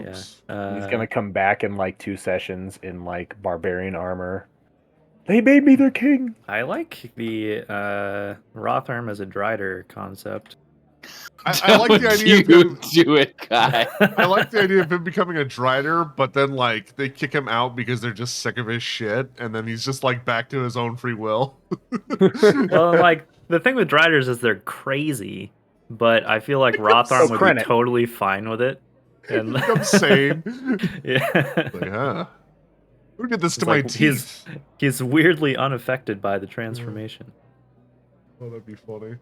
Oops. Yeah. He's gonna come back in like 2 sessions in like barbarian armor. They made me their king. I like the Rotharm as a Drider concept. I like the idea of him. Do it, guy. I like the idea of him becoming a Drider, but then like they kick him out because they're just sick of his shit, and then he's just like back to his own free will. Well, like the thing with Driders is they're crazy, but I feel like Rotharm would be totally fine with it. And become sane. Yeah. Like, huh? Who did this to like, my teeth? He's weirdly unaffected by the transformation. Oh, that'd be funny.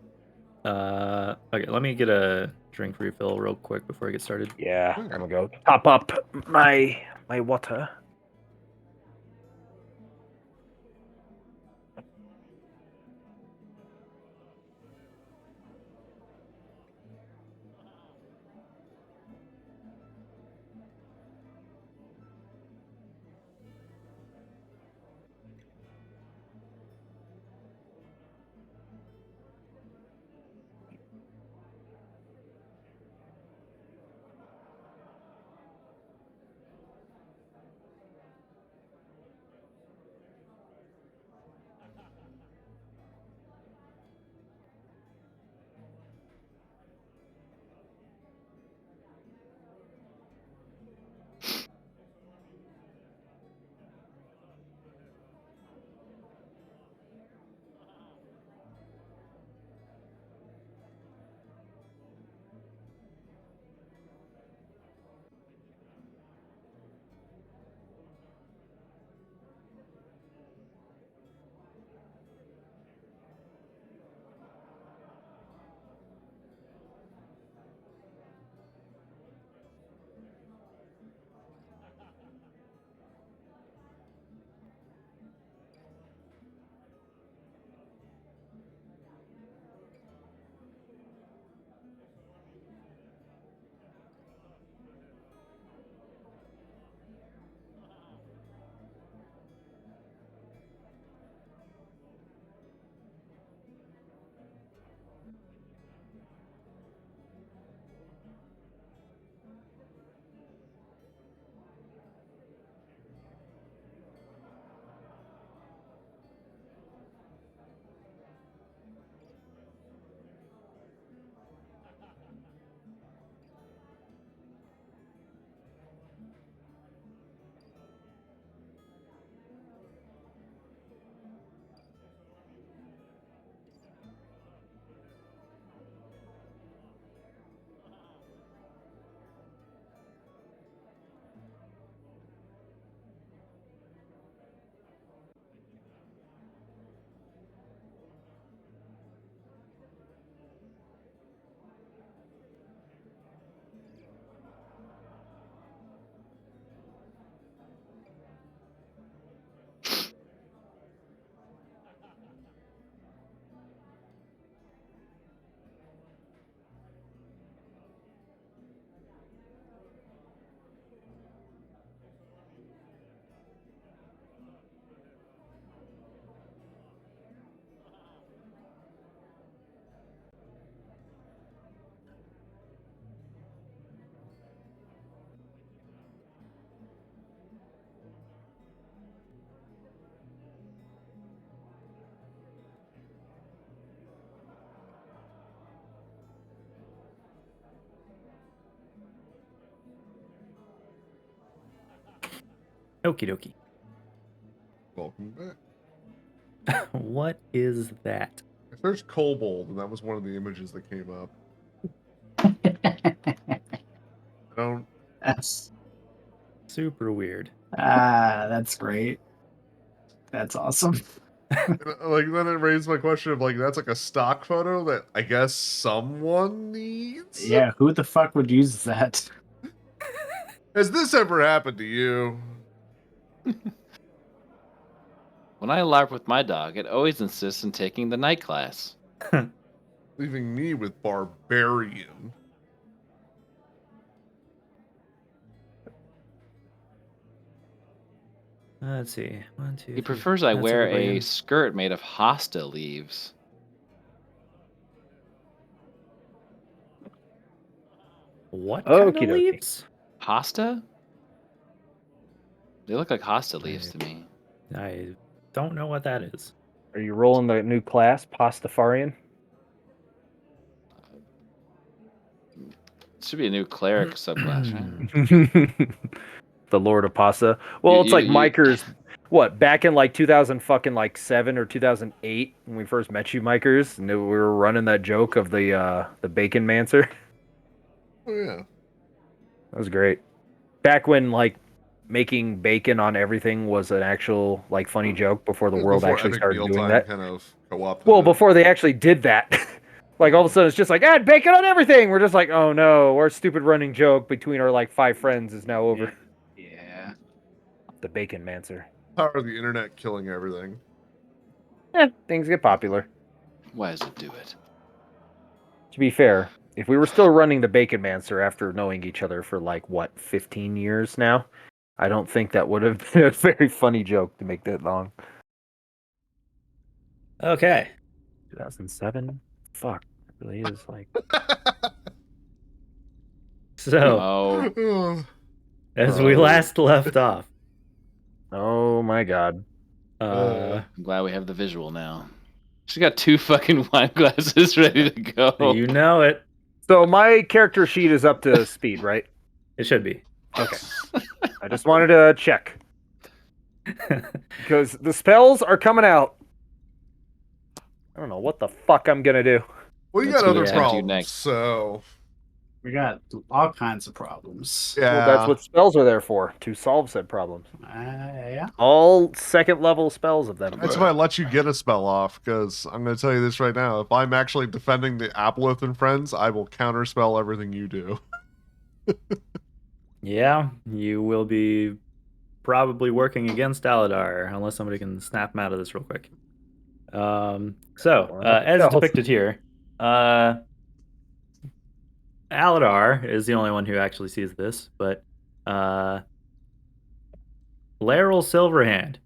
Okay, let me get a drink refill real quick before I get started. Yeah, I'm gonna go top up my water. Okie dokie. Welcome back. What is that? I searched kobold, and that was one of the images that came up. I don't. That's super weird. That's great. That's awesome. Like, then it raised my question of like, that's like a stock photo that I guess someone needs. Yeah, who the fuck would use that? Has this ever happened to you? When I LARP with my dog, it always insists on taking the night class. Leaving me with barbarian. Let's see. 1, 2. He prefers I wear a skirt made of hosta leaves. What kind of leaves? Pasta? They look like hosta leaves to me. I don't know what that is. Are you rolling the new class, Pastafarian? It should be a new cleric subclass, right? The Lord of Pasta. Well, it's like you- Micers. What, back in like 2007 or 2008 when we first met you, Micers, and we were running that joke of the Bacon Mancer. Oh yeah. That was great. Back when like making bacon on everything was an actual like funny joke before the world Before actually Epic started doing Mealtime that. kind of co-opted Well, it. before they actually did that. Like all of a sudden it's just like, add bacon on everything. We're just like, oh no, our stupid running joke between our like 5 friends is now over. Yeah. The Bacon Mancer. Power of the internet killing everything. Things get popular. Why does it do it? To be fair, if we were still running the Bacon Mancer after knowing each other for like what, 15 years now, I don't think that would have been a very funny joke to make that long. Okay. 2007? Fuck. It really is like So, Oh, as we last left off, oh my god. uh, I'm glad we have the visual now. She's got 2 fucking wine glasses ready to go. you know it. So my character sheet is up to speed, right? It should be. Okay. I just wanted to check. Because the spells are coming out. I don't know what the fuck I'm gonna do. Well, you That's got what other attempt you problems, next. so We got all kinds of problems. yeah. Well, that's what spells are there for, to solve said problems. Yeah. All second level spells of them. That's why I let you get a spell off, because I'm going to tell you this right now. If I'm actually defending the Aboleth and friends, I will counterspell everything you do. Yeah, you will be probably working against Aladar, unless somebody can snap him out of this real quick. As spells. depicted here, Aladar is the only one who actually sees this, but Laeral Silverhand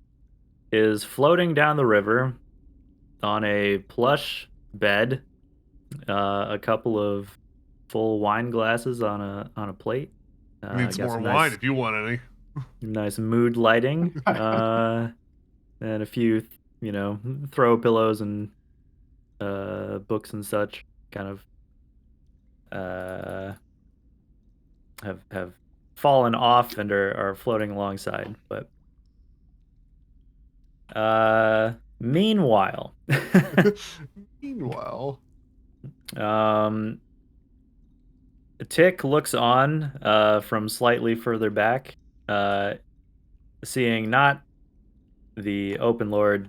is floating down the river on a plush bed, a couple of full wine glasses on a plate. Needs got more some wine nice, if you want any. nice mood lighting, and a few, throw pillows and books and such, kind of have fallen off and are floating alongside. But meanwhile, Meanwhile, Tick looks on from slightly further back, seeing not the Open Lord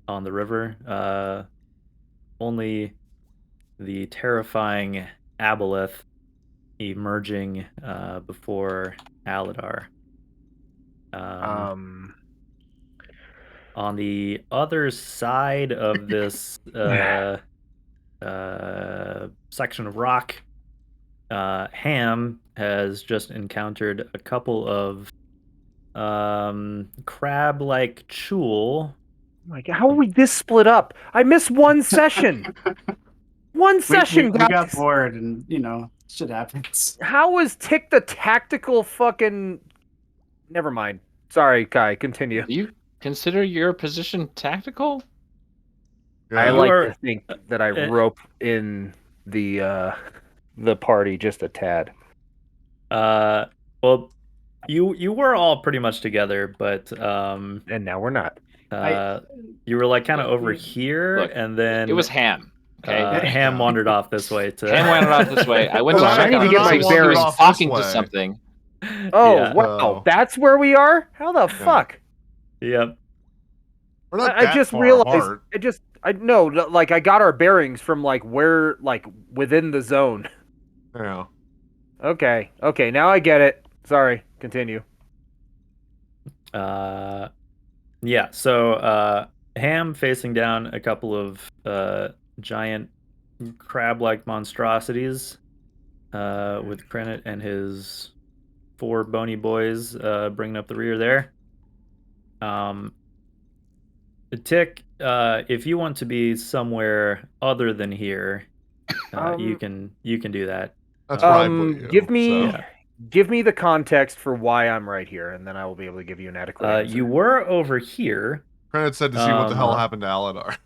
on the river, only the terrifying Aboleth emerging before Aladar. On the other side of this section of rock, Ham has just encountered a couple of crab-like chul. Like, how are we this split up? I missed one session. One session, we guys. got bored, and shit happens. How was Tick the tactical fucking? Never mind. Sorry, Kai. Continue. Do you consider your position tactical? yeah. I You like are- to think that I rope in the party just a tad. Well, you were all pretty much together, but And now we're not. you were like kind of Look, over here, look, and then It was Ham. Okay. Ham wandered off this way to. Ham wandered off this way. I went to Well, check I need on to him get my because he bearings. was Off this talking to way. something. Oh Yeah. wow, Oh. that's where we are. How the fuck? Yep. We're not I that just far realized. apart. I know. Like I got our bearings from like where, like within the zone. Yeah. Okay. Now I get it. Sorry. Continue. Yeah. So Ham facing down a couple of giant crab-like monstrosities, with Krenit and his 4 bony boys bringing up the rear there. Tick, if you want to be somewhere other than here, you can do that. That's where I put you. Give me so. Yeah. give me the context for why I'm right here, and then I will be able to give you an adequate answer. You were over here. Credit said to see what the hell Uh-huh. happened to Aladar.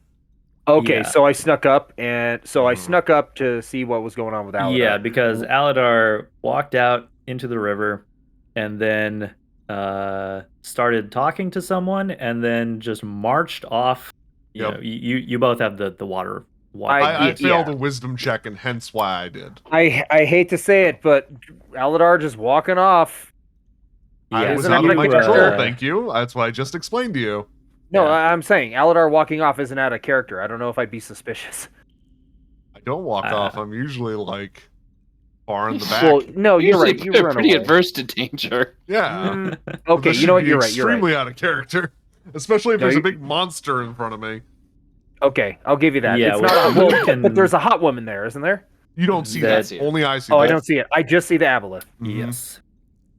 Okay, Yeah. so I snuck up, and so I Mhm. snuck up to see what was going on with Aladar. Yeah, because Aladar walked out into the river and then started talking to someone and then just marched off. You Yep. know, you both have the water I- walking. I yeah. failed a wisdom check, and hence why I did. I hate to say it, but Aladar just walking off. I Yeah, was Isn't out that of my the control, character? thank you. That's what I just explained to you. No, Yeah. I'm saying Aladar walking off isn't out of character. I don't know if I'd be suspicious. I don't walk off. I'm usually like far in the back. Well, no, you're Usually right. You run pretty away. adverse to danger. Yeah. But Okay, this you know should what? be You're right. You're right. extremely out of character, especially if No, there's you- a big monster in front of me. Okay, I'll give you that. Yeah, it's well, not. you Well, can- but there's a hot woman there, isn't there? You don't see That- that. Only I see Oh, that. I don't see it. I just see the Aboleth. Mhm. Yes.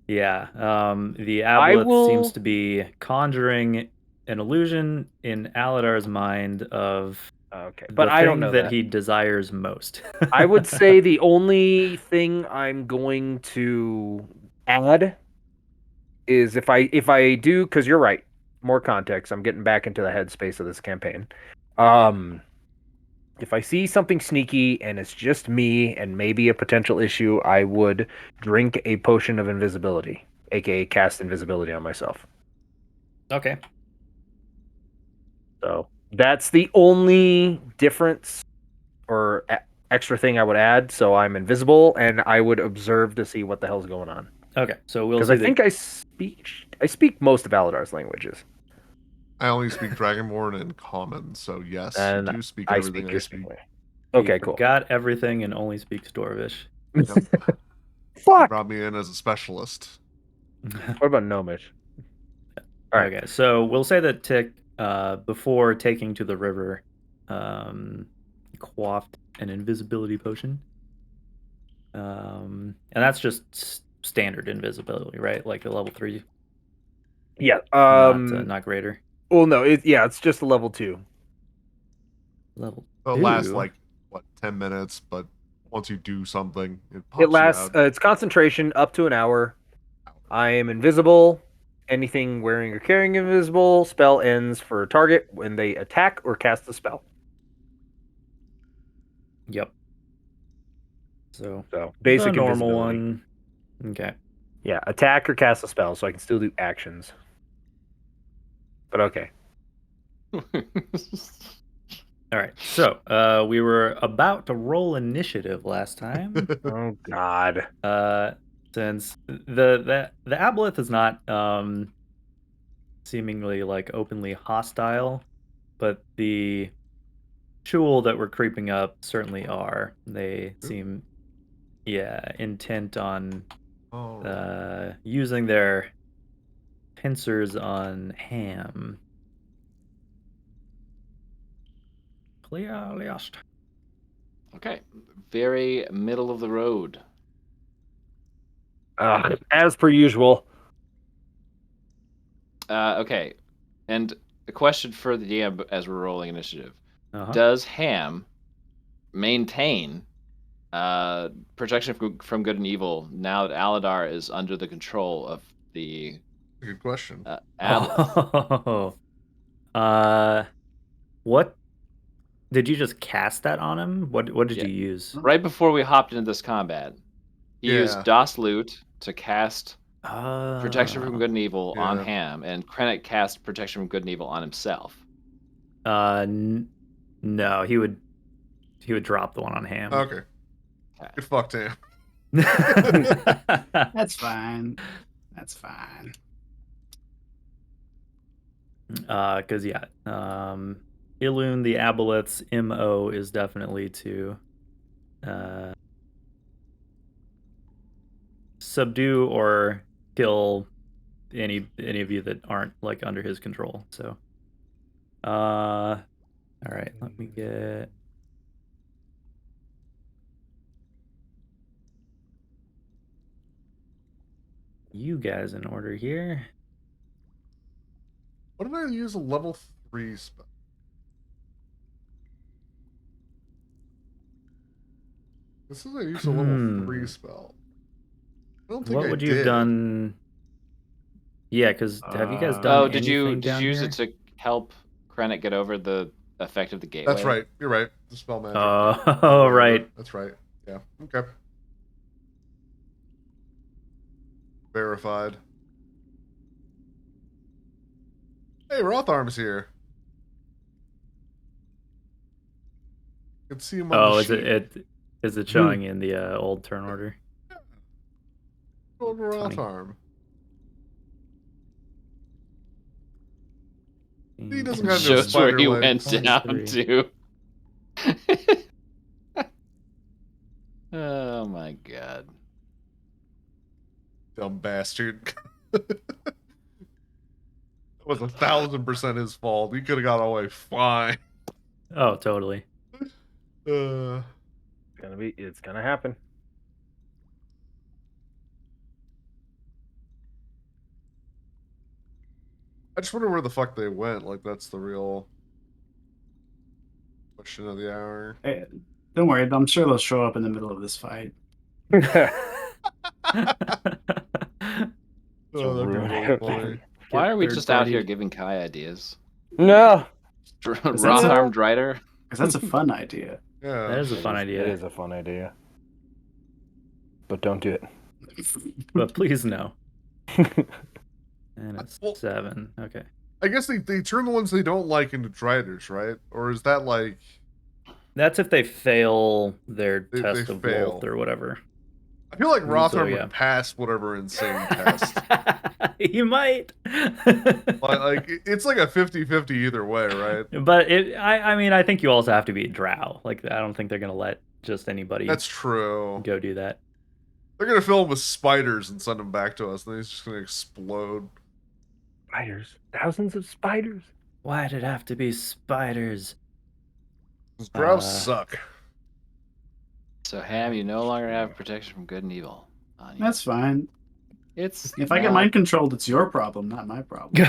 Yeah. The I Aboleth will- seems to be conjuring an illusion in Aladar's mind of Okay, the but I don't thing know that that. he desires most. I would say the only thing I'm going to add is if I do, because you're right. More context. I'm getting back into the headspace of this campaign. If I see something sneaky and it's just me and maybe a potential issue, I would drink a potion of invisibility, aka cast invisibility on myself. Okay. So that's the only difference or extra thing I would add. So I'm invisible and I would observe to see what the hell's going on. Okay. So we'll Because see I think I speak most of Aladar's languages. I only speak Dragonborn and Common, so yes, And you do speak I everything speak I your speak. language. he Okay, cool. forgot everything and only speaks Dwarvish. Yep. Fuck. Brought me in as a specialist. What about Gnomish? All right. Okay, so we'll say that Tick, before taking to the river, quaffed an invisibility potion. And that's just standard invisibility, right? Like a level 3, Yeah. not greater. Well, no. It's just a level 2. Level It'll 2. last like 10 minutes, but once you do something, it pops It lasts. you out. It's concentration up to an hour. I am invisible. Anything wearing or carrying invisible spell ends for a target when they attack or cast the spell. Yep. So So basic the normal invisibility. one. Okay. Yeah, attack or cast a spell, so I can still do actions. But okay. All right. So we were about to roll initiative last time. Oh God. Since the Aboleth is not seemingly like openly hostile, but the Chul that were creeping up certainly are. They seem intent on Oh. using their pincers on Ham. Clearliest. Okay, very middle of the road. As per usual. Okay, and a question for the DM as we're rolling initiative: Uh-huh. Does Ham maintain protection from good and evil now that Aladar is under the control of the Good question. Aboleth? Oh. What did you just cast that on him? What did Yeah. you use? Right before we hopped into this combat, he used Yeah. Das Loot to cast protection from Oh. good and evil on Yeah. Ham, and Krennic cast protection from good and evil on himself. No, he would drop the one on Ham. Okay. Get fucked, Ham. That's fine. That's fine. Because Ilun the Aboleth's MO is definitely to subdue or kill any of you that aren't like under his control. So all right, let me get you guys in order here. What did I use a level 3 spell? This is I used a level 3 spell. don't think What I would you have did. done? Yeah, because have you guys done Oh, did you anything down use here? it to help Krennic get over the effect of the gateway? That's right. You're right. The spell magic. Oh, right. That's right. Yeah. Okay. Verified. Hey, Rotharm's here. You can see him on Oh, the is sheet. it showing in the old turn order? Old Funny. Rotharm. He doesn't got no Shows where spider he legs. went down 23. to. Oh my god. Dumb bastard. That was 1,000% his fault. He could have got away fine. Oh, totally. It's gonna happen. I just wonder where the fuck they went. Like, that's the real question of the hour. Hey, don't worry, I'm sure they'll show up in the middle of this fight. Oh, that'd be ruin really it. funny. Why are we third just out party. here giving Kai ideas? No, Rotharm Drider? Because that's a fun idea. Yeah. That is a fun idea. It is a fun idea, but don't do it. But please no. And it's Well- 7. Okay. I guess they turn the ones they don't like into Driders, right? Or is that like... That's if they fail their They test of fail. Wolf or whatever. I feel like Rotharm yeah. would pass whatever insane test. You might. like, it's like a 50-50 either way, right? But I mean, I think you also have to be Drow. Like, I don't think they're gonna let just anybody That's true. go do that. They're gonna fill him with spiders and send him back to us, and then he's just gonna explode. Spiders, thousands of spiders. Why did it have to be spiders? Those Drows suck. So, Ham, you no longer have protection from good and evil on you. That's fine. It's If I get mind controlled, it's your problem, not my problem.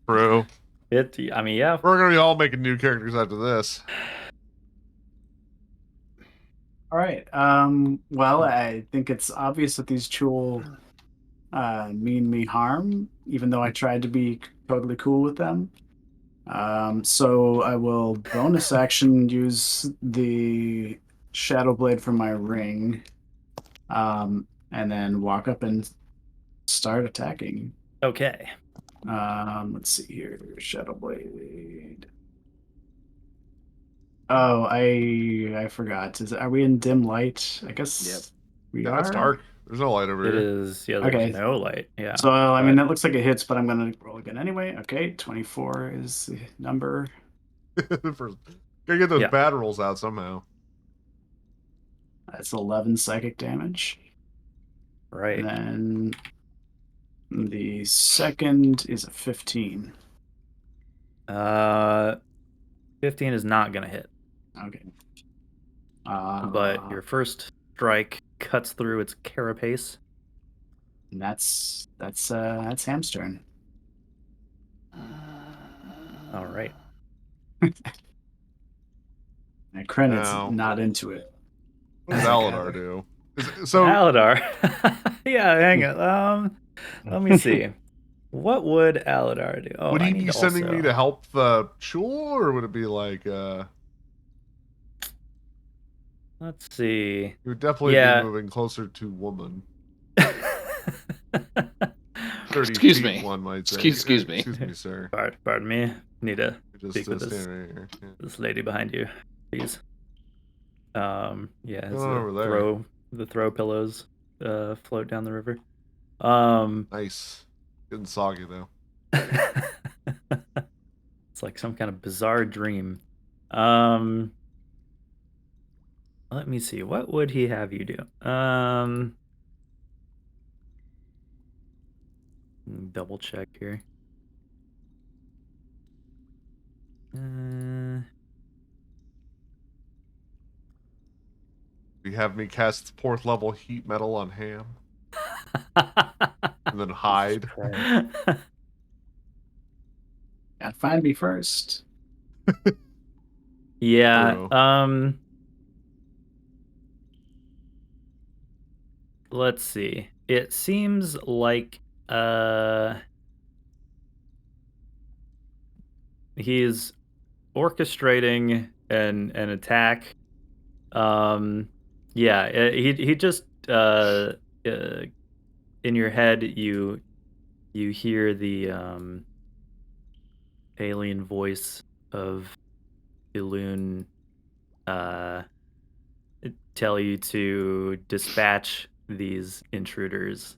True. I mean, yeah. We're gonna be all making new characters after this. All right. Well, I think it's obvious that these Chul mean me harm, even though I tried to be totally cool with them. So I will bonus action use the Shadow Blade from my ring, and then walk up and start attacking. Okay. Let's see here. Shadow Blade. Oh, I forgot. Are we in dim light? I guess we Yeah, are. it's dark. There's no light over It here. is. Yeah, there's Okay. no light. Yeah. So I mean that looks like it hits, but I'm gonna roll again anyway. Okay, 24 is the number. Gotta get those Yeah. bad rolls out somehow. That's 11 psychic damage. Right. And then the second is a 15. 15 is not gonna hit. Okay. But your first strike cuts through its carapace. And that's Ham's turn. All right. And Krennic's No. not into it. What does Aladar do? So Aladar. Yeah, hang on. Let me see. What would Aladar do? Oh, would I he need be sending also- me to help the Chul, or would it be like Let's see. he would definitely Yeah. be moving closer to woman. 30 Excuse feet, me. one might say. Excuse me. Excuse me, sir. Pardon me. Need to Just speak with stand this right here. Yeah. this lady behind you, please. Yeah, it's Going on over there? the throw pillows float down the river. Nice. Getting soggy though. It's like some kind of bizarre dream. Let me see. What would he have you do? Double check here. You have me cast 4th level heat metal on Ham and then hide. Yeah, find me first. Yeah. True. let's see. It seems like he's orchestrating an attack. Yeah, he just in your head you hear the alien voice of Ilun tell you to dispatch these intruders,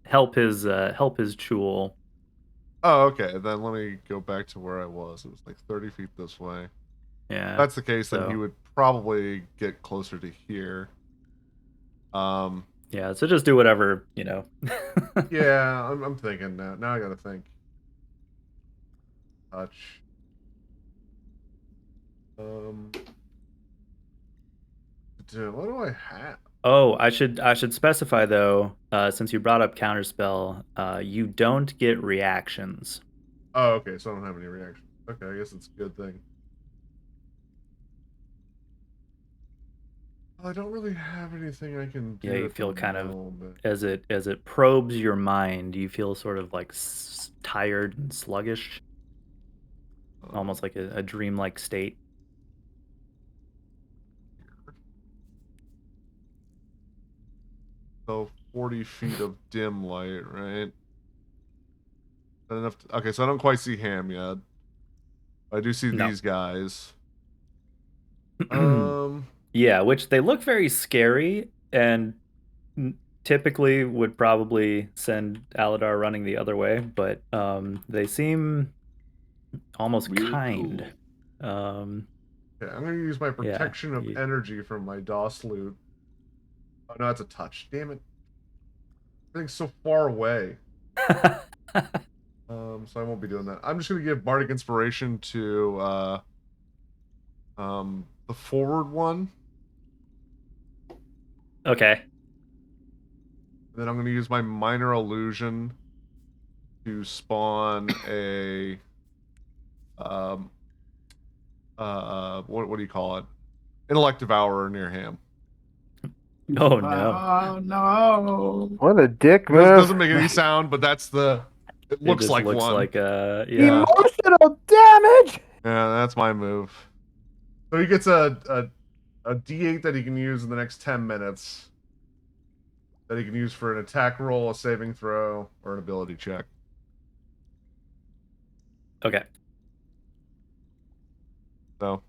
help his Chul. Oh, okay. Then let me go back to where I was. It was like 30 feet this way. Yeah, If that's the case, then he so- would probably get closer to here. yeah. So just do whatever, Yeah, I'm thinking now. Now I gotta think. Touch. What do I have? Oh, I should specify though, since you brought up counterspell, you don't get reactions. Oh, okay. So I don't have any reaction. Okay, I guess it's a good thing. I don't really have anything I can do. Yeah, you at feel the kind of moment. as it probes your mind, you feel sort of like tired and sluggish, almost like a dreamlike state. So 40 feet of dim light, right? Not enough. Okay, so I don't quite see Ham yet. I do see No. these guys. Yeah, which they look very scary and typically would probably send Aladar running the other way, but they seem almost Really kind. cool. Okay, I'm gonna use my protection of energy from my DOS loot. Oh no, that's a touch. Damn it. Everything's so far away. So I won't be doing that. I'm just gonna give Bardic Inspiration to the forward one. Okay. And then I'm gonna use my Minor Illusion to spawn a what do you call it? Intellect Devourer near Ham. Oh no. Oh no! What a dick It move. doesn't make any sound, but that's the. It looks just like looks one. like yeah. Emotional damage. Yeah, that's my move. So he gets a D8 that he can use in the next 10 minutes. That he can use for an attack roll, a saving throw, or an ability check. Okay. So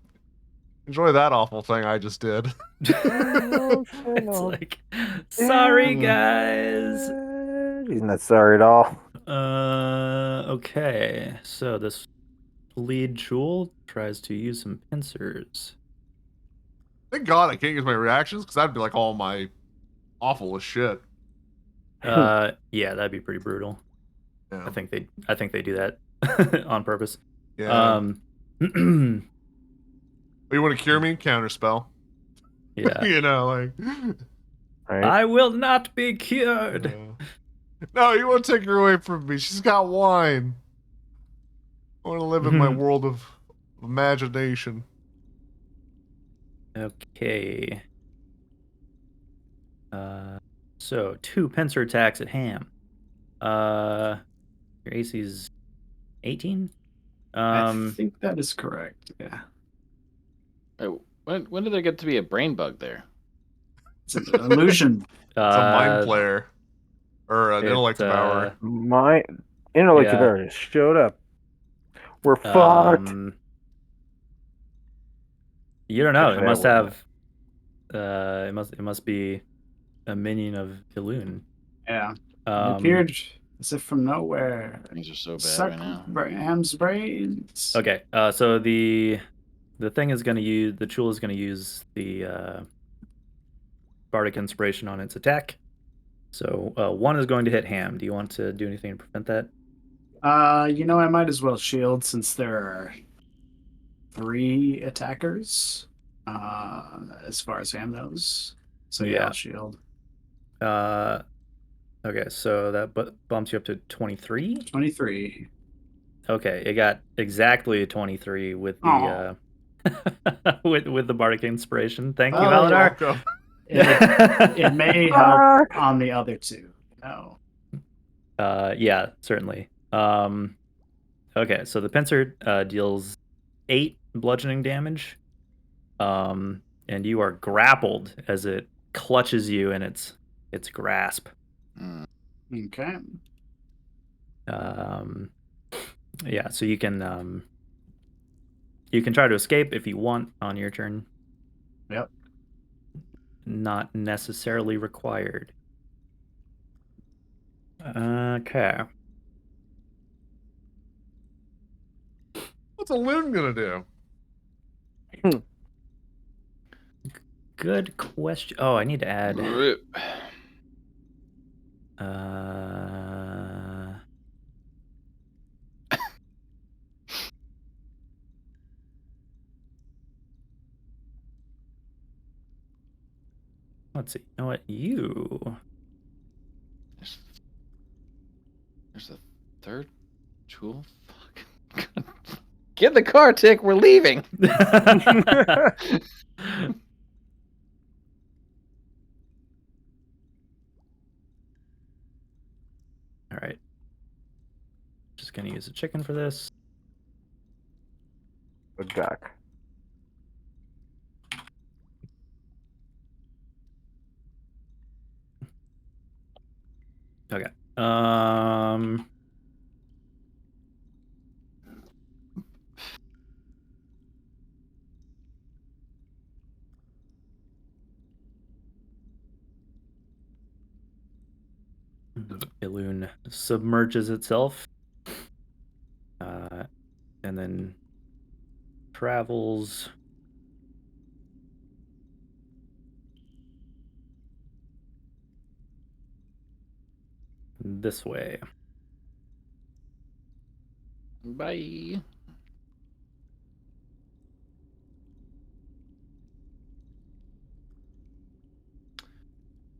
enjoy that awful thing I just did. It's like, sorry guys. He's not sorry at all. Okay. So this lead Chul tries to use some pincers. Thank God I can't use my reactions because that'd be like all my awful as shit. Yeah, that'd be pretty brutal. Yeah. I think they do that on purpose. Yeah. You want to cure me? Counterspell. Yeah. You know, like. Right. I will not be cured. No, you won't take her away from me. She's got wine. I want to live in my world of imagination. Okay. So 2 pincer attacks at Ham. Your AC's 18. I think that is correct. Yeah. When did there get to be a brain bug there? It's an illusion. It's a mind player. Or an intellect devourer. My intellect devourer just showed up. We're fucked. You don't know. Actually, It must I have. It must be a minion of Ilun. Yeah. It appeared as if from nowhere. Things are so bad Suck right now. Ham's brains. Okay. So the thing is going to use the Chul is going to use the Bardic Inspiration on its attack. So 1 is going to hit Ham. Do you want to do anything to prevent that? I might as well shield since there are 3 attackers. As far as Ham knows. So yeah, I'll shield. Okay, so that bumps you up to 23. 23. Okay, it got exactly a 23 with the with the Bardic Inspiration. Thank you, Oh, Valadar. Welcome. It may help on the other two. No. Yeah, certainly. Okay, so the pincer deals 8 bludgeoning damage, and you are grappled as it clutches you in its grasp. Okay. Yeah, so you can try to escape if you want on your turn. Yep. Not necessarily required. Okay. What's a loon gonna do? Good question. Oh, I need to add. Let's see. You know what? There's a third jewel. Fuck. Get in the car, Tick. We're leaving. All right. Just gonna use a chicken for this. Good Jack. Okay. Illusion submerges itself, and then travels this way. Bye.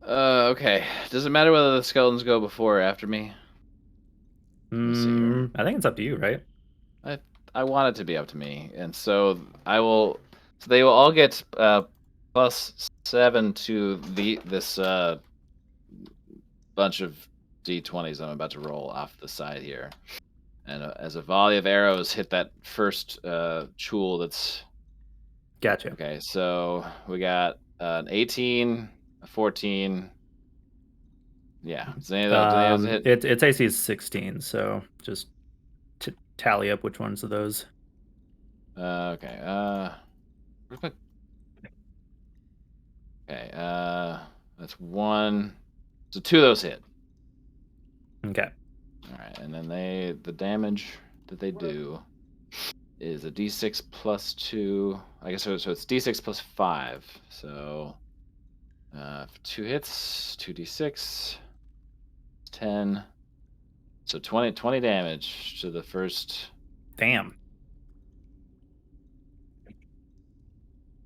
Okay. Does it matter whether the skeletons go before or after me? I think it's up to you, right? I want it to be up to me, and so I will. So they will all get +7 to this bunch of d20s I'm about to roll off the side here, and as a volley of arrows hit that first jewel that's. Gotcha. Okay, so we got an 18, a 14. Yeah, does any of those hit? Its AC is 16, so just tally up which ones of those. Okay. Where's my... Okay. That's 1. So 2 of those hit. Okay. All right, and then the damage that they do is a d6 plus 2. I guess so it's d6 plus 5. So 2 hits, 2d6, 10. So 20 damage to the first. Damn.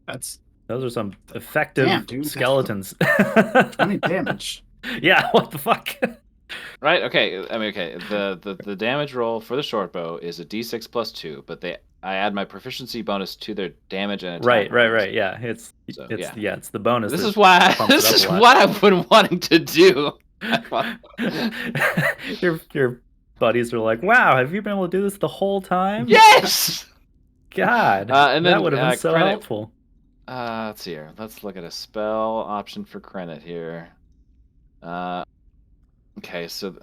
Those are some effective skeletons. 20 damage. Yeah, what the fuck? Right. Okay. I mean, okay. The damage roll for the short bow is a d6 plus 2, but I add my proficiency bonus to their damage and attack. Right. Yeah, it's the bonus. This is what I've been wanting to do. Your buddies are like, "Wow, have you been able to do this the whole time?" Yes. God, and then, that would have been so helpful. Let's see here. Let's look at a spell option for Krenit here. Okay, so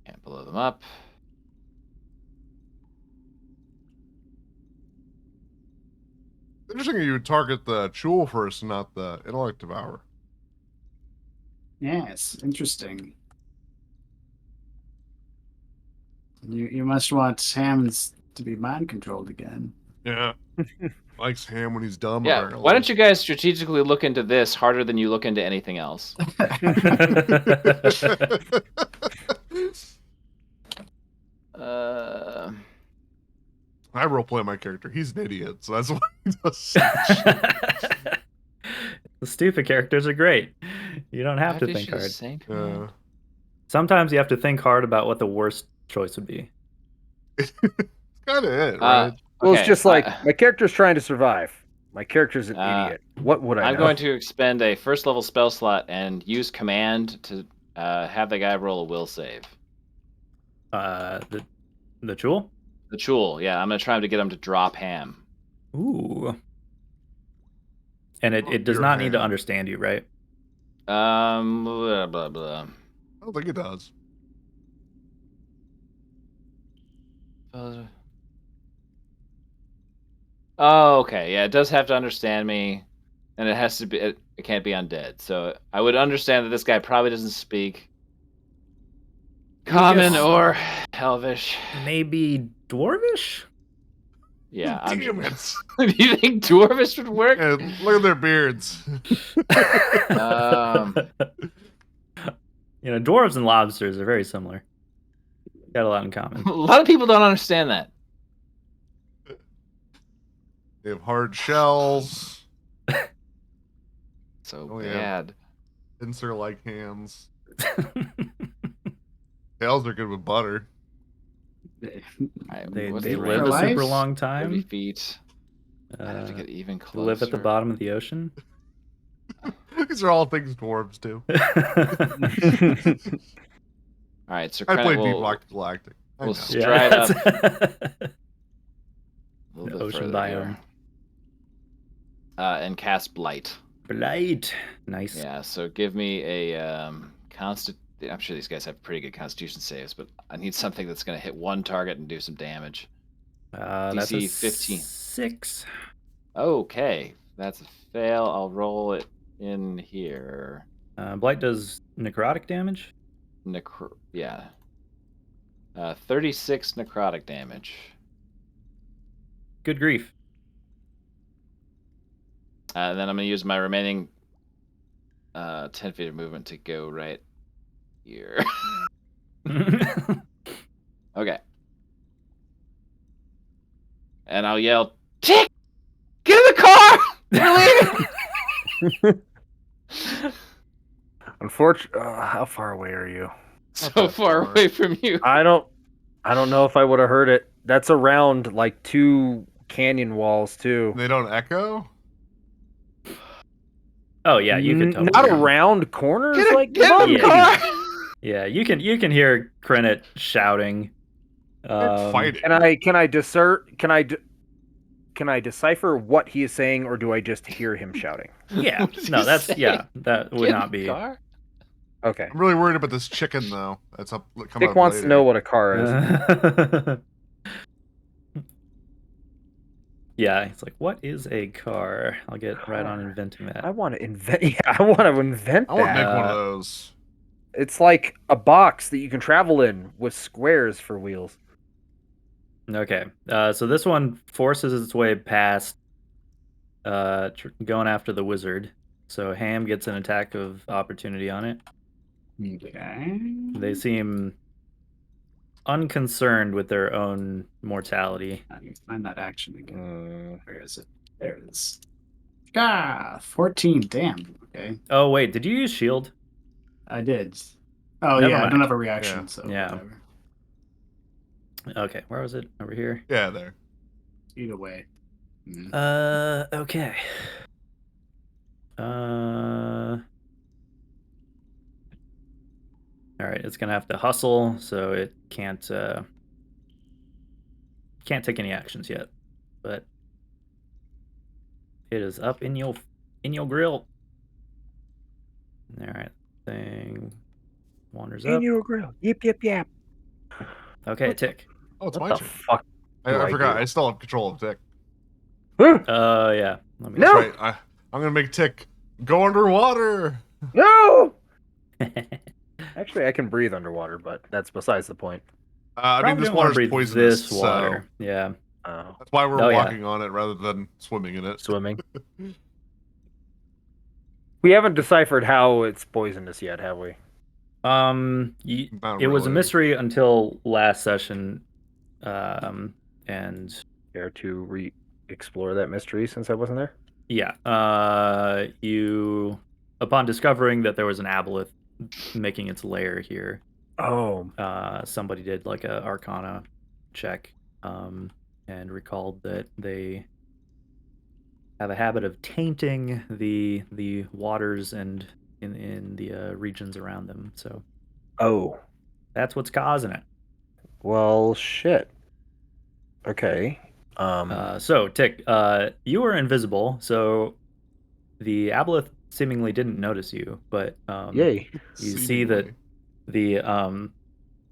can't blow them up. Interesting you would target the jewel first, not the intellect devourer. Yes, interesting. You must want Ham's to be mind controlled again. Yeah. Likes Ham when he's dumb. Yeah. Apparently. Why don't you guys strategically look into this harder than you look into anything else? I roleplay my character. He's an idiot, so that's what he does. The stupid characters are great. You don't have to think hard. Yeah. Sometimes you have to think hard about what the worst choice would be. It's kind of it, Uh, right? Well, okay, it's just like my character's trying to survive. My character's an idiot. What would I I'm know? going to expend a first level spell slot and use command to have the guy roll a will save. The Chul? The Chul, yeah. I'm going to try to get him to drop Ham. Ooh. And it does Your not need to hand. understand you, right? Blah, blah, blah. I don't think it does. Oh, okay. Yeah, it does have to understand me, and it has to be. It can't be undead. So I would understand that this guy probably doesn't speak Common guess- or Elvish. Maybe Dwarvish? Yeah. Damn it. Do you think Dwarvish would work? Yeah, look at their beards. Dwarves and lobsters are very similar. Got a lot in common. A lot of people don't understand that. They have hard shells. So Oh, yeah. bad. Pincer-like hands. Tails are good with butter. Alright, They what's they the live a range? life? super long 30 time. feet. I have to get even They closer. live at the bottom of the ocean. These are all things dwarves do. All right, so I Krennic played Deep will Rock Galactic. I we'll know. stride up that's- a little The bit ocean further biome. here. And cast Blight. Blight. Nice. Yeah, so give me a I'm sure these guys have pretty good Constitution saves, but I need something that's going to hit one target and do some damage. That's a DC 15. 6. Okay, that's a fail. I'll roll it in here. Blight does necrotic damage. Yeah. 36 necrotic damage. Good grief. And then I'm going to use my remaining 10 feet of movement to go right here. Okay. And I'll yell, Tick! Get in the car! We're leaving! Unfortunately, how far away are you? So far away from you. I don't know if I would have heard it. That's around like 2 canyon walls too. They don't echo? Oh yeah, you can totally not hear 'em. around corners Get like in the Yeah, car! Yeah, you can hear Krenit shouting. They're fighting. Can I decipher what he is saying, or do I just hear him shouting? Yeah, What is no, he that's saying? yeah, that would Get in not the be. car? Okay. I'm really worried about this chicken, though. That's up. Come Dick up wants later. to know what a car is. Yeah, it's like, what is a car? I'll get right on inventing that. I want to invent. Yeah, I want to invent I want to that. make one of those. It's like a box that you can travel in with squares for wheels. Okay, so this one forces its way past, going after the wizard. So Ham gets an attack of opportunity on it. Okay. They seem unconcerned with their own mortality. I need to find that action again. Mm, Where is it? There it is. 14. Damn. Okay. Oh wait, did you use shield? I did. Oh, Never yeah. I mind. don't have a reaction, Yeah. so Yeah. whatever. Okay, where was it? Over here. Yeah, there. Either way. Mm. Okay. All right, it's gonna have to hustle, so it can't take any actions yet, but it is up in your grill. All right, thing wanders up. your grill. Yip yip yap. Okay, tick. Oh, it's What my the turn. fuck? do I I forgot. do? I still have control of Tick. Yeah. Let me. No! That's right. I'm gonna make Tick go underwater. No. Actually, I can breathe underwater, but that's besides the point. I mean, Probably this don't wanna water's breathe poisonous, this water. Yeah. Oh, that's why we're Oh, yeah. walking on it rather than swimming in it. swimming. We haven't deciphered how it's poisonous yet, have we? Not It was a really. mystery until last session, and Care to re-explore that mystery since I wasn't there? yeah, you, upon discovering that there was an Aboleth making its lair here, Oh, somebody did like a Arcana check, and recalled that they have a habit of tainting the waters and in the regions around them. So Oh, that's what's causing it. well, shit. Okay. So Tick, you were invisible, so the Aboleth seemingly didn't notice you, but Yay. you see that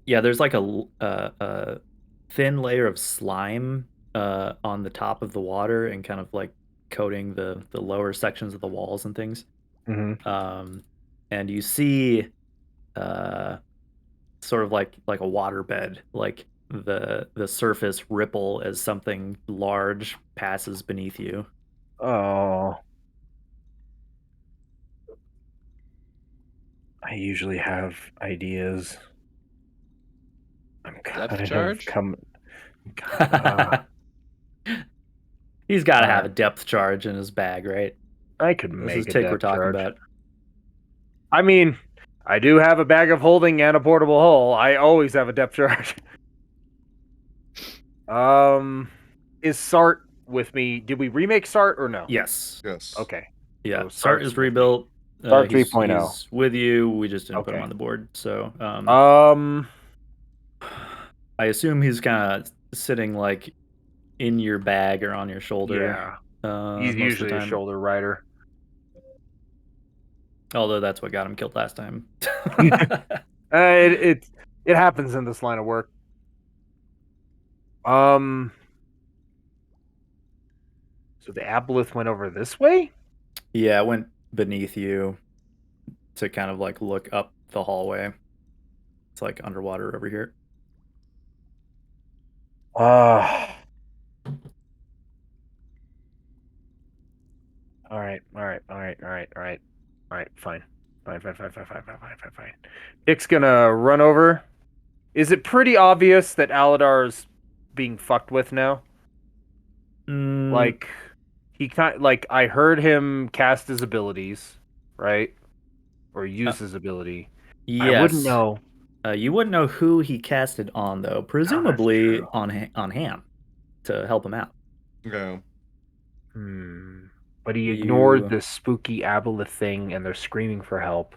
there's like a thin layer of slime on the top of the water and kind of like coating the lower sections of the walls and things. Mm-hmm. And you see sort of like a waterbed, like the surface ripple as something large passes beneath you. Oh. I usually have ideas. I'm Depth kind charge? of coming. He's got to have a Alright. depth charge in his bag, right? I could This make is a Tick we're depth talking charge. about. I mean, I do have a bag of holding and a portable hull. I always have a depth charge. Is Sart with me? Did we remake Sart or no? Yes. Yes. Okay. Yeah. So Sart Sart's is with me. rebuilt. Sart He's 3.0. he's with you. We just didn't put him Okay. on the board. So I assume he's kind of sitting like in your bag or on your shoulder. Yeah. He's Most usually of the a time. shoulder rider. Although that's what got him killed last time. It happens in this line of work. So the Aboleth went over this way? Yeah, it went beneath you to kind of like look up the hallway. It's like underwater over here. All right, fine. Dick's gonna run over. Is it pretty obvious that Aladar's being fucked with now? Like, I heard him cast his abilities, right? Or use his ability. Yes. I wouldn't know. You wouldn't know who he casted on though. Presumably true. on Ham to help him out. Okay. But he ignored the spooky Aboleth thing, and they're screaming for help.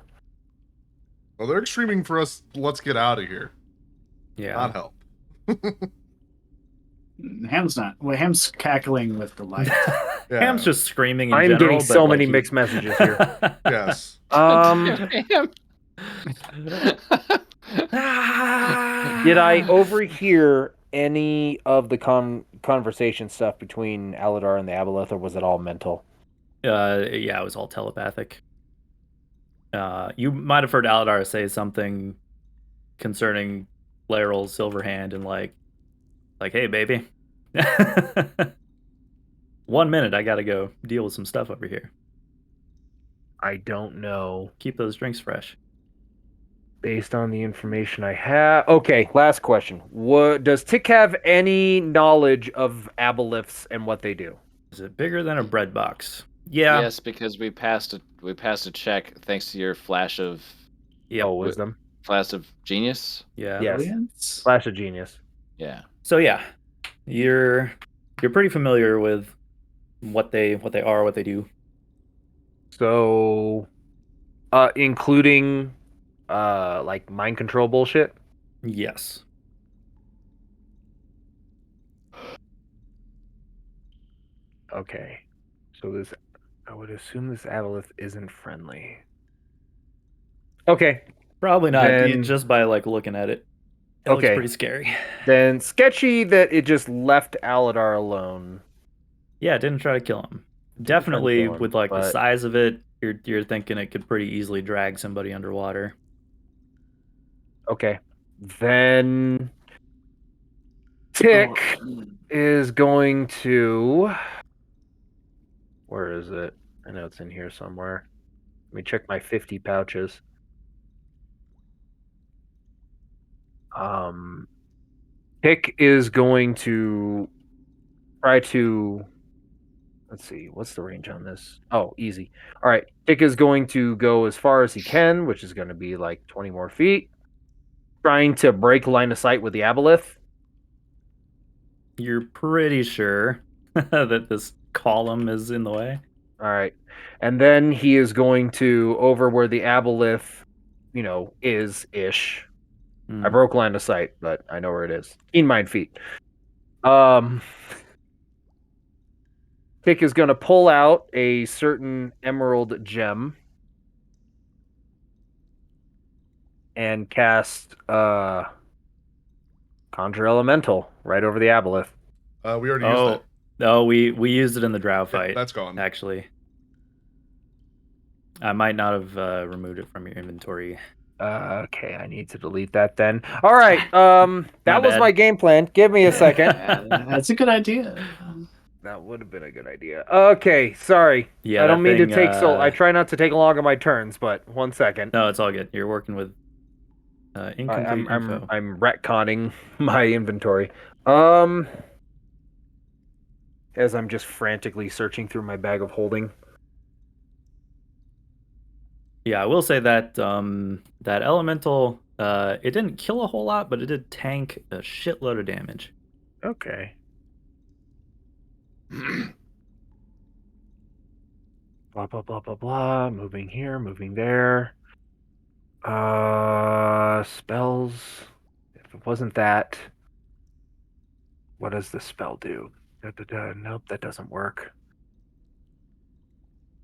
Well, they're screaming for us. Let's get out of here. Yeah. Not help. Ham's not. Well, Ham's cackling with delight. Yeah. Ham's just screaming in I'm general. getting but, so like, many he- mixed messages here. Yes. Did I overhear any of the conversation stuff between Aladar and the Aboleth, or was it all mental? Yeah, it was all telepathic. You might have heard Aladar say something concerning Laryl's Silverhand and like, hey, baby. 1 minute, I gotta go deal with some stuff over here. I don't know. Keep those drinks fresh. Based on the information I have. Okay, last question. Does Tick have any knowledge of Aboleths and what they do? Is it bigger than a bread box? Yeah. Yes, because we passed a check thanks to your flash of Yep. Wisdom. flash of genius. Yeah. Yes. Brilliance? Flash of genius. Yeah. So yeah, you're pretty familiar with what they are, what they do. So, including like mind control bullshit. Yes. Okay. So I would assume this Aboleth isn't friendly. Okay. Probably not. Then- Just by like looking at it. It looks Okay. pretty scary. Then sketchy that it just left Aladar alone. Yeah, didn't try to kill him. try to Definitely kill him, with like the but- size of it, you're thinking it could pretty easily drag somebody underwater. Okay. Then Tick is going to. Where is it? I know it's in here somewhere. Let me check my 50 pouches. Tick is going to try to. Let's see, what's the range on this? Oh, easy. All right, Tick is going to go as far as he can, which is going to be like 20 more feet, trying to break line of sight with the Aboleth. you're pretty sure that this column is in the way. All right. And then he is going to over where the Aboleth, is ish. I Mm. broke line of sight, but I know where it is. Keen mind feet. Tick is going to pull out a certain emerald gem and cast Conjure Elemental right over the Aboleth. We already used it. Oh, we used it in the drow Yeah, fight. that's gone. Actually, I might not have removed it from your inventory. Okay, I need to delete that then. All right, that was bad. my game plan. Give me a second. That's a good idea. That would have been a good idea. Okay, sorry. Yeah, I don't that mean to thing, take so. I try not to take long on my turns, but 1 second. No, it's all good. You're working with incomplete info. I'm retconning my inventory. As I'm just frantically searching through my bag of holding. Yeah, I will say that that elemental, it didn't kill a whole lot, but it did tank a shitload of damage. Okay. Blah blah blah blah blah. Moving here, moving there. Spells. If it wasn't that, what does the spell do? Nope, that doesn't work.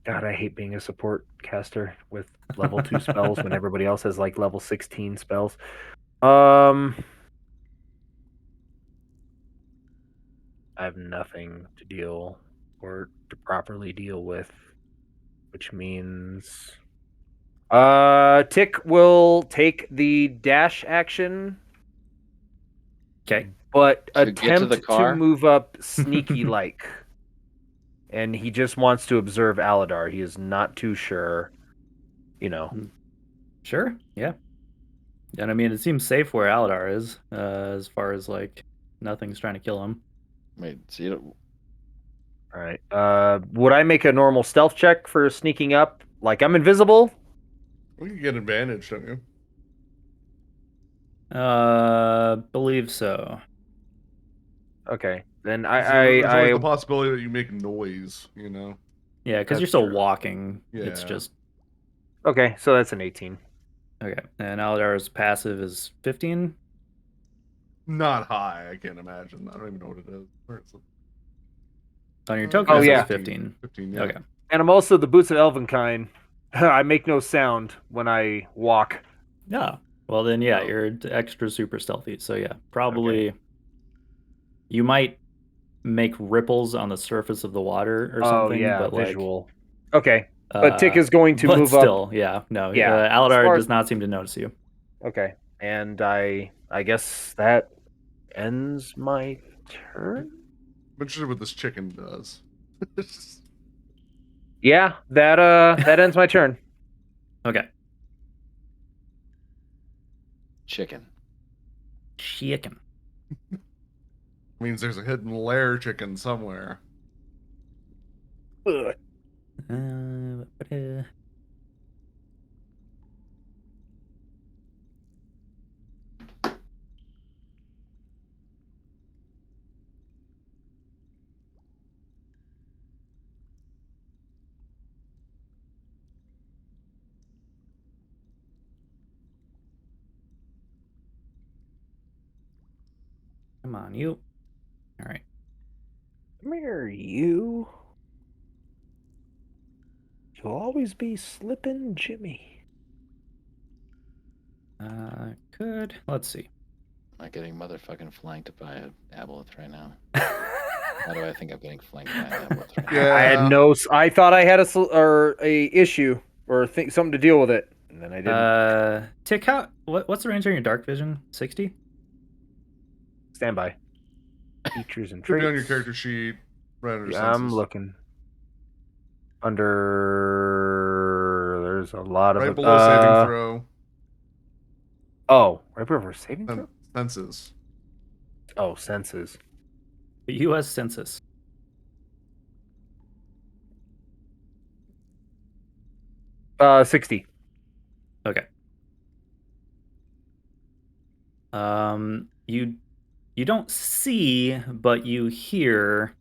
God, I hate being a support caster with level 2 spells when everybody else has like level 16 spells. I have nothing to deal or to properly deal with, which means Tick will take the dash action, Okay. but To get to attempt the to car? move up sneaky like. And he just wants to observe Aladar. He is not too sure, Sure. Yeah. And I mean, it seems safe where Aladar is, as far as like nothing's trying to kill him. Wait, so you don't... All right. Would I make a normal stealth check for sneaking up? Like I'm invisible? We can get advantage, don't you? Believe so. Okay. Then There's always I the possibility that you make noise, Yeah, because you're That's still true. walking. It's Yeah. just okay. So that's an 18. okay. And Aladar's passive is 15. Not high, I can't imagine. I don't even know what it is. Where is it? On your token, Oh, it yeah. says 15. 15, yeah. Okay. And I'm also the boots of Elvenkind. I make no sound when I walk. Yeah. Well, then, yeah, Oh. you're extra super stealthy. So, yeah, probably you might make ripples on the surface of the water or something. Oh yeah, but visual. Okay. Like, But Tick is going to but move still, up. yeah, no. Yeah, as Aladar far does as- not seem to notice you. Okay. And I guess that ends my turn. I'm interested what this chicken does. Yeah, that ends my turn. Okay. Chicken. Chicken. Means there's a hidden lair chicken somewhere. Ugh. Come on, you. All right. Come here, you. You'll always be slipping Jimmy. Good. Let's see. Am I getting motherfucking flanked by an Aboleth right now? How do I think I'm getting flanked by an Aboleth right now? Yeah. I had no. I thought I had a issue or something to deal with it, and then I didn't. Tick, what's the range on your dark vision? 60? Stand by. Features and Could traits. be on your character sheet. Right under Yeah, I'm senses. looking. There's a lot of Right below saving throw. Oh, right below saving throw. Senses. Oh, senses. The U.S. Census. 60. Okay. You you don't see, but you hear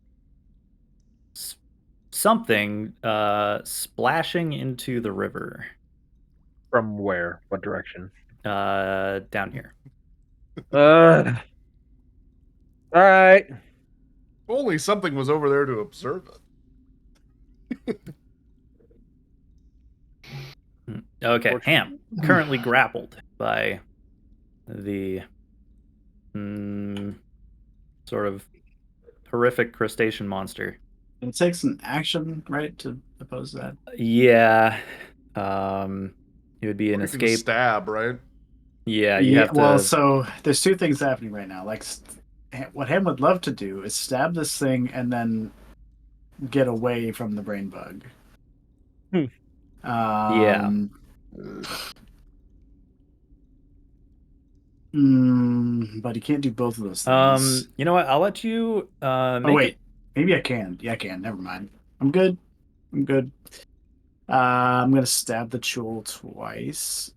something splashing into the river. From where? What direction? Down here. All right. If only something was over there to observe it. Okay, Ham, currently grappled by the sort of horrific crustacean monster. It takes an action, right, to oppose that. Yeah. It would be an Or you can escape. stab, right? Yeah, you have to. Well, so there's two things happening right now. Like, what Ham would love to do is stab this thing and then get away from the brain bug. Yeah. But he can't do both of those things. You know what? I'll let you. Oh wait, maybe I can. Yeah, I can. Never mind. I'm good. I'm good. I'm gonna stab the Chul twice.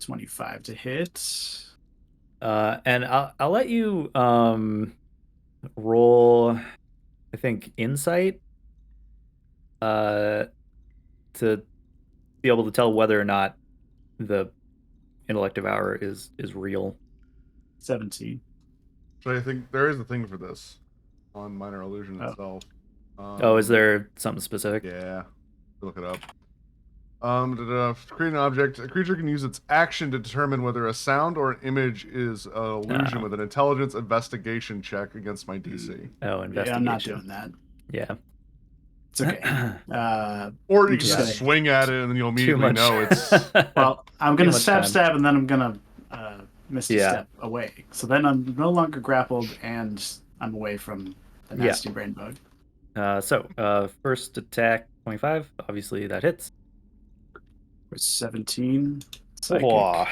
25 to hit. And I'll let you roll. I think insight. To be able to tell whether or not the intellect devour is real. 17. So I think there is a thing for this on Minor Illusion Oh. itself. Is there something specific? Yeah. Look it up. To create an object, a creature can use its action to determine whether a sound or an image is an illusion with an intelligence investigation check against my DC. Oh, investigation. Yeah, I'm not doing that. Yeah. It's okay. Or you can just just swing at it and then you'll Too immediately much. know it's. Well, I'm gonna much stab, time. and then I'm gonna Misty Yeah. Step away. So then I'm no longer grappled, and I'm away from the nasty brain bug. So first attack 25. Obviously that hits. For 17. Psychic. Whoa.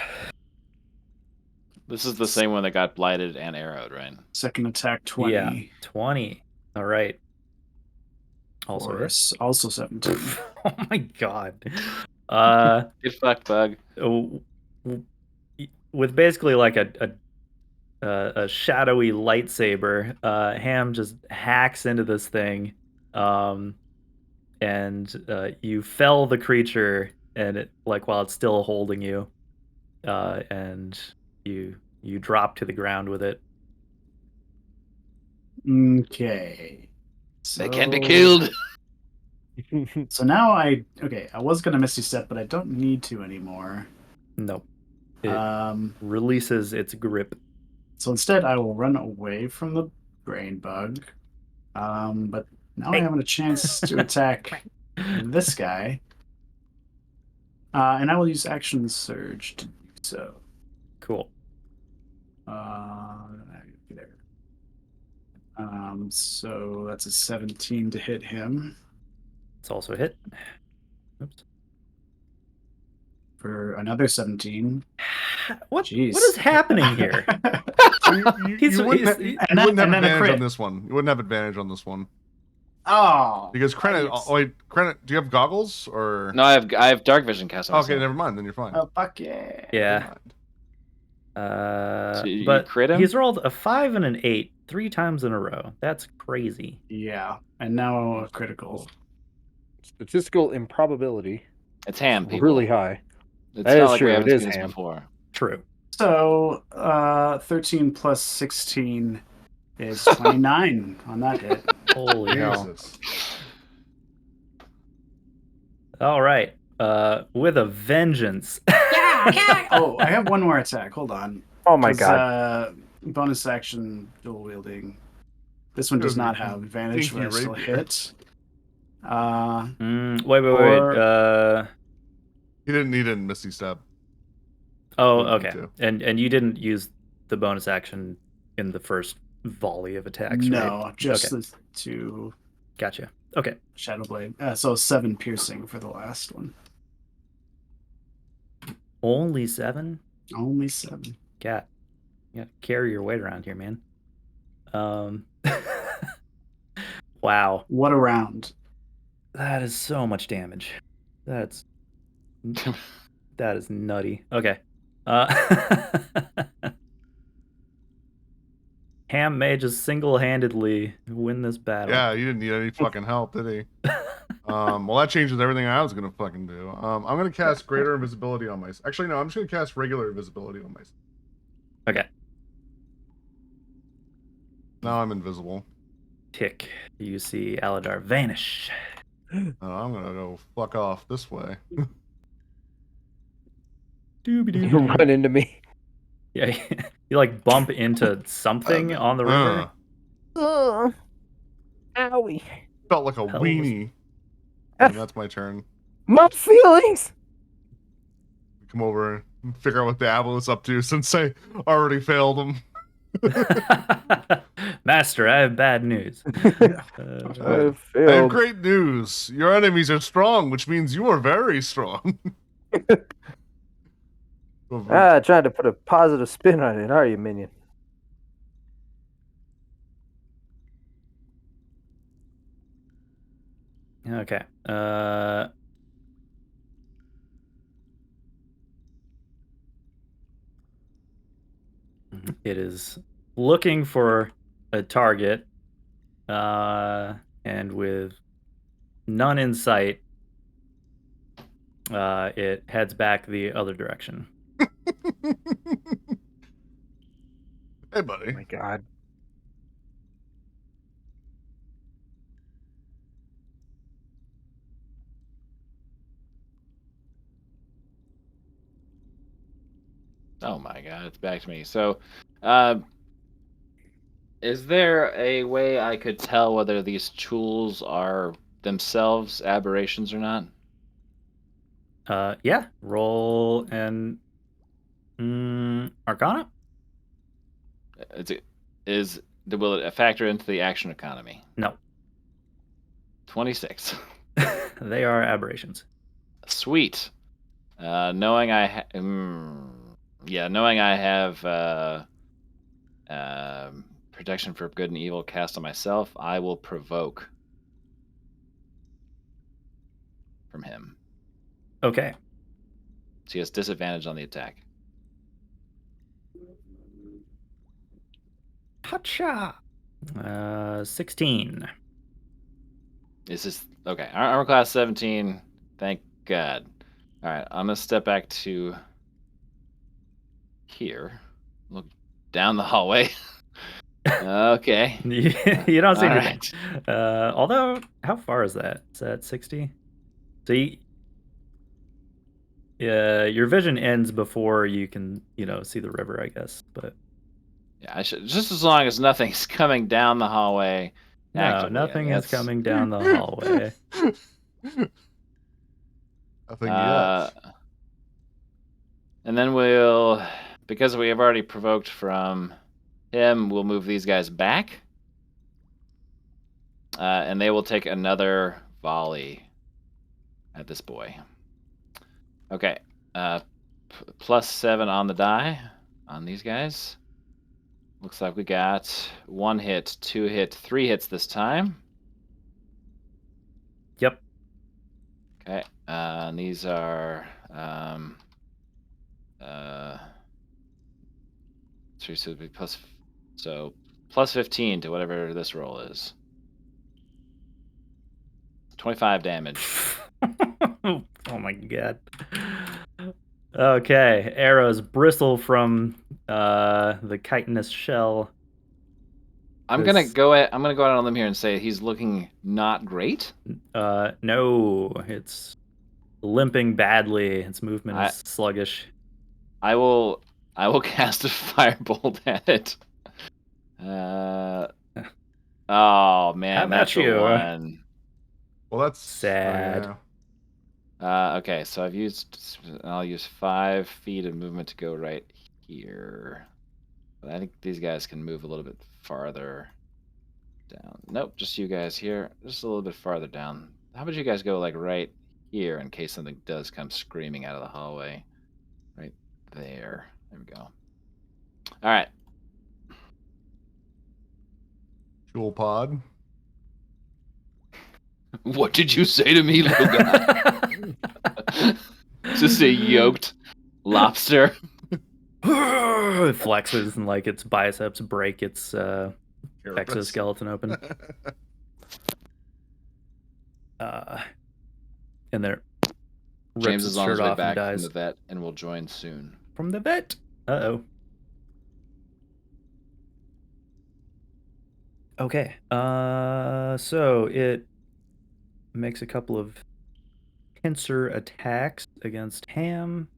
This is the same one that got blighted and arrowed, right? Second attack 20. Yeah, 20. All right. Also For hits. also 17. Oh my god. Get fucked, bug. With basically like a shadowy lightsaber, Ham just hacks into this thing, and you fell the creature, and it while it's still holding you, and you drop to the ground with it. Okay. They can be killed. So now I was gonna Misty Step, but I don't need to anymore. Nope. It releases its grip. So instead, I will run away from the brain bug. But now I have a chance to attack this guy. And I will use Action Surge to do so. Cool. There. So that's a 17 to hit him. It's also a hit. Oops. For another 17. What Jeez. is happening here? So you wouldn't have and then a advantage crit. on this one. You wouldn't have advantage on this one. Oh. Because Krennet. Yes. Oh, wait, Krennet, do you have goggles or? No, I have dark vision cast on. Okay, never mind. Then you're fine. Oh, fuck yeah. Yeah. So you But crit him? he's rolled a 5 and an 8 3 times in a row. That's crazy. Yeah. And now a critical. Statistical improbability. It's Ham, people. Really high. It's That not is like true, we it haven't is seen this Ham. before. True. So 13 plus 16 is 29 on that hit. Holy hell. Jesus. All right. With a vengeance. Oh, I have one more attack. Hold on. Oh my 'Cause, god. Bonus action dual wielding. This one does not have advantage, but I Dinky still rapier. hit. Wait. Or- He didn't Misty Step. Oh, Didn't need okay. to. And you didn't use the bonus action in the first volley of attacks, No, right? just Okay. the two Gotcha. Okay. Shadow Blade. So 7 piercing for the last one. Only 7? Only 7. Cat. You gotta carry your weight around here, man. Wow. What a round. That is so much damage. That is nutty. Okay. Ham may just single-handedly win this battle. Yeah, you didn't need any fucking help, did he? Well, that changes everything I was gonna fucking do. I'm gonna cast Greater Invisibility on myself. Actually, no, I'm just gonna cast Regular Invisibility on myself. Okay. Now I'm invisible. Tick. You see Aladar vanish. I'm gonna go fuck off this way. You run into me. Yeah, you like bump into something on the river. Owie. Felt like a Hell was- weenie. And that's my turn. My feelings. Come over and figure out what the Aboleth's up to since I already failed him. Master, I have bad news. I I have failed. great news. Your enemies are strong, which means you are very strong. Trying to put a positive spin on it, are you, minion? Okay. It is looking for a target, and with none in sight, it heads back the other direction. Hey, buddy. Oh my god. Oh my god, it's back to me. So, is there a way I could tell whether these tools are themselves aberrations or not? Yeah. Roll an Arcana. Will it factor into the action economy? No, 26. they are aberrations. Sweet. Knowing I have protection for good and evil cast on myself, I will provoke from him. Okay. So he has disadvantage on the attack. Hacha. 16. Is this okay? Armor class 17. Thank God. All right, I'm gonna step back to here. Look down the hallway. Okay. You don't see All anything. right. Although, how far is that? Is that 60? So your vision ends before you can, see the river, I guess. But Yeah, I should just as long as nothing's coming down the hallway. no, actively, nothing is that's- coming down the hallway. Nothing yet. And then because we have already provoked from him, we'll move these guys back. And they will take another volley at this boy. Okay. +7 on the die on these guys. Looks like we got 1 hit, 2 hit, 3 hits this time. Yep. Okay. And these are so plus 15 to whatever this roll is. 25 damage. Oh my god. Okay, arrows bristle from the chitinous shell. I'm gonna go out on a limb here and say he's looking not great. No, it's limping badly. Its movement is sluggish. I will cast a firebolt at it. Oh man, How about that's you? a 1. Well, that's Sad. Okay, so I'll use 5 feet of movement to go right here. But I think these guys can move a little bit farther down. Nope, just you guys here. Just a little bit farther down. How about you guys go like right here in case something does come screaming out of the hallway? Right there. There we go. All right. Jewel pod. What did you say to me, Logan? Just a yoked lobster. It flexes and like its biceps break its Carapace. exoskeleton open. And there rips James its is on his shirt way off and back from dies. the vet and will join soon. From the vet. Uh-oh. Okay. So it makes a couple of pincer attacks against Ham.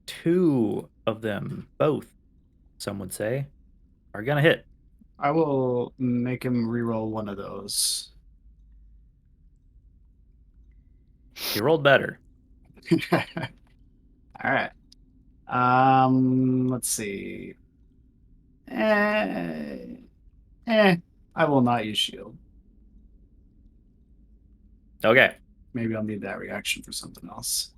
Two of them, both, some would say, are gonna hit. I will make him reroll one of those. He rolled better. All right. Let's see. I will not use shield. Okay. Maybe I'll need that reaction for something else.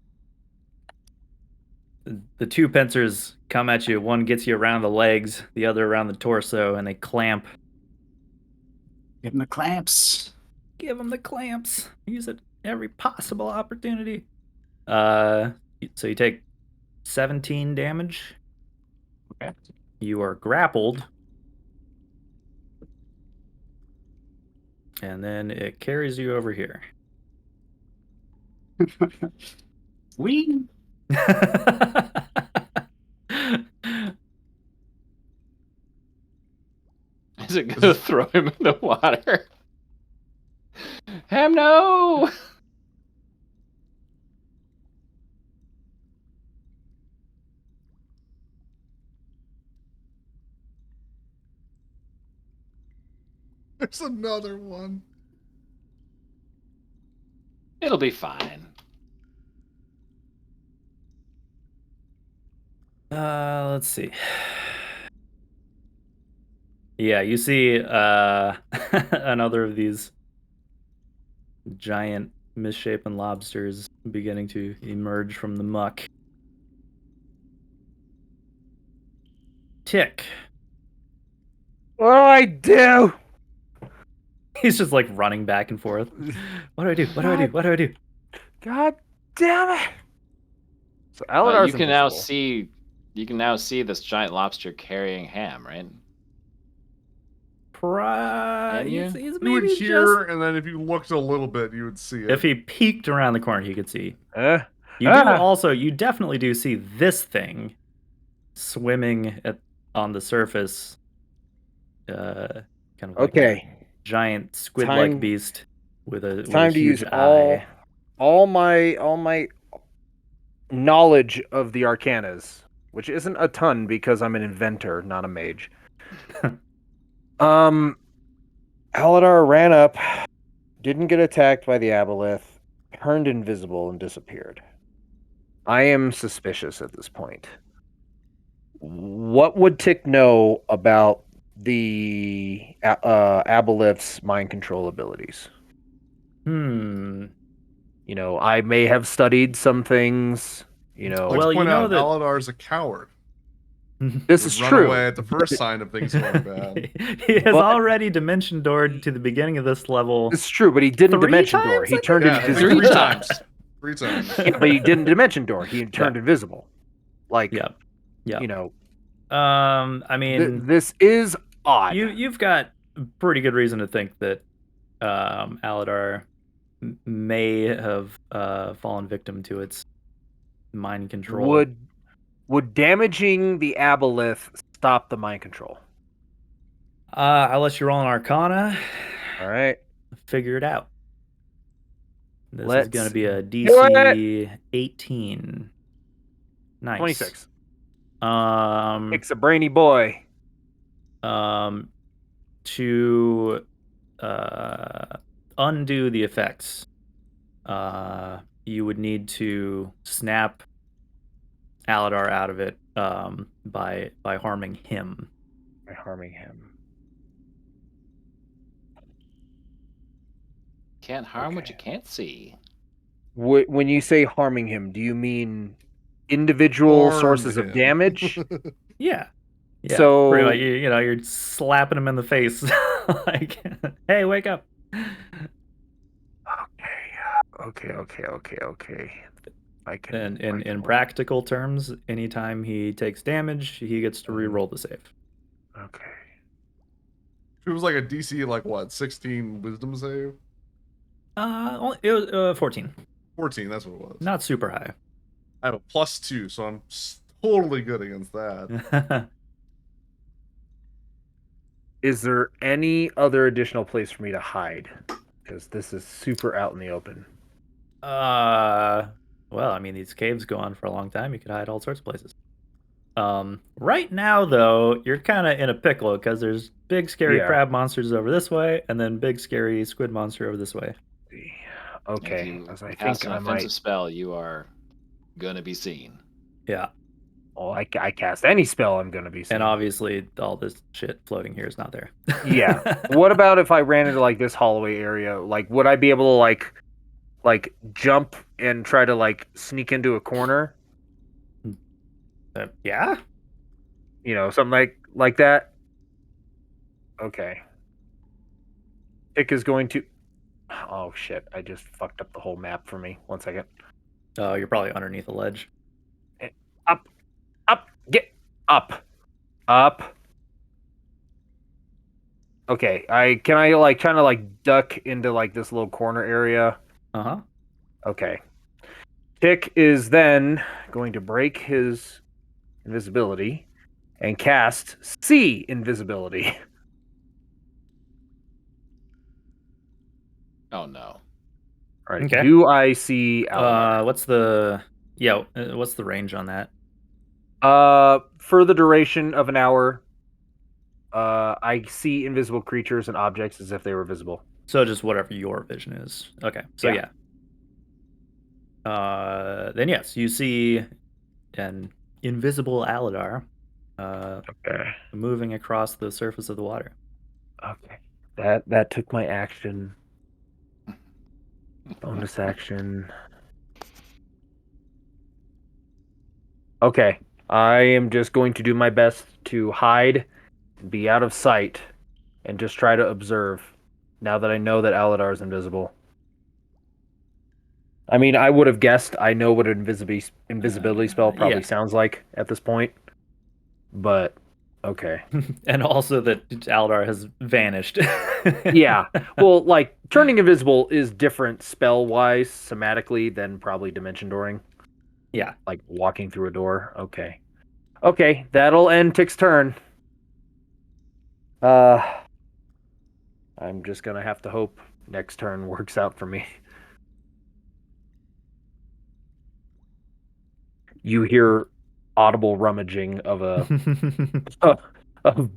The two pincers come at you. One gets you around the legs, the other around the torso, and they clamp. Give him the clamps. Give them the clamps. Use it every possible opportunity. So you take 17 damage. Okay. You are grappled. And then it carries you over here. Wee. Is it gonna throw him in the water? Ham, no! There's another one. It'll be fine. Let's see. Yeah, you see another of these giant misshapen lobsters beginning to emerge from the muck. Tick. What do I do? He's just like running back and forth. What do I do? What do I do? What do I do? God damn it! So Aladar's you can now invisible. see. You can now see this giant lobster carrying Ham, right? He's, you? he's You would maybe hear, and then if you looked a little bit, you would see it. if he peeked around the corner, he could see. You definitely do see this thing swimming on the surface. Kind of like a giant squid-like Time- beast with a Time to huge use eye. all my knowledge of the arcanas, which isn't a ton because I'm an inventor, not a mage. Aladar ran up, didn't get attacked by the Aboleth, turned invisible and disappeared. I am suspicious at this point. What would Tick know about the Aboleth's mind control abilities? You know, I may have studied some things. You know, Let's Well, point you know out that- Aladar's a coward. this is Run true. away at the first sign of things going bad. He has But- already dimension doored to the beginning of this level. It's true, but he didn't 3 dimension door. times, He I turned Yeah, invisible. 3 times. 3 times. Yeah, but he didn't dimension door. He turned invisible. Like, Yeah. you know, I mean, this is odd. you've got pretty good reason to think that Aladar may have fallen victim to its mind control. Would damaging the Aboleth stop the mind control? I'll let you roll an Arcana. All right. Figure it out. This is Let's going to be a do DC 18. Nice. 26. Um, It's a brainy boy. to undo the effects, you would need to snap Aladar out of it by harming him. By harming him. Can't harm what you can't see. When you say harming him, do you mean individual Harmed sources him. of damage? Yeah. Yeah. So- pretty much, you know, you're slapping him in the face, like, "Hey, wake up!" Okay. I can. And I in can- practical terms, anytime he takes damage, he gets to re-roll the save. Okay. It was like a DC, like what, 16 Wisdom save? It was 14. 14, that's what it was. Not super high. I have a +2, so I'm totally good against that. Is there any other additional place for me to hide? Because this is super out in the open. Well, I mean, these caves go on for a long time. You could hide all sorts of places. Right now, though, you're kind of in a pickle because there's big, scary Yeah. crab monsters over this way, and then big, scary squid monster over this way. Okay. If you As I cast think an I offensive might. spell, you are gonna be seen. Yeah, Well, I cast any spell, I'm gonna be. and Seeing. obviously, all this shit floating here is not there. Yeah. What about if I ran into like this hallway area? Like, would I be able to like jump and try to like sneak into a corner? Yeah. You know, something like that. Okay. Tick is going to. Oh shit! I just fucked up the whole map for me. 1 second. Oh, you're probably underneath a ledge. Up, get up. Okay, can I like trying to like duck into like this little corner area? Uh-huh. Okay. Tick is then going to break his invisibility and cast see invisibility. Oh no. All right. Okay. Do I see Aladar? What's the range on that? For the duration of an hour, I see invisible creatures and objects as if they were visible. So just whatever your vision is. Okay. So Yeah. then yes, you see an invisible Aladar Okay. moving across the surface of the water. Okay. That took my action. Bonus action. Okay. I am just going to do my best to hide, be out of sight, and just try to observe. Now that I know that Aladar is invisible. I mean, I would have guessed. I know what an invisibility spell probably Yeah. sounds like at this point. But okay. And also that Aladar has vanished. Yeah. Well, like turning invisible is different spell-wise, somatically than probably dimension dooring. Yeah. Like walking through a door. Okay. Okay, that'll end Tick's turn. I'm just gonna have to hope next turn works out for me. You hear audible rummaging of of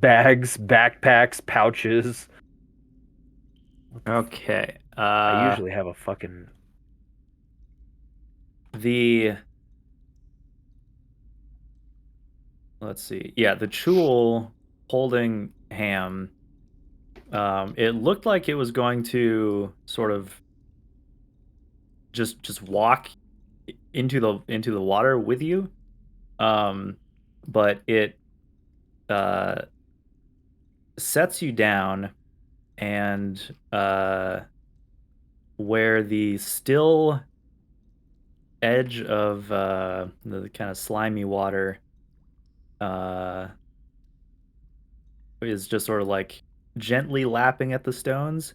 bags, backpacks, pouches. Okay. I usually have a fucking let's see. Yeah, the Chul holding Ham. It looked like it was going to sort of just walk into the water with you, but it sets you down, and where the still edge of the kind of slimy water is just sort of like gently lapping at the stones,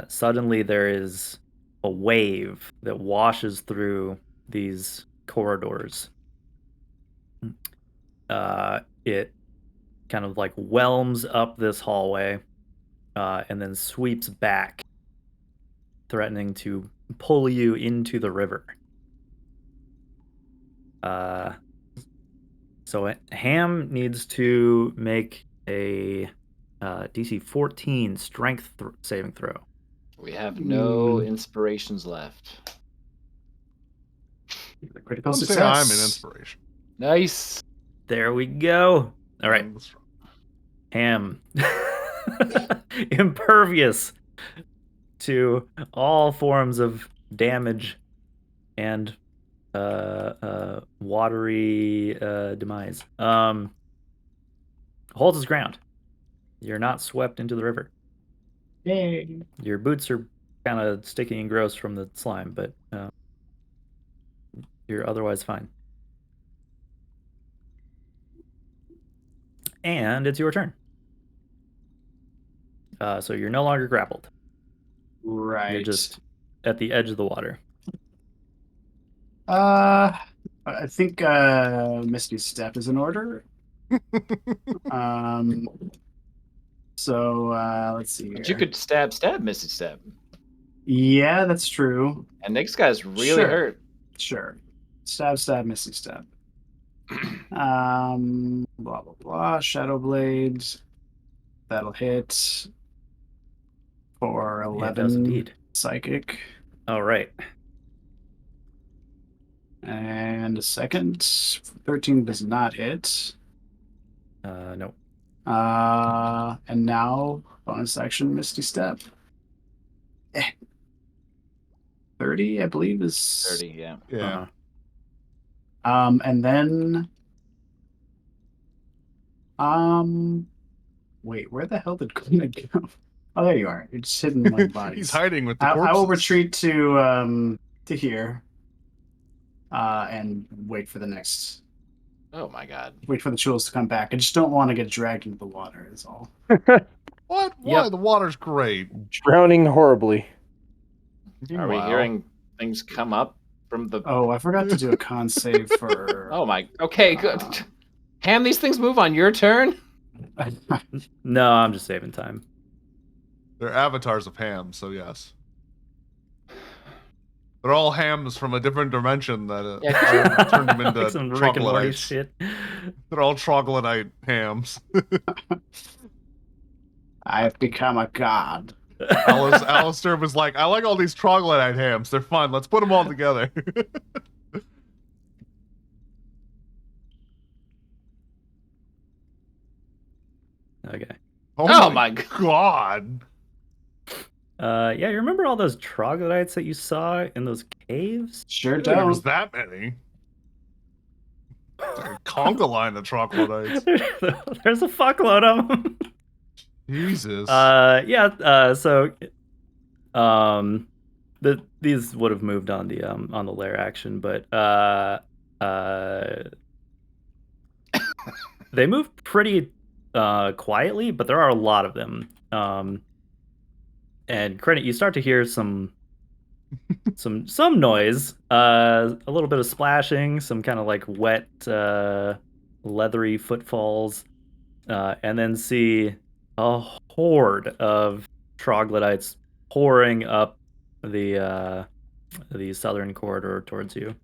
suddenly there is a wave that washes through these corridors. It kind of like whelms up this hallway and then sweeps back, threatening to pull you into the river. So Ham needs to make a DC 14 strength saving throw. We have no inspirations left. The critical I'm success. saying I'm an inspiration. Nice. There we go. All right. Ham. Impervious to all forms of damage and watery demise. Holds his ground. You're not swept into the river. Yay. Your boots are kind of sticky and gross from the slime, but you're otherwise fine. And it's your turn. So you're no longer grappled. Right. You're just at the edge of the water. I think Misty Step is in order. So let's see here. But you could stab Misty Step. Yeah, that's true. And Nick's guy's really Sure. hurt. Sure. Stab, Misty Step. Blah blah blah. Shadow Blades. That'll hit for Yeah, it 11 does indeed. psychic. All right. And a second. 13 does not hit. No. And now bonus action Misty Step. 30, I believe, is 30, yeah. Yeah. And then wait, where the hell did Kuna go? Oh, there you are. You're just hidden among bodies. He's hiding with the I will corpses. retreat to here. And wait for the next. Oh my god. Wait for the jewels to come back. I just don't want to get dragged into the water. Is all. What? Why? The water's great. Drowning horribly. Are we Meanwhile- hearing things come up from the... Oh, I forgot to do a con save for. Oh my... Okay, good. Ham, these things move on your turn? No, I'm just saving time. They're avatars of Ham, so yes. They're all hams from a different dimension that Yeah, turned them into Like some Rick and Morty troglodytes. shit. They're all troglodyte hams. I have become a god. Alistair was like, I like all these troglodyte hams. They're fun. Let's put them all together. Okay. Oh my god. Yeah, you remember all those troglodytes that you saw in those caves? Sure There was don't. that many. Like a conga line of troglodytes. There's a fuckload of them. Jesus. These would have moved on the lair action, but they move pretty quietly, but there are a lot of them. And Credit, you start to hear some noise, a little bit of splashing, some kind of like wet, leathery footfalls, and then see a horde of troglodytes pouring up the southern corridor towards you.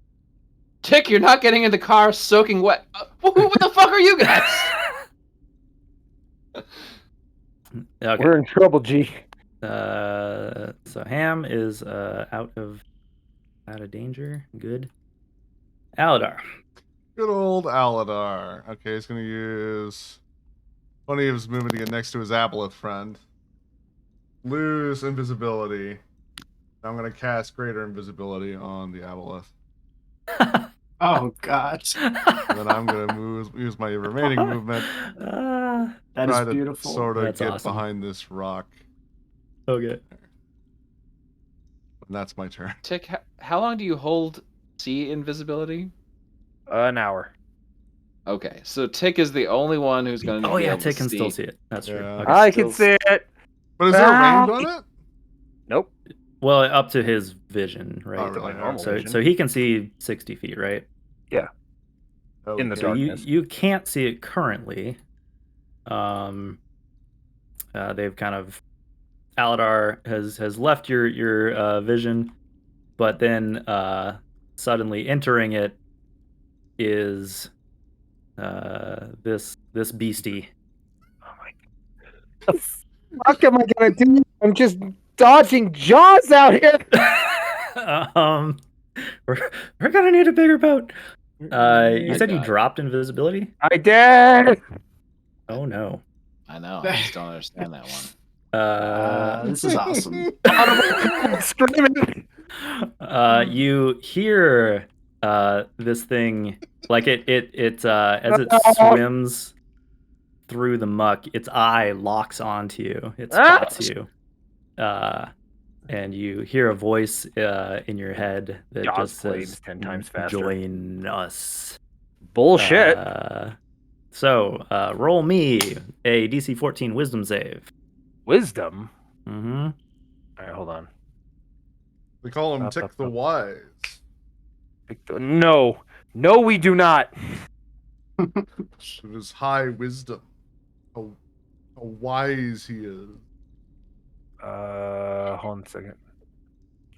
Tick, you're not getting in the car soaking wet. What the fuck are you guys? Okay. We're in trouble, G. So Ham is out of danger. Good. Aladar. Good old Aladar. Okay, he's gonna use funny of his movement to get next to his Aboleth friend. Lose invisibility. I'm gonna cast greater invisibility on the Aboleth. Oh god, And then I'm gonna use my remaining movement. that Try is to beautiful. sort of That's get awesome. behind this rock. Okay. And that's my turn. Tick, how long do you hold sea invisibility? An hour. Okay, so Tick is the only one who's going to Oh be yeah, able Tick to can see. still see it. That's true. Yeah. Okay. I can see it. But is there Ah. range on it? Nope. Well, up to his vision, right? Oh, really? Normal So vision. so he can see 60 feet, right? Oh, In the okay. So darkness. you can't see it currently. They've kind of Aladar has left your vision, but then suddenly entering it is this beastie. Oh my god. The fuck am I gonna do? I'm just dodging jaws out here. We're gonna need a bigger boat. You My said you God. dropped invisibility? I did. Oh no. I know, I just don't understand that one. This is awesome. Screaming. You hear this thing like it as it swims through the muck, its eye locks onto you. It spots you. and you hear a voice in your head that Jaws just blades says, 10 times faster. "Join us." Bullshit. So roll me a DC 14 Wisdom save. Wisdom. Mm-hmm. All right, hold on. They call him Up, Tick up, the up. Wise. No, we do not. It is high wisdom. How wise he is. Hold on a second.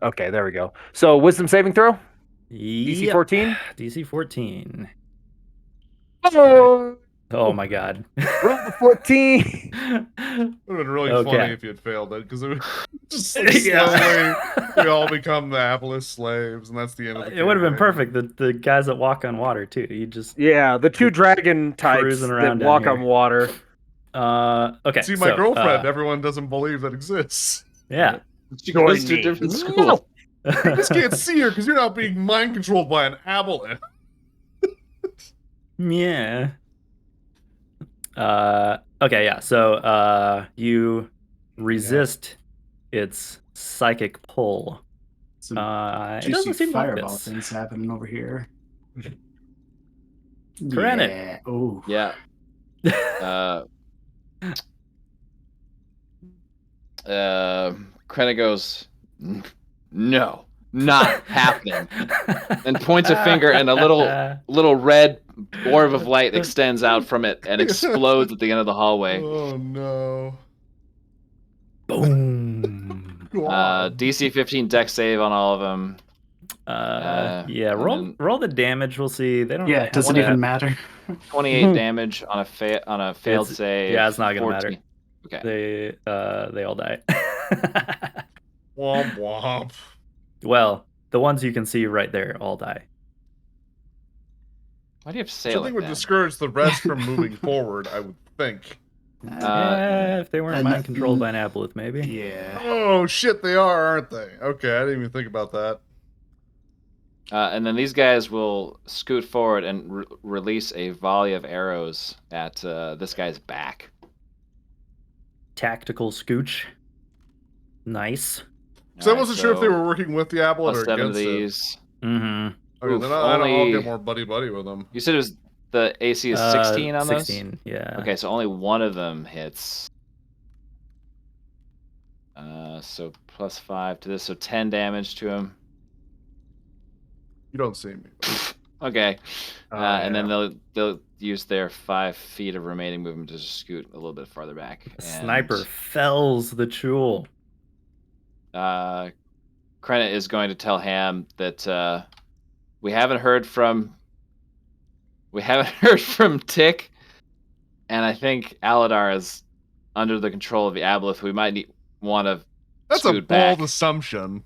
Okay, there we go. So wisdom saving throw. DC Yep. 14. DC 14. Oh, Oh my god. roll the 14. It would have been really Okay. funny if you had failed it, because it would just like Yeah. slowly we all become the Aboleth slaves, and that's the end of the It would have been campaign. perfect. The guys that walk on water too. You just Yeah, the two dragon types Cruising that around down walk here. on water. Okay. See, my so, girlfriend, everyone doesn't believe that exists. yeah. She Join goes to a me. different No. school. You just can't see her because you're not being mind controlled by an Aboleth. Yeah. Okay, yeah. So you resist its psychic pull. Some It juicy doesn't seem like fireball this. things happening over here. Krennic. Yeah. Oh. Yeah. Krennic goes, no, not happening. And points a finger, and a little red orb of light extends out from it and explodes at the end of the hallway. Oh no. Boom. God. DC 15 dex save on all of them. Yeah. and Roll the damage. We'll see. They don't. Yeah, have does it that. even matter? 28 damage on a failed It's- save. yeah, it's not gonna 14. matter. Okay. They all die. Womp womp. Well, the ones you can see right there all die. Why do you have to say Which it I think like would that? discourage the rest from moving forward, I would think. Yeah, if they weren't and mind that- controlled by an Aboleth, maybe. Yeah. Oh shit, they are, aren't they? Okay, I didn't even think about that. And then these guys will scoot forward and release a volley of arrows at this guy's back. Tactical scooch. Nice. So I Alright, wasn't sure if they so were working with the Aboleth plus or 7 of against it. these. Mm-hmm. Okay, Oof, then I'll only- get more buddy with them. You said it was the AC is 16 on those? 16, yeah. Okay, so only one of them hits. So plus 5 to this, so 10 damage to him. You don't see me. Okay. Oh, And then yeah. they'll use their 5 feet of remaining movement to just scoot a little bit farther back. The sniper And, fells the Chul. Krennic is going to tell Ham that we haven't heard from Tick, and I think Aladar is under the control of the Aboleth. We might want to That's a scoot bold back. assumption.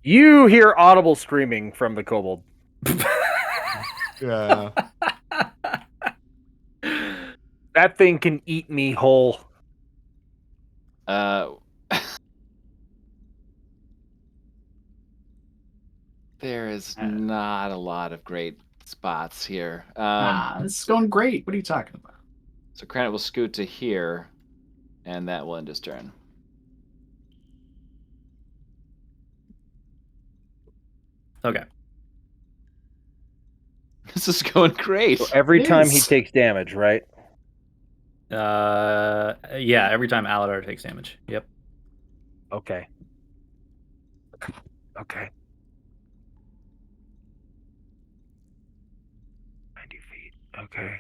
You hear audible screaming from the kobold. Yeah. That thing can eat me whole. There is not a lot of great spots here. This is going great. What are you talking about? So Krennic will scoot to here, and that will end his turn. Okay. This is going great. So every It time he is. takes damage, right? Yeah, every time Aladar takes damage. Yep. Okay. Okay. 90 feet. Okay.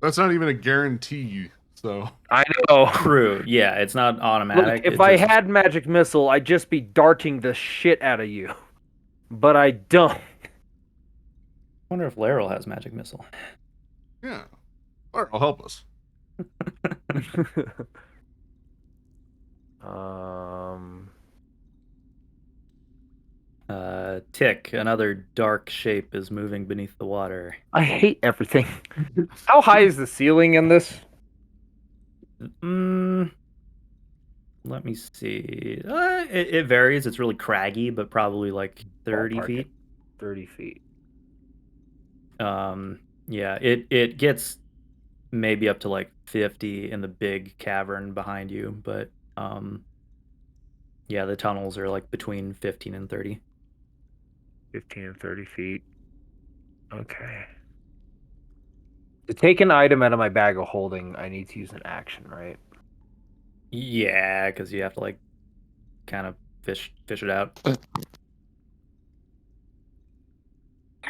That's not even a guarantee, so. I know. True. Yeah, it's not automatic. Look, if it I just- had magic missile, I'd just be darting the shit out of you. But I don't. I wonder if Laryl has magic missile. Yeah. Alright, I'll help us. Tick, another dark shape is moving beneath the water. I hate everything. How high is the ceiling in this? Let me see. It varies. It's really craggy, but probably like 30 Ballpark it. feet. 30 feet. Yeah, it gets maybe up to like 50 in the big cavern behind you, but Yeah, the tunnels are like between 15 and 30. 15 and 30 feet. Okay. To take an item out of my bag of holding, I need to use an action, right? Yeah, because you have to like kind of fish it out.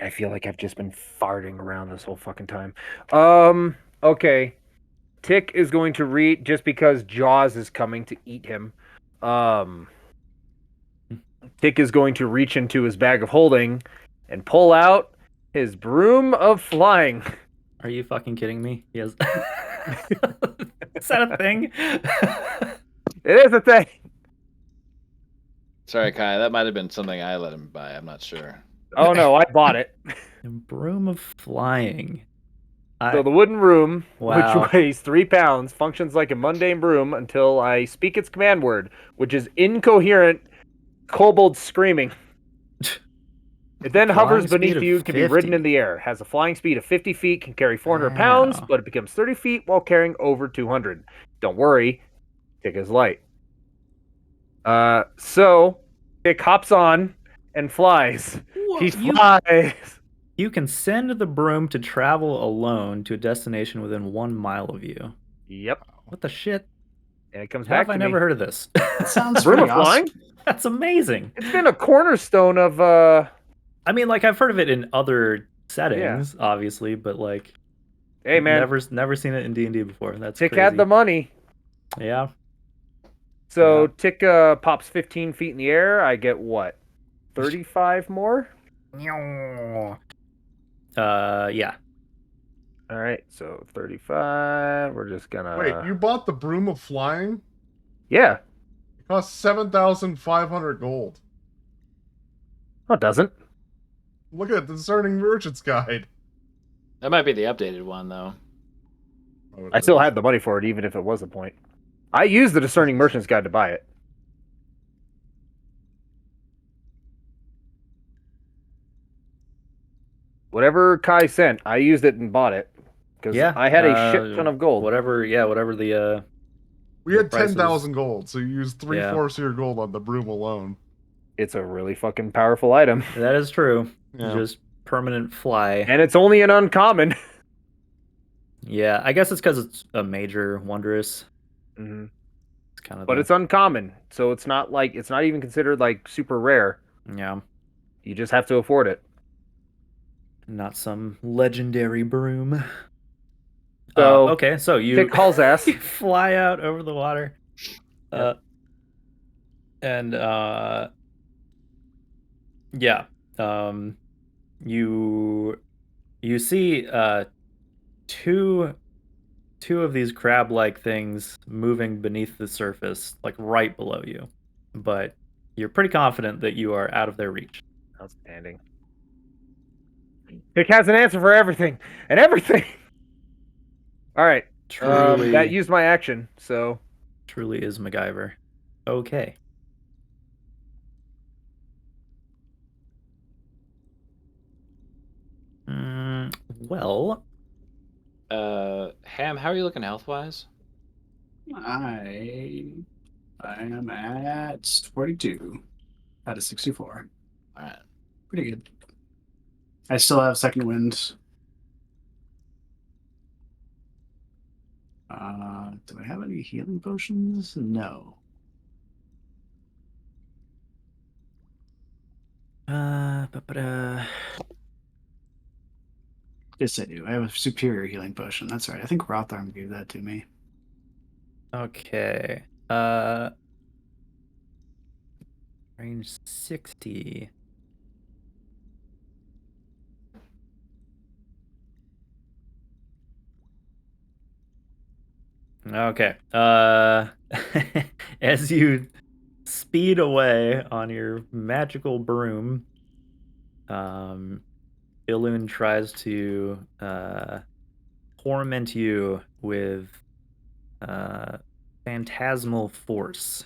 I feel like I've just been farting around this whole fucking time. Okay. Tick is going to read just because Jaws is coming to eat him. Tick is going to reach into his bag of holding and pull out his broom of flying. Are you fucking kidding me? Yes. Is that a thing? It is a thing. Sorry, Kai. That might have been something I let him buy. I'm not sure. Oh no, I bought it. A broom of flying. So the wooden broom, Wow. which weighs 3 pounds, functions like a mundane broom until I speak its command word, which is incoherent kobold screaming. It then hovers Flying speed beneath of you, can be ridden 50. in the air, has a flying speed of 50 feet, can carry 400 pounds, Wow. but it becomes 30 feet while carrying over 200. Don't worry, Tick is light. So Tick hops on and flies. Whoa, He flies. You can send the broom to travel alone to a destination within 1 mile of you. Yep. What the shit? And it comes How back have I to never me. heard of this? That sounds Broom pretty of flying? awesome. That's amazing. It's been a cornerstone of I mean, like I've heard of it in other settings, obviously, but like, hey man, never seen it in D&D before. That's Tick crazy. had the money. Yeah. So Yeah. Tick pops 15 feet in the air. I get what? 35 more? Yeah. All right, so 35. We're just gonna. Wait, you bought the broom of flying? Yeah. It costs 7,500 gold. No, it doesn't. Look at the Discerning Merchant's Guide. That might be the updated one, though. Oh, it I still is. had the money for it, even if it was a point. I used the Discerning Merchant's Guide to buy it. Whatever Kai sent, I used it and bought it because Yeah. I had a shit ton of gold. Whatever the We the had prices- 10,000 gold, so you used Yeah. 3/4 of your gold on the broom alone. It's a really fucking powerful item, That is true. Yeah. Just permanent fly. and it's only an uncommon. Yeah, I guess it's because it's a major wondrous. Mm-hmm. It's kind of. But it's uncommon, so it's not even considered like super rare. Yeah, You just have to afford it. not some legendary broom. So okay, so you Tick hauls ass. you fly out over the water, Yep. and yeah, you see two of these crab-like things moving beneath the surface, like right below you, but you're pretty confident that you are out of their reach. Outstanding. Tick has an answer for everything and everything. All right. Truly, That used my action, so truly is MacGyver. Okay. Well, Ham, how are you looking health-wise? I am at 42 out of 64. All right. Pretty good. I still have second wind. Do I have any healing potions? No. Yes, I do. I have a superior healing potion. That's right. I think Rotharm gave that to me. Okay. Range 60. Okay. As you speed away on your magical broom, Ilun tries to torment you with phantasmal force.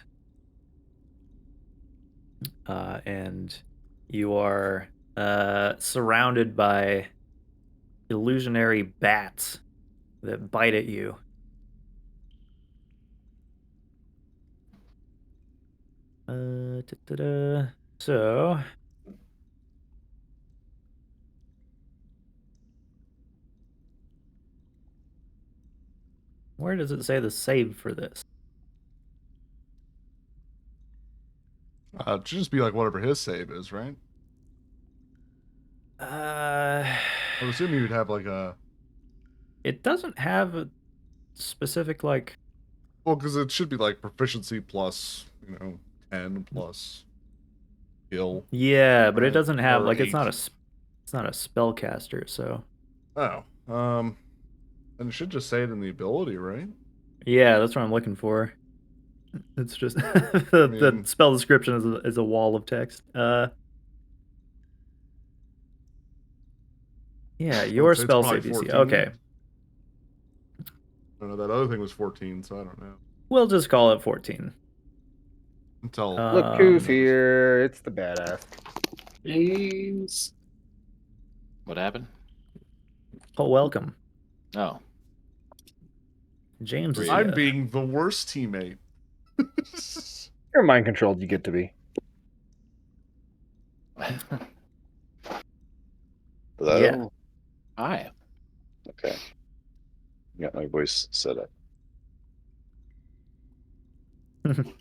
And you are surrounded by illusionary bats that bite at you. So where does it say the save for this? It should just be like whatever his save is, right? I would assume you'd have like a. It doesn't have a specific like. Well, because it should be like proficiency plus, 10 plus skill. Yeah, but it Right, doesn't have or like it's not 8. it's not a spellcaster, so Oh, and it should just say it in the ability, right? yeah, that's what I'm looking for. It's just the mean- spell description is a wall of text. Yeah, your say it's spell probably save DC. 14. Okay, I don't know. That other thing was 14, so I don't know. we'll just call it 14. Until Look who's Um, here. It's the badass. James. What happened? Oh, welcome, Oh, James. Is I'm here. being the worst teammate. You're mind controlled. You get to be. Hello? Yeah. hi. Okay. Got my voice set up.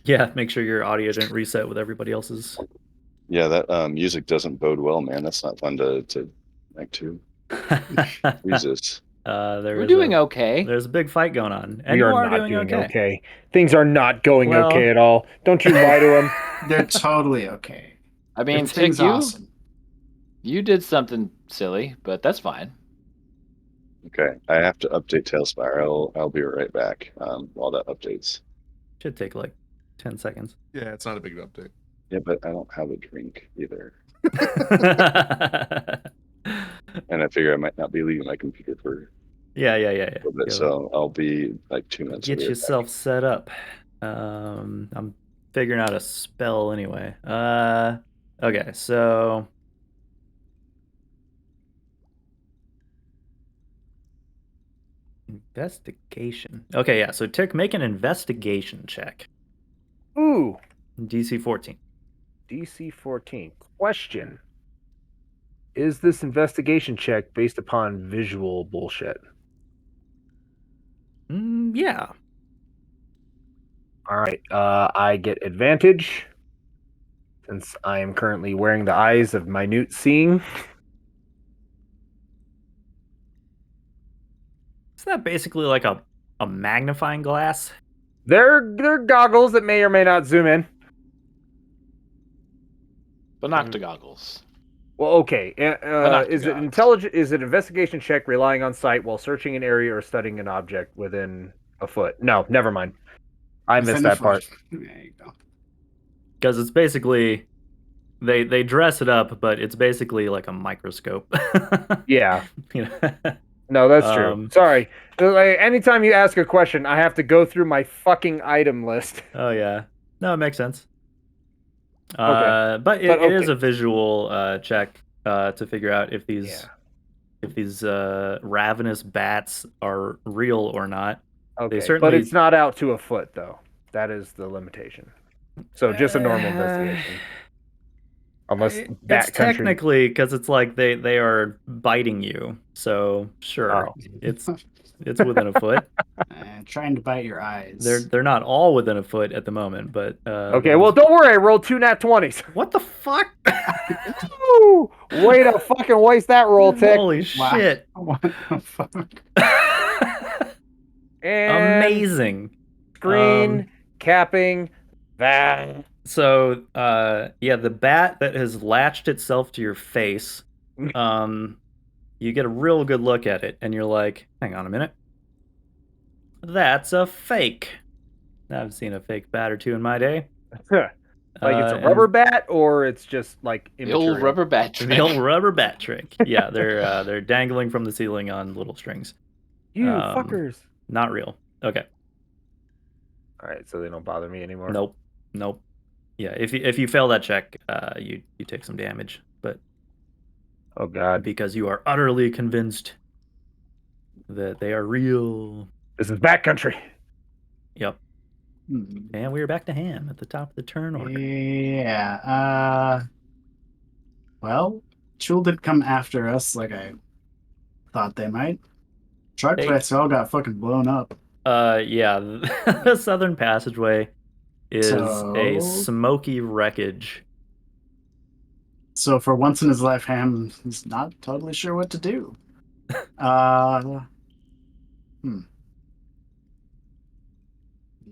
Yeah, make sure your audio didn't reset with everybody else's. Yeah, that music doesn't bode well, man. That's not fun to connect to. Jesus. We're doing okay. There's a big fight going on, and We you are are not doing doing okay. okay. Things are not going Well- okay at all. Don't you lie to him. They're totally okay. I mean, Everything's Tick, awesome. you did something silly, but that's fine. Okay, I have to update Tailspire. I'll be right back while that updates. Should take like 10 seconds. Yeah, it's not a big update. Yeah, but I don't have a drink either. And I figure I might not be leaving my computer for Yeah. a little bit, Go. so I'll be like 2 minutes. Get I'll be right yourself set up. I'm figuring out a spell anyway. Okay, so investigation. Okay, yeah. So Tick, make an investigation check. Ooh, DC 14. DC 14. Question. Is this investigation check based upon visual bullshit? Yeah. All right. I get advantage since I am currently wearing the eyes of minute seeing. Isn't that basically like a magnifying glass? They're goggles that may or may not zoom in. Binoculars. Well, okay. Is it Binoculars. intelligent? Is it investigation check relying on sight while searching an area or studying an object within a foot? No, never mind. I missed Within a that part. foot. There you go. Because it's basically they dress it up, but it's basically like a microscope. Yeah. You know? No, that's true. Um, Sorry. Like, anytime you ask a question, I have to go through my fucking item list. Oh yeah, no, it makes sense. Okay. But it okay. is a visual check to figure out if these ravenous bats are real or not. Okay. But certainly- it's not out to a foot, though. That is the limitation. So just a normal investigation. Unless It's bat country. technically because it's like they are biting you. So sure, Oh. it's within a foot. Trying to bite your eyes. They're not all within a foot at the moment, but Okay, well, don't worry. I rolled 2 nat 20s. what the fuck? Woo! Way to fucking waste that roll, Tick. Holy Wow. shit! What the fuck? And Amazing. screen capping that. So, yeah, the bat that has latched itself to your face, you get a real good look at it, and you're like, hang on a minute. That's a fake. I've seen a fake bat or two in my day. Like it's a And rubber bat, or it's just like The old immaterial? rubber bat trick. The old rubber bat trick. Yeah, they're dangling from the ceiling on little strings. You um, fuckers. Not real. Okay. All right, so they don't bother me anymore. Nope. Yeah, if you fail that check, you take some damage, but Oh god, because you are utterly convinced that they are real. this is backcountry. Yep. And we are back to Ham at the top of the turn order. Yeah. Well, Chul did come after us like I thought they might. Troglodytes all got fucking blown up. Yeah, the Southern Passageway is a So- smoky wreckage. So for once in his life, Ham is not totally sure what to do.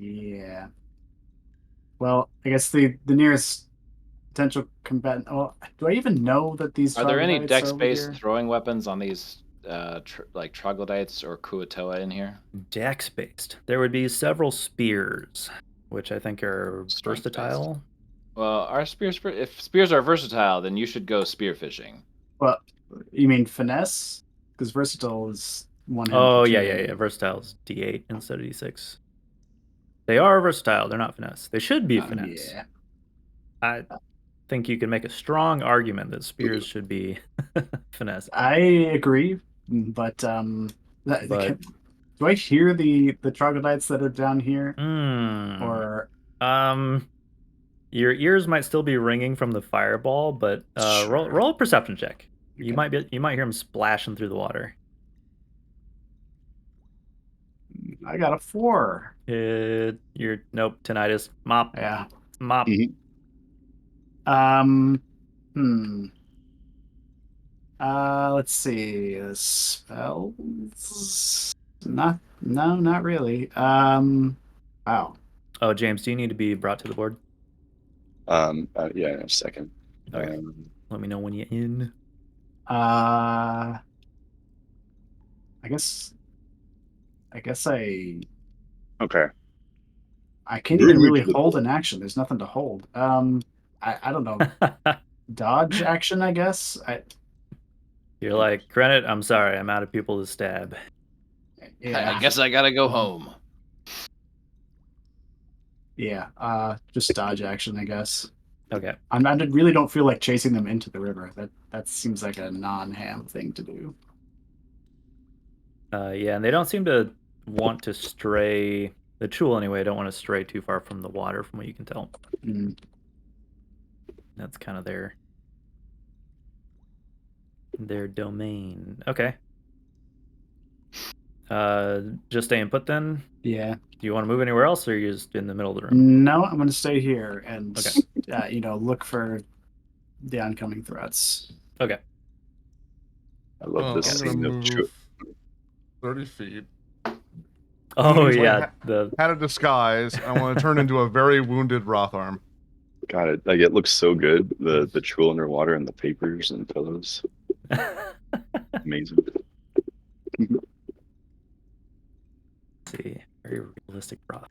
Yeah. Well, I guess the nearest potential combatant. Oh, do I even know that these Are there any troglodytes are over dex-based here? throwing weapons on these like troglodytes or Kuatoa in here? Dex based. There would be several spears, which I think are Strength-based. versatile. Well, our spears, if spears are versatile, then you should go spear fishing. Well, you mean finesse? Because versatile is one. Oh, yeah. Versatile is D8 instead of D6. They are versatile. They're not finesse. They should be finesse. Yeah. I think you can make a strong argument that spears should be finesse. I agree, but do I hear the troglodytes that are down here? Or your ears might still be ringing from the fireball, but Sure. roll a perception check. You Okay. might hear them splashing through the water. I got a 4. Nope, tinnitus. Mop. Yeah. Mop. Mhm. Let's see. Spells. Not really. Wow. Oh, James, do you need to be brought to the board? Yeah, in a second. Okay. Let me know when you're in. I guess Okay. I can't Bring even me really to the hold board. an action. There's nothing to hold. I don't know. Dodge action, I guess. You're like, Credit, I'm sorry, I'm out of people to stab. Yeah. I guess I gotta go home. Yeah. Just dodge action, I guess. Okay. I really don't feel like chasing them into the river. That seems like a non-Ham thing to do. Yeah, and they don't seem to want to stray. The Chul, anyway, don't want to stray too far from the water, from what you can tell. Mm. That's kind of their domain. Okay. Just staying put then? Yeah. Do you want to move anywhere else, or are you just in the middle of the room? No, I'm going to stay here and Okay. look for the oncoming threats. Okay. I love this I'm gonna scene of move 30 feet. Oh Use my yeah, hat of disguise. I want to turn into a very wounded Rotharm. God, it looks so good. The Chul underwater and the papers and pillows. Amazing. see, very realistic rock.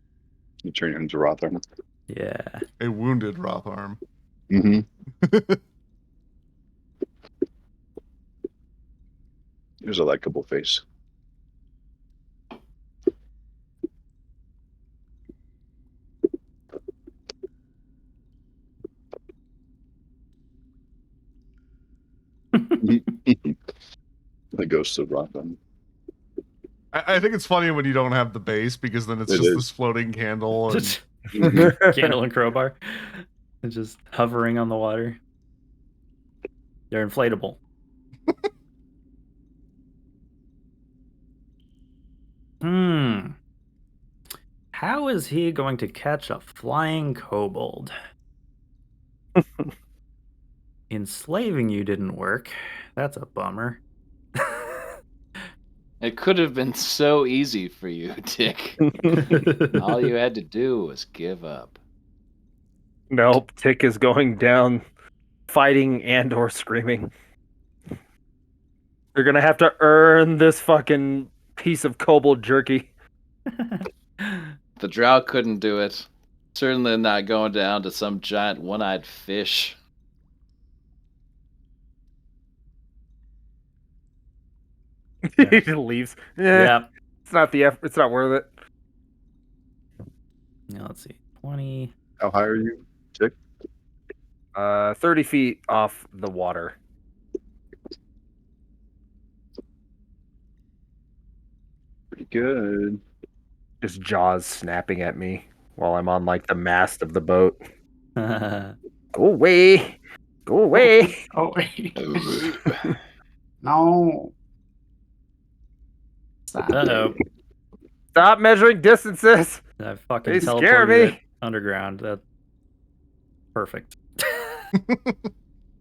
You turn into Rotharm. Yeah. A wounded Rotharm. Mm-hmm. There's a likable face. The ghost of Rotharm. I think it's funny when you don't have the base, because then it's It just is. this floating candle. And Just candle and crowbar. It's just hovering on the water. They're inflatable. How is he going to catch a flying kobold? Enslaving you didn't work. That's a bummer. It could have been so easy for you, Dick. All you had to do was give up. Nope, Tick is going down fighting and or screaming. You're gonna have to earn this fucking piece of kobold jerky. The drow couldn't do it. Certainly not going down to some giant one-eyed fish. He just leaves. Yeah. It's not the effort. It's not worth it. Now let's see. 20. How high are you, Tick? 30 feet off the water. Pretty good. Just jaws snapping at me. while I'm on like the mast of the boat. Uh-oh. Go away! Go away! Oh wait. No. Stop. Stop measuring distances. I fucking They scare teleported it me. underground. That's perfect.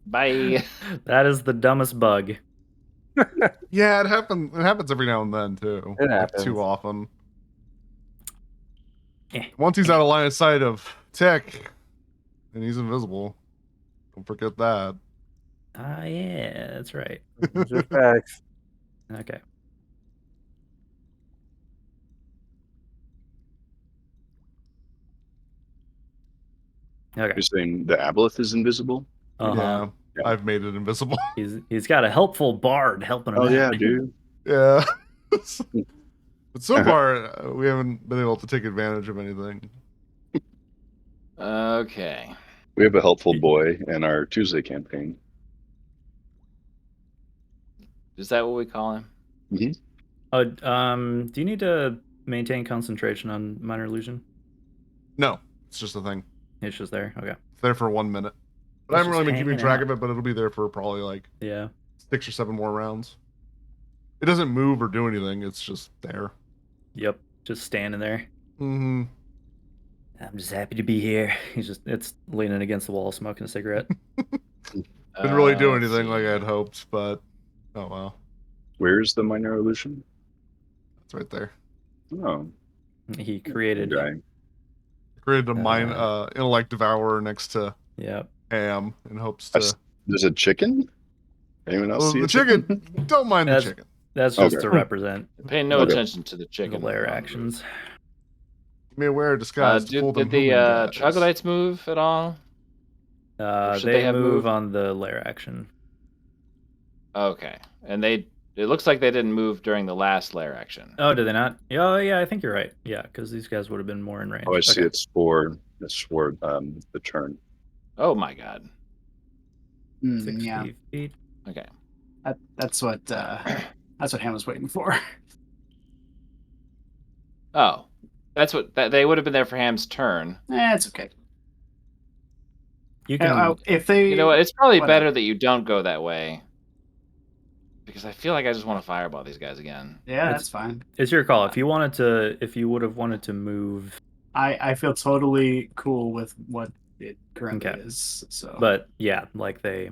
Bye. That is the dumbest bug. Yeah, it happens. It happens every now and then too. It Like, happens. too often. Eh. Once he's out of line of sight of Tick, and he's invisible. Don't forget that. Ah, yeah, that's right. Those are facts. Okay. Okay. You're saying the Aboleth is invisible? Uh-huh. Yeah, I've made it invisible. He's got a helpful bard helping him Oh out. yeah, dude. Yeah. But so far, we haven't been able to take advantage of anything. Okay. We have a helpful boy in our Tuesday campaign. Is that what we call him? Do you need to maintain concentration on minor illusion? No, it's just a thing. It's just there. Okay. It's there for 1 minute. But I It's haven't just really been keeping hanging track out. of it, but it'll be there for probably like Yeah. 6 or 7 more rounds. It doesn't move or do anything. It's just there. Yep. Just standing there. Mm-hmm. I'm just happy to be here. It's leaning against the wall, smoking a cigarette. Didn't really do Let's anything see. like I had hoped, but oh well. Where's the minor illusion? It's right there. Oh, He created. guy. Created a mind intellect devourer next to Yep. Ham in hopes to. There's a chicken? Anyone else Well, see the a chicken. Don't mind the That's- chicken. That's just Okay. to represent Pay no Okay. attention to the the chicken. lair on the actions. You may wear a disguise to fool Did them the human guys. troglodytes move at all? Or should They they have move moved? on the lair action. Okay, and it looks like they didn't move during the last lair action. Oh, did they not? Oh, yeah, I think you're right. Yeah, because these guys would have been more in range. Oh, I see. Okay. It's for the turn. Oh my god. 60 Yeah, feet. Okay. that's what Ham was waiting for. Oh, that's what they would have been there for Ham's turn. It's okay. You can. If they, You know what? It's probably whatever. better that you don't go that way. Because I feel like I just want to fireball these guys again. Yeah, It's- that's fine. It's your call. If you would have wanted to move, I feel totally cool with what it currently Okay. is. So, but yeah, like they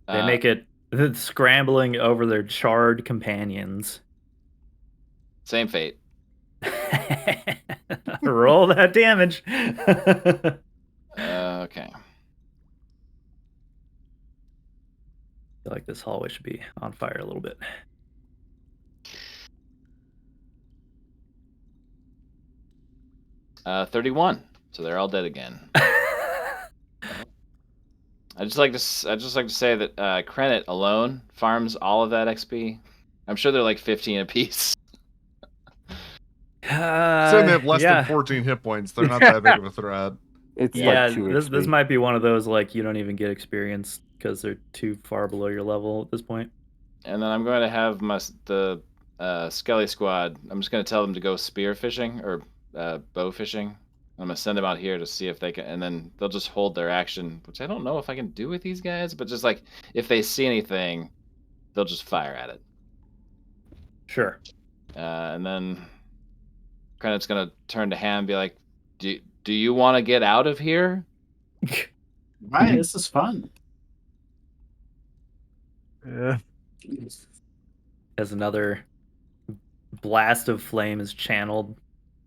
Uh, make it scrambling over their charred companions. Same fate. Roll that damage. Okay. I feel like this hallway should be on fire a little bit. Uh, 31. So they're all dead again. I just like to say that Krenit alone farms all of that XP. I'm sure they're like 15 apiece. Saying they have less yeah. than 14 hit points. They're not that big of a threat. It's Yeah, like 2 this XP. might be one of those like you don't even get experience because they're too far below your level at this point. And then I'm going to have the Skelly squad. I'm just going to tell them to go spear fishing or bow fishing. I'm going to send them out here to see if they can, and then they'll just hold their action, which I don't know if I can do with these guys, but just like if they see anything, they'll just fire at it. Sure. And then Krenit's going to turn to Ham and be like, do you want to get out of here? right, this is fun. Yeah. As another blast of flame is channeled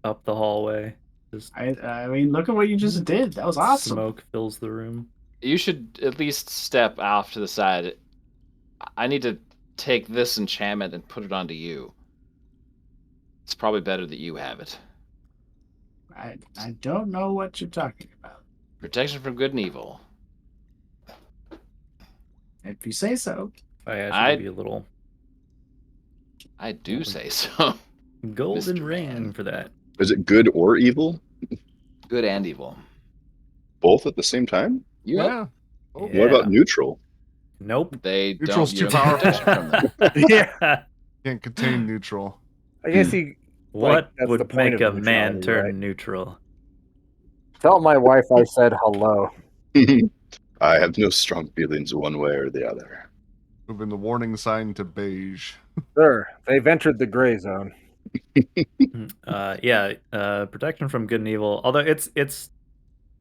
up the hallway. Just I mean, look at what you just did. That was awesome. smoke fills the room. You should at least step off to the side. I need to take this enchantment and put it onto you. It's probably better that you have it. I don't know what you're talking about. Protection from good and evil. If you say so. I actually give you a little I do say so. golden Mr. ring Man. for that. Is it good or evil? Good and evil. Both at the same time? Yep. Yeah. Oh, Yeah. What about neutral? Nope. They Neutral's don't. You too don't get protection powerful. from them. Yeah. Can't contain neutral. I guess he What that's the would point make of a man neutrality, turn right? neutral? Tell my wife I said hello. I have no strong feelings one way or the other. Moving the warning sign to beige. Sir, they've entered the gray zone. Protection from good and evil. Although it's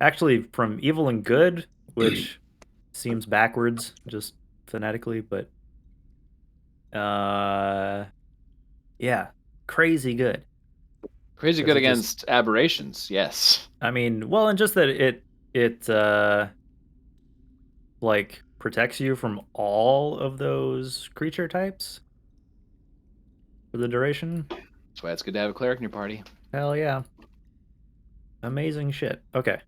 actually from evil and good, which seems backwards just phonetically, but yeah, crazy good. Crazy 'Cause good it just- against aberrations. Yes. I mean, well, and just that it like protects you from all of those creature types for the duration. That's why it's good to have a cleric in your party. Hell yeah. Amazing shit. Okay.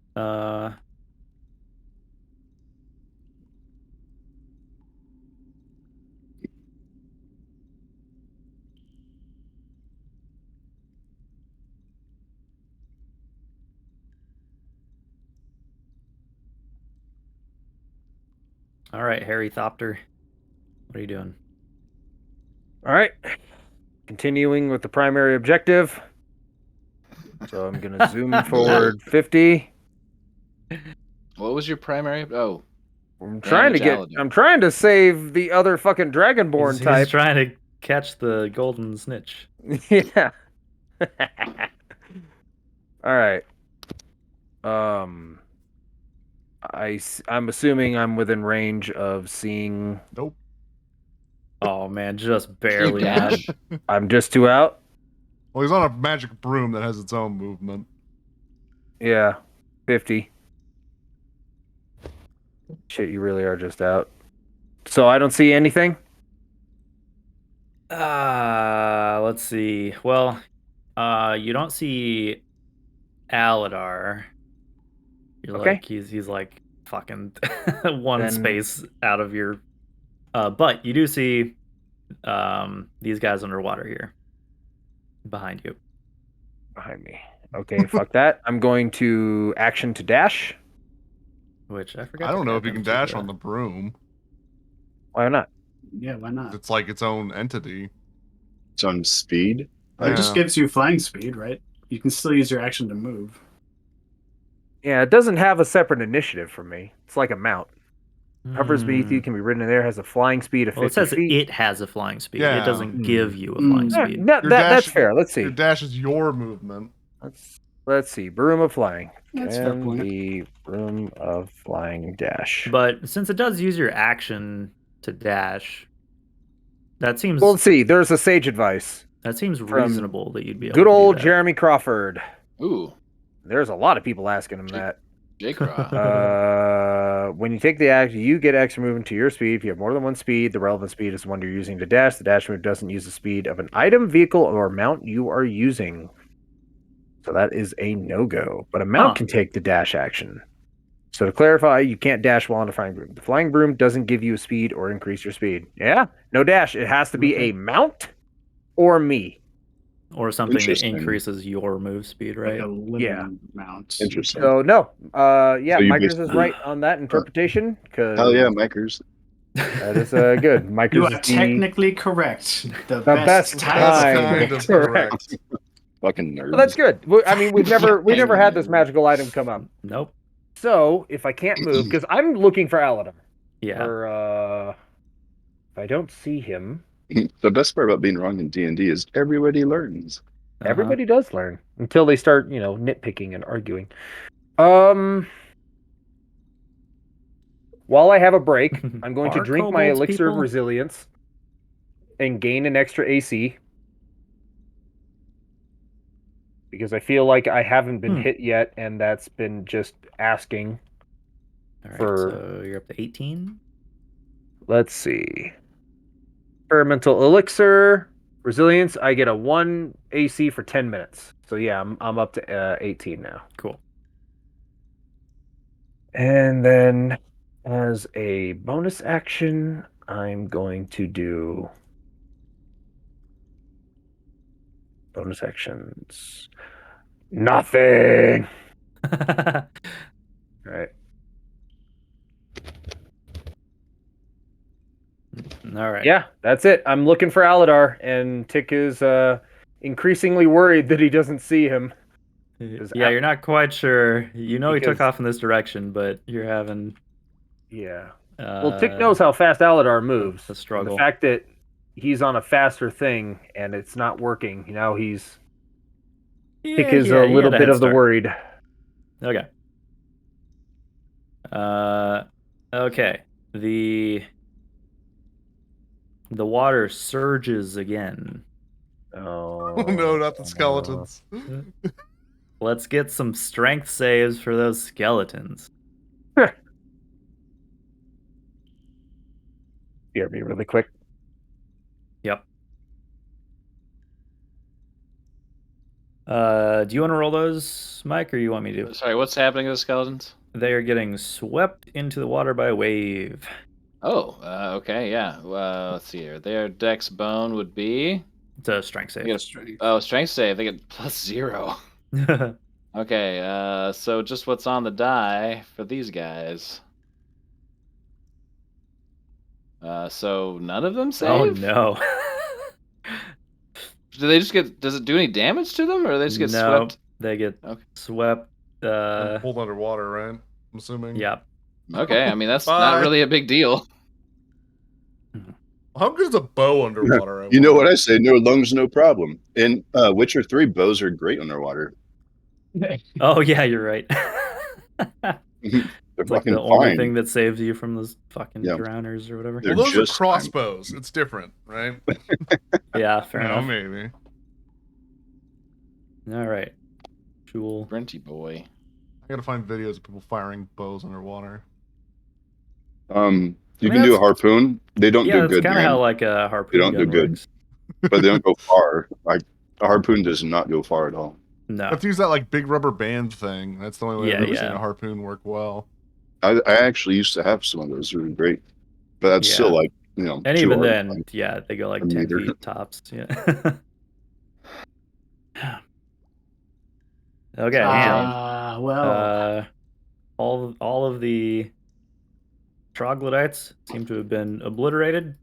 All right, Harry Thopter. What are you doing? All right. Continuing with the primary objective. So I'm going to zoom forward 50. What was your primary? Oh, I'm trying Damage to save the other fucking Dragonborn He's type. trying to catch the golden snitch. Yeah. All right. I'm assuming I'm within range of seeing. Nope. Oh man, just barely. You dash. man. I'm just 2 out. Well, he's on a magic broom that has its own movement. Yeah. 50. Shit, you really are just out. So I don't see anything. Let's see. Well, you don't see Aladar. You're Okay. like he's like fucking one Then- space out of your. But you do see these guys underwater here behind you. Behind me. Okay, fuck that. I'm going to action to dash. Which I forgot. I to don't know add if you them can to dash the- on the broom. Why not? Yeah, why not? It's like its own entity. It's on speed. It just Yeah. gives you flying speed, right? You can still use your action to move. Yeah, it doesn't have a separate initiative for me. It's like a mount. Hovers beneath you, Hmm. can be ridden in there, has a flying speed of Well, it 50 says feet. it has a flying speed. Yeah. It doesn't Hmm. give you a Hmm. flying Yeah, speed. That's dash- fair. Let's see. Your dash is your movement. Let's see. Broom of flying. That's a fair And point. the broom of flying dash. But since it does use your action to dash, that seems Well, let's see. There's a sage advice. from reasonable that you'd be able Good to old do that. Jeremy Crawford. Ooh, There's a lot of people asking him that. J-Craw. When you take the action, you get extra movement to your speed. If you have more than one speed, the relevant speed is the one you're using to dash. The dash move doesn't use the speed of an item, vehicle, or mount you are using. So that is a no-go. But a mount can take the dash action. So to clarify, you can't dash while on a flying broom. The flying broom doesn't give you a speed or increase your speed. Yeah, no dash. It has to be a mount or me. Or something that Interesting. increases your move speed, right? Like a living Yeah. mount. Interesting. So no. Yeah, So you Mikers is basically- right on that interpretation. Cause Hell yeah, Mikers. that is good. Mikers You is are the technically correct. The best best That's kind. kind of Correct. correct. Fucking nerds. Well, that's good. I mean, we never had this magical item come up. Nope. So if I can't move, because I'm looking for Aladar, Yeah. or if I don't see him, The best part about being wrong in D&D is everybody learns. everybody does learn until they start, nitpicking and arguing. While I have a break, I'm going to Are drink my kobolds elixir of people? resilience and gain an extra AC. Because I feel like I haven't been hit yet, and that's been just asking. All right, for- so you're up to 18. Let's see. Experimental elixir, resilience. I get a 1 AC for 10 minutes. So yeah, I'm up to 18 now. Cool. And then as a bonus action, I'm going to do bonus actions. Nothing. All right. All right. Yeah, that's it. I'm looking for Aladar, and Tick is increasingly worried that he doesn't see him. Is Yeah, Ab- you're not quite sure. You know he took Because- off in this direction, but you're having Yeah. Well, Tick uh, knows how fast Aladar moves. a And struggle. the fact that he's on a faster thing and it's not working, now he's Tick is he a had little a bit head of the start. worried. Okay. Okay. The water surges again. Oh, Oh no, not the skeletons. Let's get some strength saves for those skeletons. Hear me really quick. Yep. Do you want to roll those, Mike, or you want me to? Sorry, what's happening to the skeletons? They are getting swept into the water by a wave. Oh, okay, yeah. Let's see here. Their dex bone would be. It's a strength They save. get strength save. They get +0. Okay, so just what's on the die for these guys? So none of them save? Oh no. Do they just get? Does it do any damage to them, or they just get No, swept? they get Okay. swept. And pulled underwater, right? I'm assuming. Yeah. Okay, I mean that's Bye. not really a big deal. How good is a bow underwater? You know what I say? No lungs, no problem. In Witcher 3, bows are great underwater. Oh yeah, you're right. They're It's like fucking the only fine. thing that saves you from those fucking Yeah. drowners or whatever. They're Well, those are just fine. crossbows. It's different, right? Yeah, fair enough. Maybe. All right. Jewel. Brenty boy. I gotta find videos of people firing bows underwater. You I mean, can do a that's- harpoon. They don't Yeah, do that's good, kind of man. how like a harpoon don't do gun good. works. But they don't go far. Like a harpoon does not go far at all. No. I have to use that like big rubber band thing. That's the only way I've Yeah, ever seen yeah. a harpoon work well. I actually used to have some of those. They were great. But that's Yeah. still like, And too even hard to then, find. yeah, they go like A 10 meter. feet tops. Yeah. Okay. and, Well, all of the troglodytes seem to have been obliterated.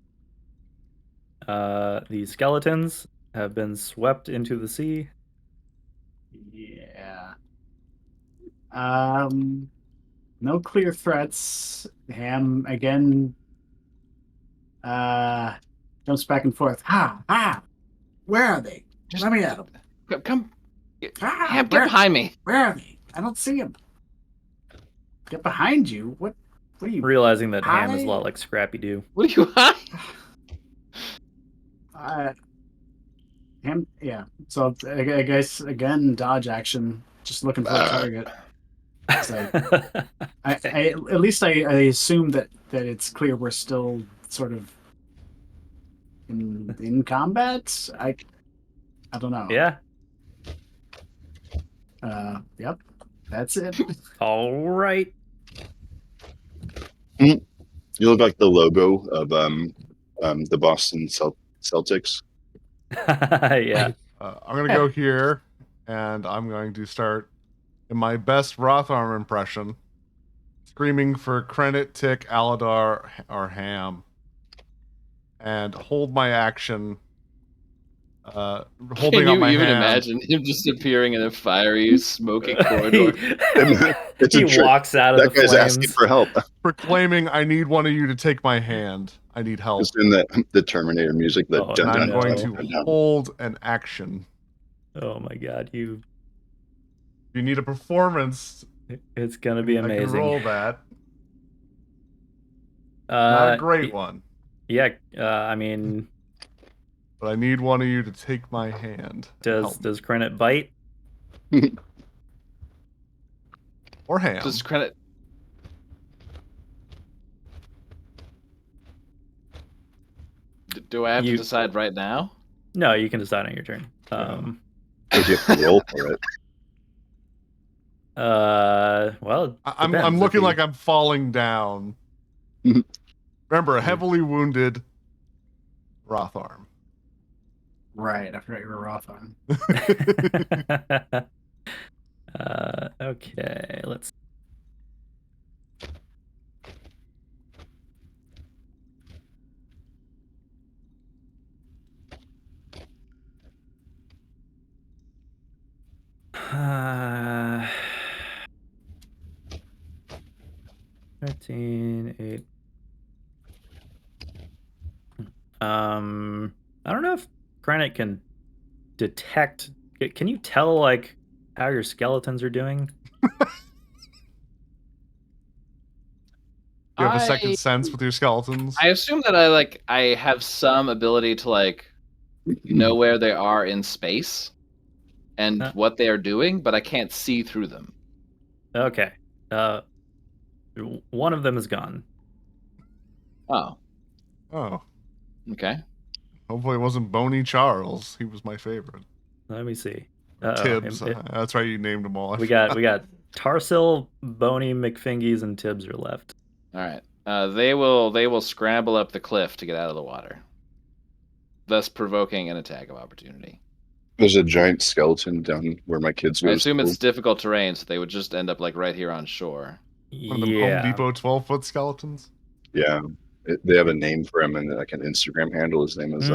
The skeletons have been swept into the sea. yeah. No clear threats. Ham again. Jumps back and forth. Where are they? Just Let me at them. come. Ah, Ham, get behind me. Where are they? I don't see them. Get behind you. What are you? Realizing that Ham is a Hi. lot like Scrappy Doo. What are you hiding? Ham. Yeah. So I guess again, dodge action. Just looking for a target. So I at least I assume that it's clear we're still sort of in combat. I don't know. Yeah. Yep. That's it. All right. You look like the logo of the Boston Celtics. Yeah. I'm gonna go here, and I'm going to start in my best Rotharm impression, screaming for Krenit, Tick, Aladar, or Ham, and hold my action. Holding Can up you my even hand. imagine him just appearing in a fiery, smoking corridor? It's a he trick. walks out of That the guy's asking flames. for help. Proclaiming, I need one of you to take my hand. I need help. Just in the Terminator music. The Oh, dun, And I'm dun, going dun, to dun, dun. hold an action. Oh my god, If you need a performance, it's gonna be I can amazing. roll that. Not a great y- one, Yeah, I mean, but I need one of you to take my hand. Help me. does Krenit bite? Or Ham. Just credit. Do I have to You- decide right now? No, you can decide on your turn. Because you have to roll for it. Well, I'm depends. If looking he- like I'm falling down. Remember, a heavily wounded Rotharm. Right. I forgot you were Rotharm. Okay, let's. 15, 8. I don't know if Granite can detect. Can you tell like how your skeletons are doing? You have a I second sense with your skeletons. I assume that I have some ability to like know where they are in space and what they are doing, but I can't see through them. Okay. One of them is gone. Oh, Oh, okay. hopefully it wasn't Bony Charles. He was my favorite. Let me see. Tibbs. That's right. You named them all. We got Tarsil, Boney, McFingies, and Tibbs are left. All right. They will scramble up the cliff to get out of the water, thus provoking an attack of opportunity. There's a giant skeleton down where my kids go I to assume school. it's difficult terrain, so they would just end up like right here on shore. One of them Home Depot 12-foot skeletons. Yeah, they have a name for him and like an Instagram handle. His name is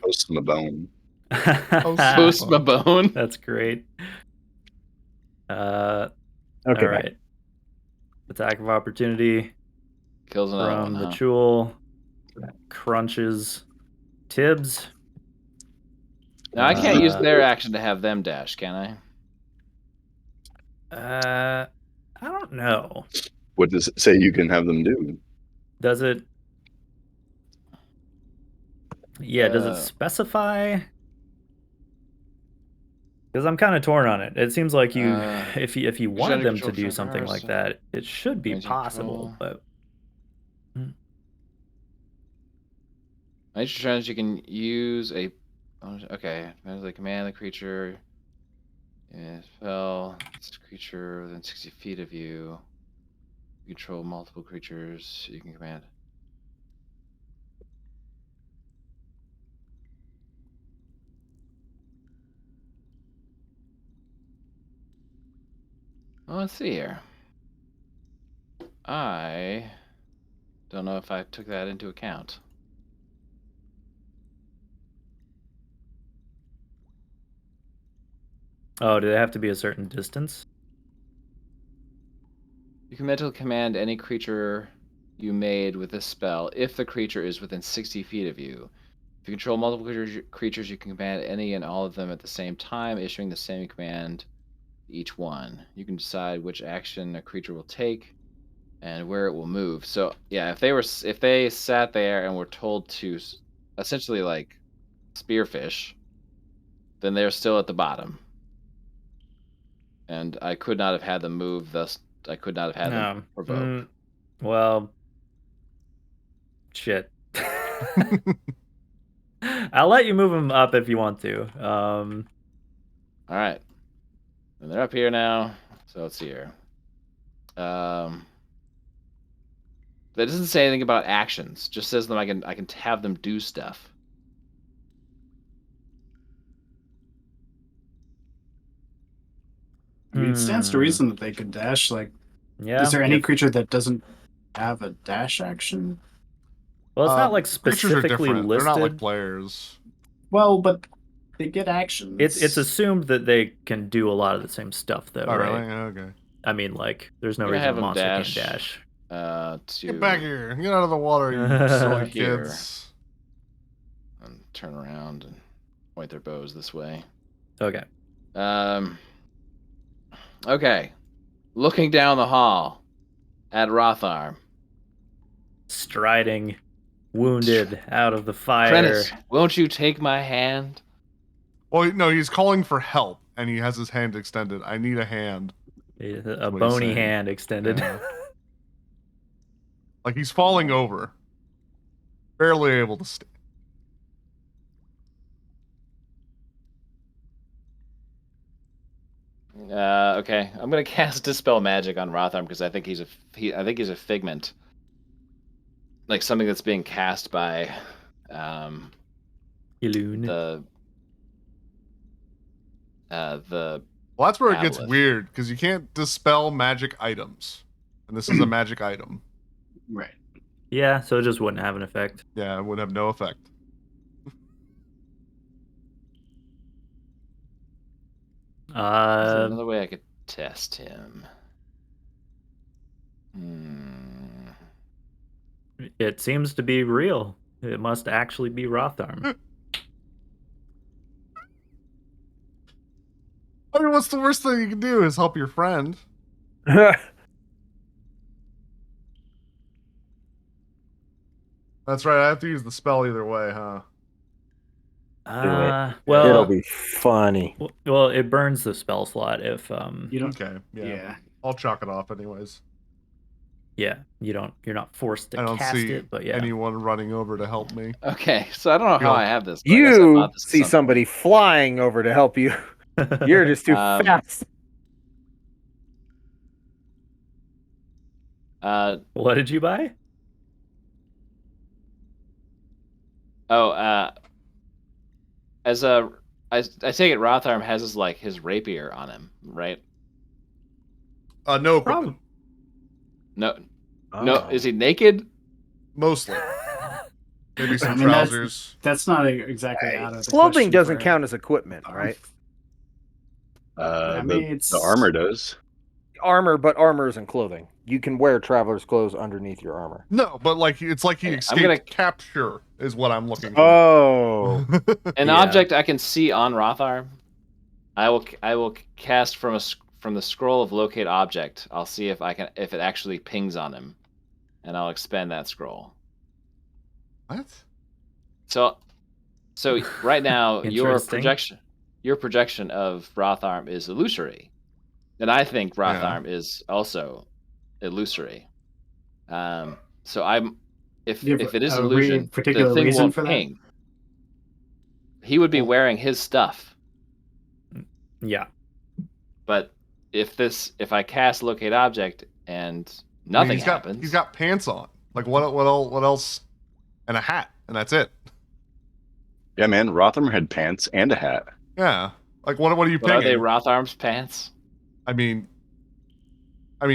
Post Mabone. Post Mabone. That's great. Okay. All right. Attack of opportunity. Kills another from one, the huh? Chul. Crunches Tibbs. Now I can't use their action to have them dash, can I don't know. What does it say you can have them do? Does it? Yeah, does it specify? Because I'm kind of torn on it. It seems like you, if you wanted them to do something like that, it should be possible. But Nature trends, you can use a. Okay, as a command the creature. Yeah, spell. It's a creature within 60 feet of you. You control multiple creatures. You can command. Well, let's see here. I don't know if I took that into account. oh, do they have to be a certain distance? You can mentally command any creature you made with this spell if the creature is within 60 feet of you. If you control multiple creatures, you can command any and all of them at the same time, issuing the same command to each one. You can decide which action a creature will take and where it will move. So yeah, if they sat there and were told to essentially like spearfish, then they're still at the bottom. And I could not have had them move, thus I could not have had them provoke. Well, shit. I'll let you move them up if you want to. All right. And they're up here now. So let's see here. That doesn't say anything about actions. Just says that I can have them do stuff. I mean, it stands to reason that they could dash. Like, Yeah. is there any creature that doesn't have a dash action? Well, it's not like Creatures are specifically different. listed. They're not like players. Well, but they get actions. It's assumed that they can do a lot of the same stuff, though, Oh, right? really? Okay. I mean, like, there's no We're gonna reason have a them monster dash. can't dash. Get back here. Get out of the water, you silly Here. kids. And turn around and point their bows this way. Okay. Okay. Looking down the hall at Rothar. Striding, wounded, out of the fire. Prentice, won't you take my hand? Well, no, he's calling for help, and he has his hand extended. I need a hand. A what he's bony saying. hand extended. Yeah. Like he's falling over. Barely able to stand. Okay. I'm gonna cast Dispel Magic on Rothar because I think he's a figment. Like something that's being cast by Ilune. the Well, that's where it gets Aboleth. weird, because you can't dispel magic items. And this is a magic item. Right. Yeah, so it just wouldn't have an effect. Yeah, it would have no effect. Is there another way I could test him? It seems to be real. It must actually be Rotharm. I mean, what's the worst thing you can do is help your friend. That's right. I have to use the spell either way, huh? Well, It'll be funny. Well, it burns the spell slot if You don't. Okay. Yeah. Yeah. I'll chalk it off anyways. yeah, you're not forced I to don't cast see it, but yeah. anyone running over to help me. Okay, so I don't know how Yeah. I have this. But I guess I You thought this was see something. somebody flying over to help you. You're just too fast. What did you buy? I take it Rotharm has his rapier on him, right? No, Probably. No, Oh. no. Is he naked? mostly. Maybe some I mean, trousers. That's not exactly out of the Clothing question doesn't for count as equipment, right? I mean, it's The armor does. Armor, but armor isn't clothing. You can wear traveler's clothes underneath your armor. No, but like it's like he Okay, I'm escaped gonna- capture is what I'm looking for. Oh, An Yeah. object I can see on Rotharm. I will cast from the scroll of locate object. I'll see if it actually pings on him, and I'll expend that scroll. What? So right now your Interesting. projection of Rotharm is illusory, and I think Rotharm is also illusory. So if Do you have it is a illusion, particular the thing reason won't for that? ping. He would be wearing his stuff, Yeah. but if I cast locate object and nothing happens, He's got pants on. Like what else? And a hat, and that's it. Yeah, man. Rotharm had pants and a hat. Yeah. Like what are you but are they pinging? Rotharm's pants? I mean, do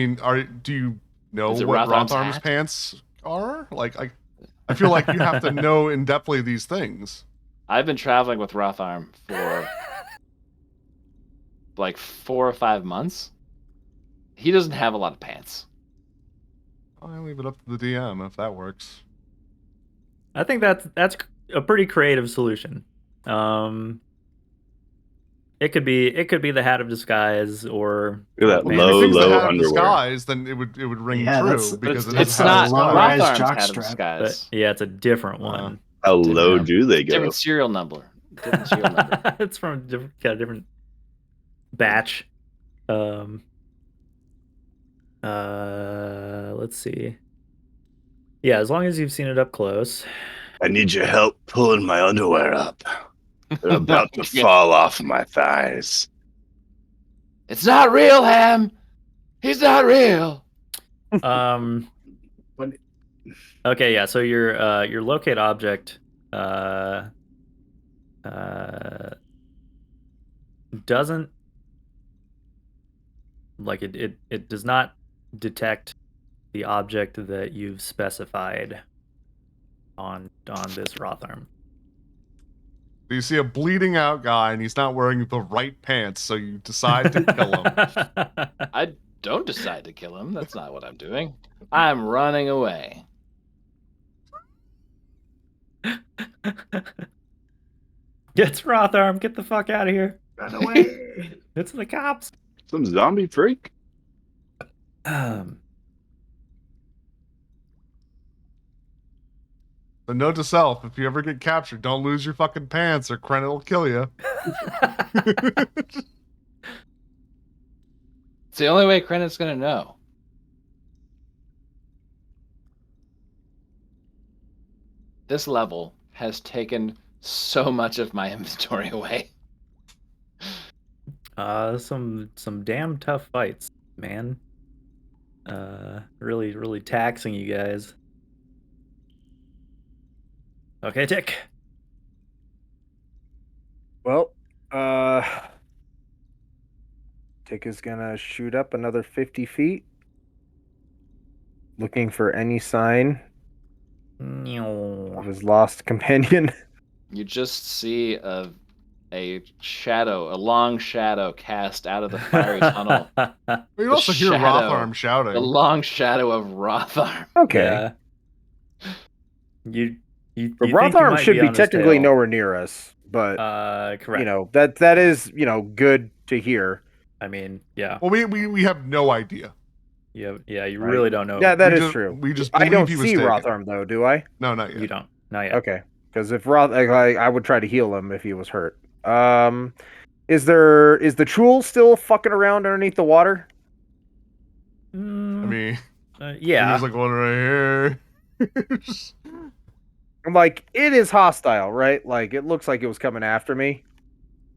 you know Is it what Rotharm's Rotharm's hat? pants are? Like I feel like you have to know in depthly these things. I've been traveling with Rotharm for like 4 or 5 months. He doesn't have a lot of pants. I leave it up to the DM if that works. I think that's a pretty creative solution. It could be the hat of disguise or Look at that Man, Well, if low, he thinks the low hat of underwear. disguise, then it would ring Yeah, true that's- because But it it's has a hat not of low-rise disguise. Rotharm's jock hat of strap. but disguise. yeah, it's a different one. How low Yeah. do they go? Different serial number. Different serial number. It's from a different batch. Let's see. Yeah, as long as you've seen it up close. I need your help pulling my underwear up. They're about to fall off my thighs. It's not real, Ham. He's not real. Um. What- Okay, yeah. So your locate object doesn't like it does not detect the object that you've specified on this Rotharm. You see a bleeding out guy and he's not wearing the right pants, so you decide to kill him. I don't decide to kill him. That's not what I'm doing. I'm running away. It's Rotharm. Get the fuck out of here. Run away. It's the cops. Some zombie freak? But note to self: if you ever get captured, don't lose your fucking pants, or Krennet will kill you. It's the only way Krennic's gonna know. This level has taken so much of my inventory away. Some damn tough fights, man. Really taxing you guys. Okay, Tick. well, Tick is gonna shoot up another 50 feet, looking for any sign of his lost companion. You just see a long shadow cast out of the fiery tunnel. You also hear shadow. Rotharm shouting. The long shadow of Rotharm. Okay. Yeah. You But you think you Rotharm might should be on his technically tail. nowhere near us, but Correct. you know that is good to hear. I mean, yeah, Well, we have no idea. you Right. really don't know. Yeah, that We is just- true. we just I believe don't he was see taken. Rotharm though, do I? No, not yet. You don't. Not yet. Okay, because if I would try to heal him if he was hurt. Is the Trool still fucking around underneath the water? I mean, Yeah. there's like one right here. I'm like, it is hostile, right? Like, it looks like it was coming after me.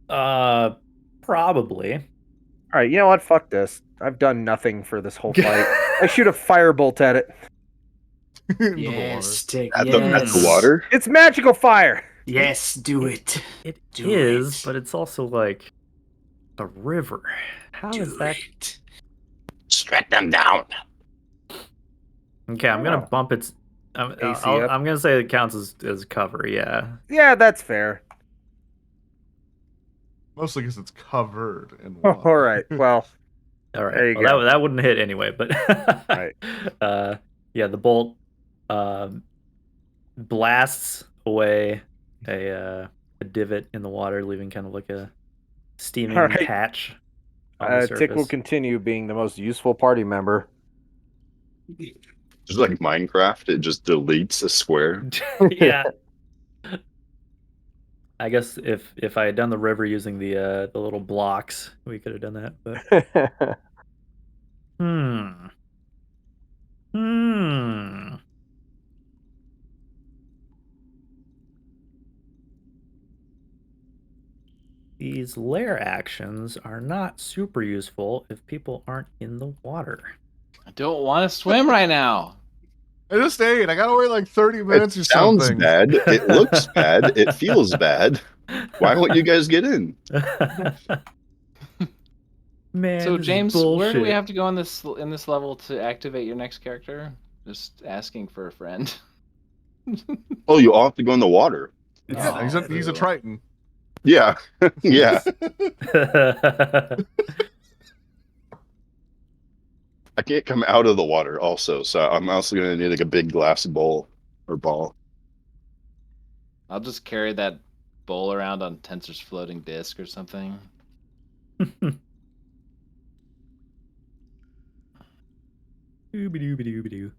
Probably. All right, you know what? Fuck this. I've done nothing for this whole fight. I shoot a firebolt at it. Into the Yes, Tick. At Yes. the water. It's magical fire. Yes, do it. It Do is, it. but it's also like a river. How Do is that? it. Strike them down. Okay, I'm gonna Oh. bump its. AC up. I'm gonna say it counts as cover. Yeah. Yeah, that's fair. Mostly because it's covered in water. All right. Well, All right. There you well, go. that wouldn't hit anyway, but Right. Yeah, the bolt blasts away a divot in the water, leaving kind of like a steaming All right. patch on the surface. Tick will continue being the most useful party member. Just like Minecraft, it just deletes a square. Yeah. I guess if I had done the river using the little blocks, we could have done that. But These lair actions are not super useful if people aren't in the water. I don't want to swim right now. I just ate. I gotta wait like 30 minutes It or sounds something. bad. It looks bad. It feels bad. Why won't you guys get in? Man, So this is James, where do we bullshit. have to go in this level to activate your next character? Just asking for a friend. Oh, you all have to go in the water. Yeah, he's a Oh. Triton. Yeah. Yeah. I can't come out of the water also, so I'm also going to need like a big glass bowl or ball. I'll just carry that bowl around on Tensor's floating disc or something. Dooby-dooby-dooby-doo.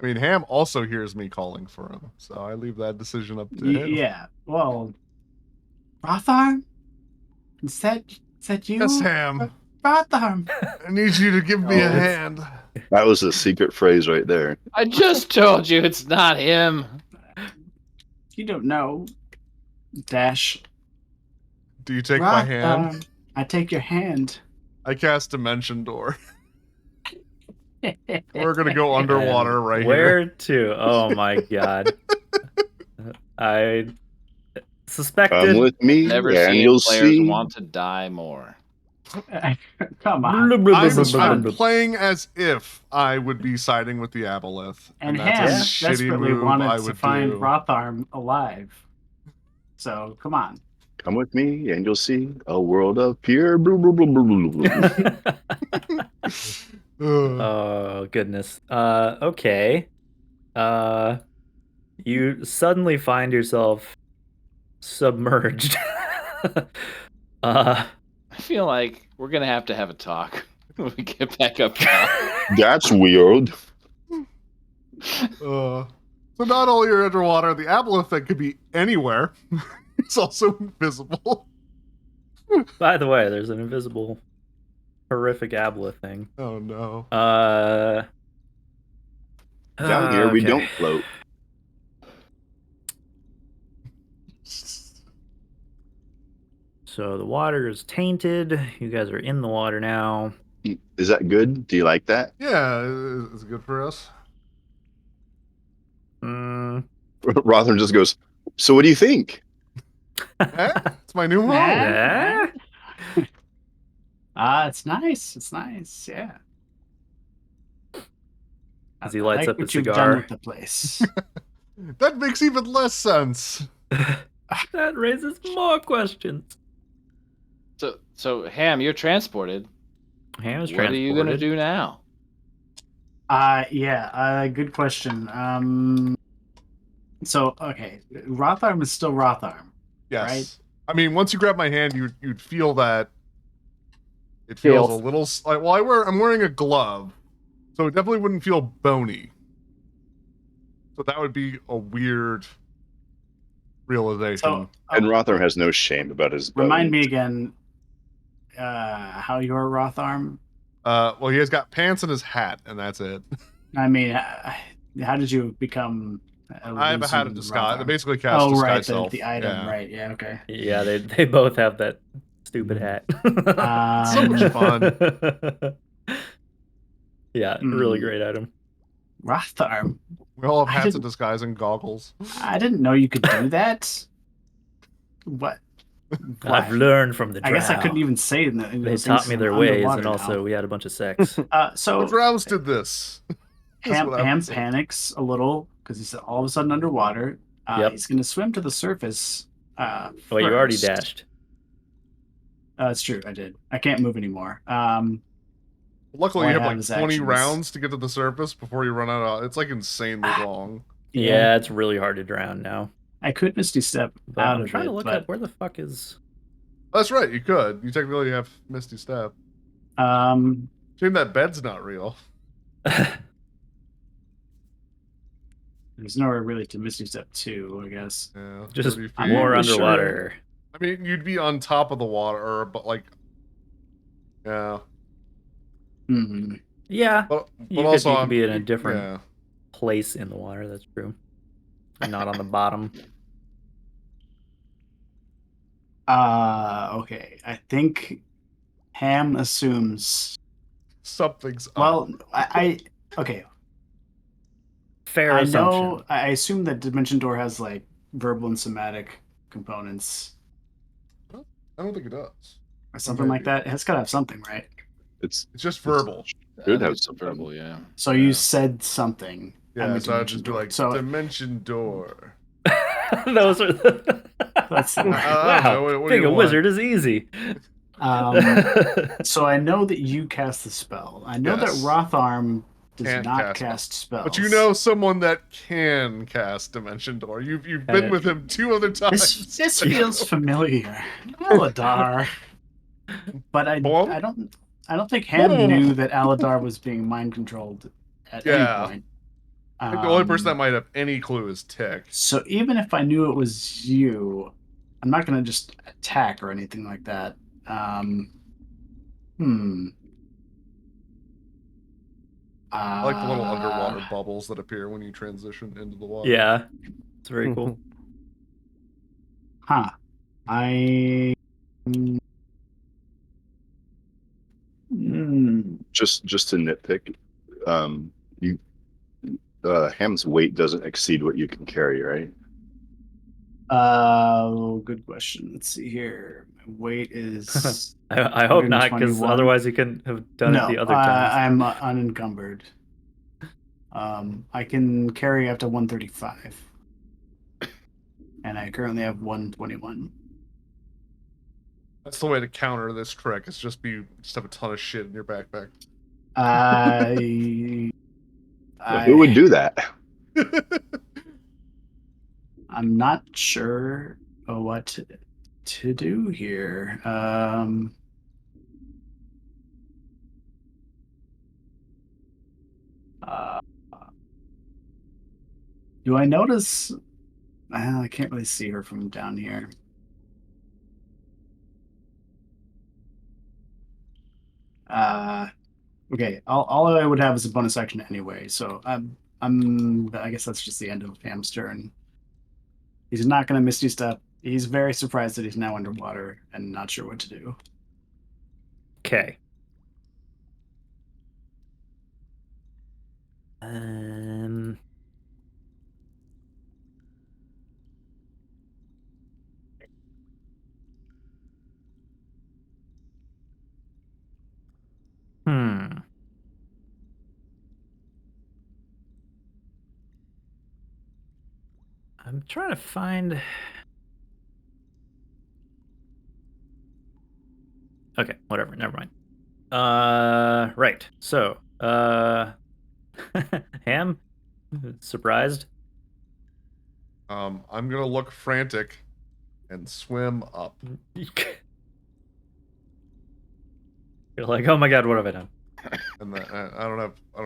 I mean, Ham also hears me calling for him, so I leave that decision up to him. Yeah. Well, Rotharm? Is that you? Yes, Ham. Rotharm. I need you to give me a Oh. hand. That was a secret phrase right there. I just told you it's not him. You don't know. Dash. Do you take my hand? Rotharm. I take your hand. I cast Dimension Door. We're gonna go underwater right Where here. to? Oh my god. I Come suspected. with me, Never and seen you'll players see. want to die more. Come on. I'm playing as if I would be siding with the Aboleth. And that's Ham a shitty desperately move wanted I to would find do. Rotharm alive. So come on. Come with me, and you'll see a world of pure. Blah, blah, blah, blah, blah, blah. Oh goodness. Okay. You suddenly find yourself submerged. I feel like we're gonna have a talk when we get back up top. That's weird. So not only are you underwater, the Aboleth that could be anywhere. It's also invisible. By the way, there's an invisible, horrific Aboleth thing. Oh no. Down here, we okay. don't float. So the water is tainted. You guys are in the water now. Is that good? Do you like that? Yeah, it's good for us. Rother just goes, so what do you think? It's my new home. Yeah. It's nice. It's nice. Yeah. As he lights I like up a what you've done cigar. with the place. That makes even less sense. That raises more questions. So Ham, you're transported. Ham's What are you gonna transported. do now? Good question. So okay, Rotharm is still Rotharm. Yes. Right. I mean, once you grab my hand, you'd feel that it feels Feels. a little like. Well, I'm wearing a glove, so it definitely wouldn't feel bony. So that would be a weird realization. So And Rotharm has no shame about his remind bones. me again. How you're Rotharm? Well, he has got pants and his hat, and that's it. I mean, how did you become? I have a hat of disguise. They basically cast Oh, right, disguise self. the item, Yeah. right? Yeah, okay. Yeah, they both have that stupid hat. So much fun. Yeah, really great item. Rotharm. We all have I hats of didn't- disguise and goggles. I didn't know you could do that. What? I've learned from the drow. I guess I couldn't even say in the. They taught me their ways, and also we had a bunch of sex. So The drows did this. Ham panics a little because he's all of a sudden underwater. Yep. He's going to swim to the surface. Well, you already first. dashed. It's true. I did. I can't move anymore. Luckily, all you I have have like is 20 actions. rounds to get to the surface before you run out of. It's like insanely long. Yeah, it's really hard to drown now. I could Misty Step But out I'm of trying it, to look but up where the fuck is. That's right. You could. You technically have Misty Step. um, Shame that bed's not real. there's nowhere really to Misty Step 2, I guess. Yeah. Just 30 feet. I'm more not really sure. underwater. I mean, you'd be on top of the water, but like, yeah. Hmm. Yeah, But you also, could be in a different Yeah. place in the water. That's true. And not on the bottom. Okay. I think Ham assumes. Something's up. Well, okay. Fair I assumption. know. I assume that Dimension Door has like verbal and somatic components I don't think it does. or something like that. It's got to have something, right? It's It's just verbal. Should I have think it's something. verbal, yeah. So Yeah. you said something. I Yeah, meant so I'd Dimension just be Door. like, So Dimension Door. Those are the... That's don't know, wow. what do Being you a want? wizard is easy. so I know that you cast the spell. I know Yes. that Rotharm does Can't not cast cast spells. But you know someone that can cast Dimension Door. You've been with him 2 other times. this feels familiar. Aladar. But I Bonk? don't think Ham knew that Aladar was being mind controlled at Yeah. any point. I think the only person that might have any clue is Tick. So even if I knew it was you, I'm not going to just attack or anything like that. I I like the little underwater bubbles that appear when you transition into the water. Yeah. It's very cool. Huh. I. just to nitpick. Ham's weight doesn't exceed what you can carry, right? Good question. Let's see here. My weight is. I hope not, because 121. otherwise you couldn't have done No, it the other times. I'm unencumbered. I can carry up to 135, and I currently have 121. That's the way to counter this trick. It's just have a ton of shit in your backpack. Who would do that? I'm not sure what to do here. Do I notice? I can't really see her from down here. Okay. All I would have is a bonus action anyway, so I guess that's just the end of Ham's turn. He's not going to Misty Step. He's very surprised that he's now underwater and not sure what to do. Okay. I'm trying to find. Okay, whatever. Never mind. Right. So, Ham, surprised? I'm gonna look frantic and swim up. You're like, oh my god, what have I done? And then I don't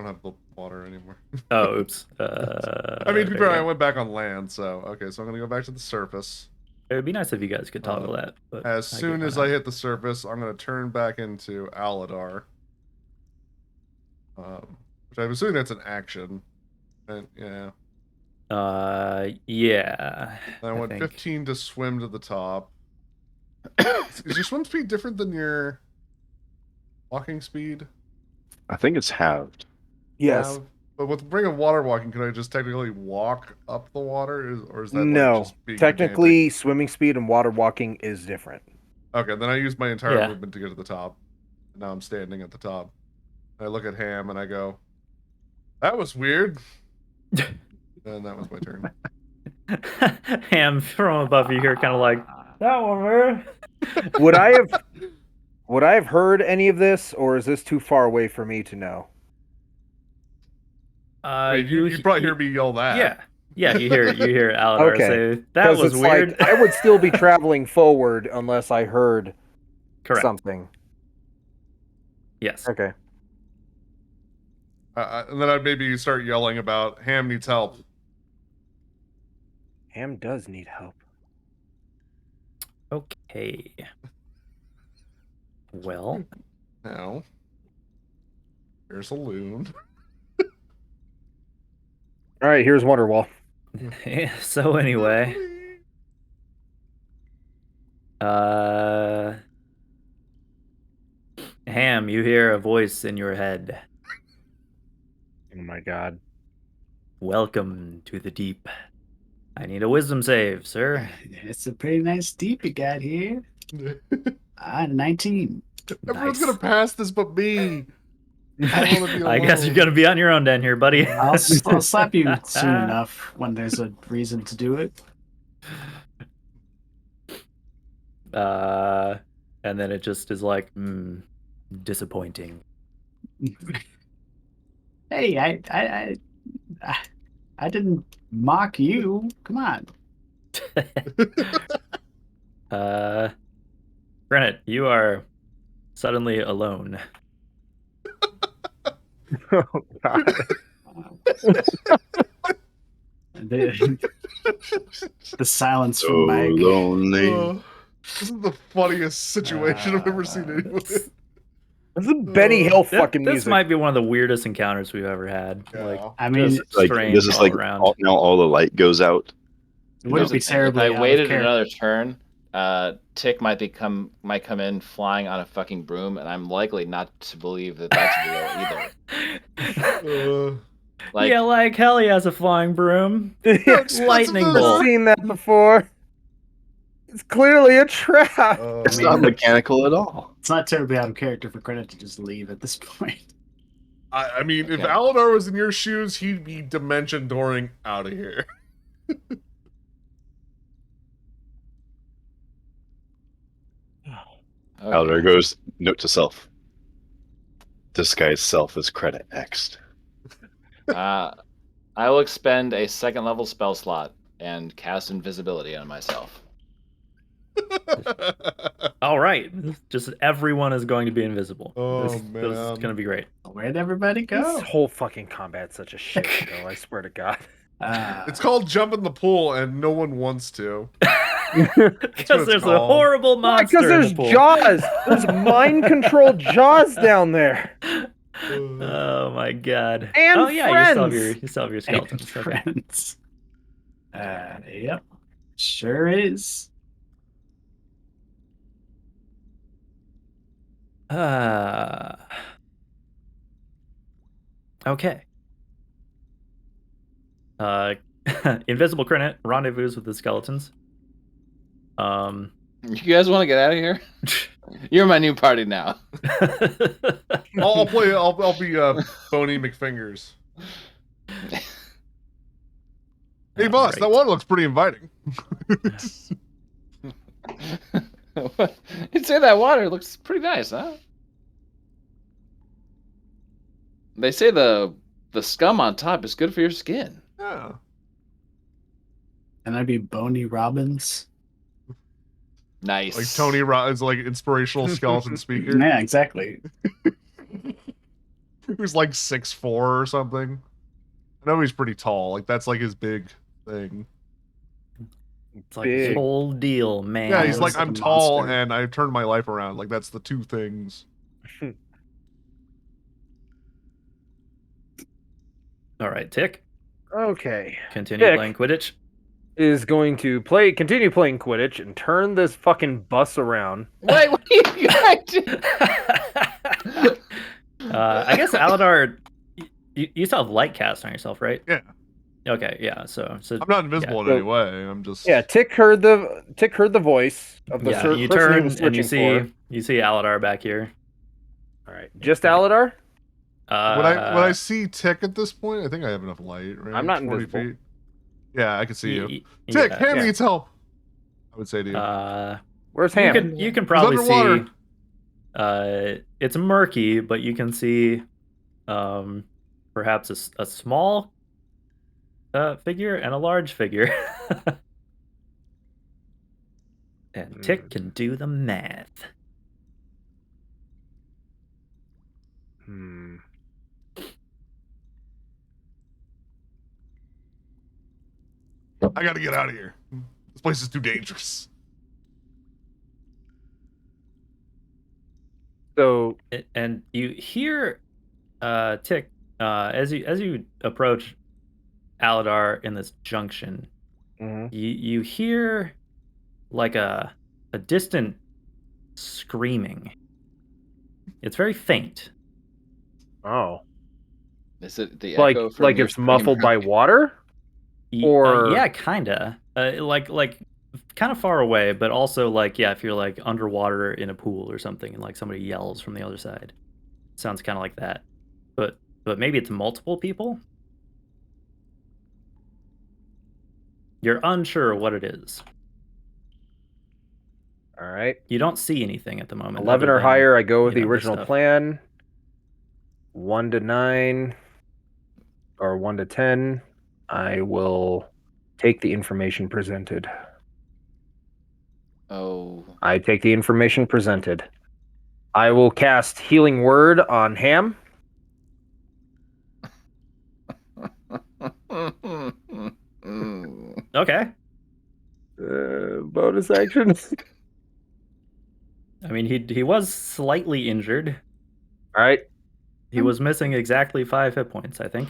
have the water anymore. Oh, oops. I mean, to be fair, I went back on land, so okay. So I'm gonna go back to the surface. It would be nice if you guys could toggle that. But As I soon get as one I out. hit the surface, I'm gonna turn back into Aladar. Which I'm assuming that's an action. And yeah. Yeah. And I went think. 15 to swim to the top. Is your swim speed different than your walking speed? I think it's halved. Yes. But with Ring of Water walking, can I just technically walk up the water, or is that No. like just being Technically, swimming speed and water walking is different. pedantic? Okay, then I used my entire Yeah. movement to get to the top. Now I'm standing at the top. I look at Ham and I go, "That was weird." And that was my turn. Ham from above you here, kind of like that one, man. Would I have heard any of this, or is this too far away for me to know? Wait, you probably hear me yell that. Yeah, you hear Aladar Okay. say that 'Cause was it's weird. like, I would still be traveling forward unless I heard Correct. something. Yes. Okay. And then I'd maybe start yelling about Ham needs help. Ham does need help. Okay. Well, Now, here's a loon. All right, here's Wonderwall. so anyway, Ham, you hear a voice in your head. Oh my god. Welcome to the deep. I need a wisdom save, sir. It's a pretty nice deep you got here. 19. Everyone's Nice. gonna pass this but me. I wanna be I guess you're alone. gonna be on your own down here, buddy. I'll slap you soon enough when there's a reason to do it. And then it just is like, disappointing. Hey, I didn't mock you. Come on. Granite, you are suddenly alone. Oh god. The silence So from Mike. lonely. This is the funniest situation I've ever seen anyone. This is Benny Hill fucking This music. might be one of the weirdest encounters we've ever had. Yeah. Like, I mean, just Like strange this is all like around. now all the light goes out. it wouldn't be terribly. If out I of waited character. another turn, Tick might come in flying on a fucking broom, and I'm likely not to believe that that's real either. Like, yeah, like hell, he has a flying broom. Lightning I've bolt. seen that before. It's clearly a trap. It's not mechanical at all. It's not terribly out of character for Credit to just leave at this point. I mean, if Okay. Aladar was in your shoes, he'd be dimension dooring out of here. okay. Elder goes, note to self. Disguise self as credit next. I will expend a second level spell slot and cast invisibility on myself. All right, just everyone is going to be invisible. Oh, this is man. gonna be great. Where'd everybody go? This whole fucking combat's such a shit show, I swear to God. It's called jump in the pool, and no one wants to. Because there's a horrible monster. Because there's in the pool. Jaws. There's mind-controlled Jaws down there. Oh my god. And oh yeah, friends. you still have your skeletons. Okay. Friends. Yep. Sure is. Okay. Invisible Credit rendezvous with the skeletons. You guys want to get out of here? You're my new party now. I'll be Boney McFingers. Hey boss, that water looks pretty inviting. You'd say that water looks pretty nice, huh? They say the scum on top is good for your skin. Yeah. And I'd be Boney Robbins. Nice. Like Tony is like inspirational skeleton speaker. Yeah, exactly. Who's like 6'4" or something. I know he's pretty tall. Like that's like his big thing. It's like his Big. whole deal, man. Yeah, he's he's like, like a I'm tall monster. and I turned my life around. Like that's the two things. All right, Tick. Okay. Continue Tick. playing Quidditch. Is going to continue playing Quidditch and turn this fucking bus around. Wait, what are you guys doing? I guess Aladar, you still have light cast on yourself, right? Yeah. Okay, yeah. So I'm not invisible in So- any way. I'm just Yeah, Tick heard the voice of the yeah, person you he turn was and you switching see you see Aladar back here. All right, just Aladar. when I see Tick at this point, I think I have enough light, right? I'm not 20 invisible. feet. Yeah, I can see you. y- Tick, yeah. Ham yeah. needs help. I would say to you. Where's You Ham? can probably underwater. see. It's murky, but you can see, perhaps a small figure and a large figure. And Tick can do the math. Hmm. I gotta get out of here. This place is too dangerous. So And you hear Tick as you approach Aladar in this junction. mhm. You hear like a distant screaming. It's very faint. Oh, Is it the like echo from like your it's muffled scream? by water. Or- Yeah, kinda. Like kind of far away, but also like yeah, if you're like underwater in a pool or something, and like somebody yells from the other side, sounds kind of like that. But maybe it's multiple people. You're unsure what it is. All right, You don't see anything at the moment. 11 other or than, higher. I go with you the know, this original stuff. plan. 1 to 9 or 1 to 10. I will take the information presented. Oh. I take the information presented. I will cast Healing Word on Ham. Okay. Bonus action. I mean, he was slightly injured. All right. He was missing exactly 5 hit points, I think.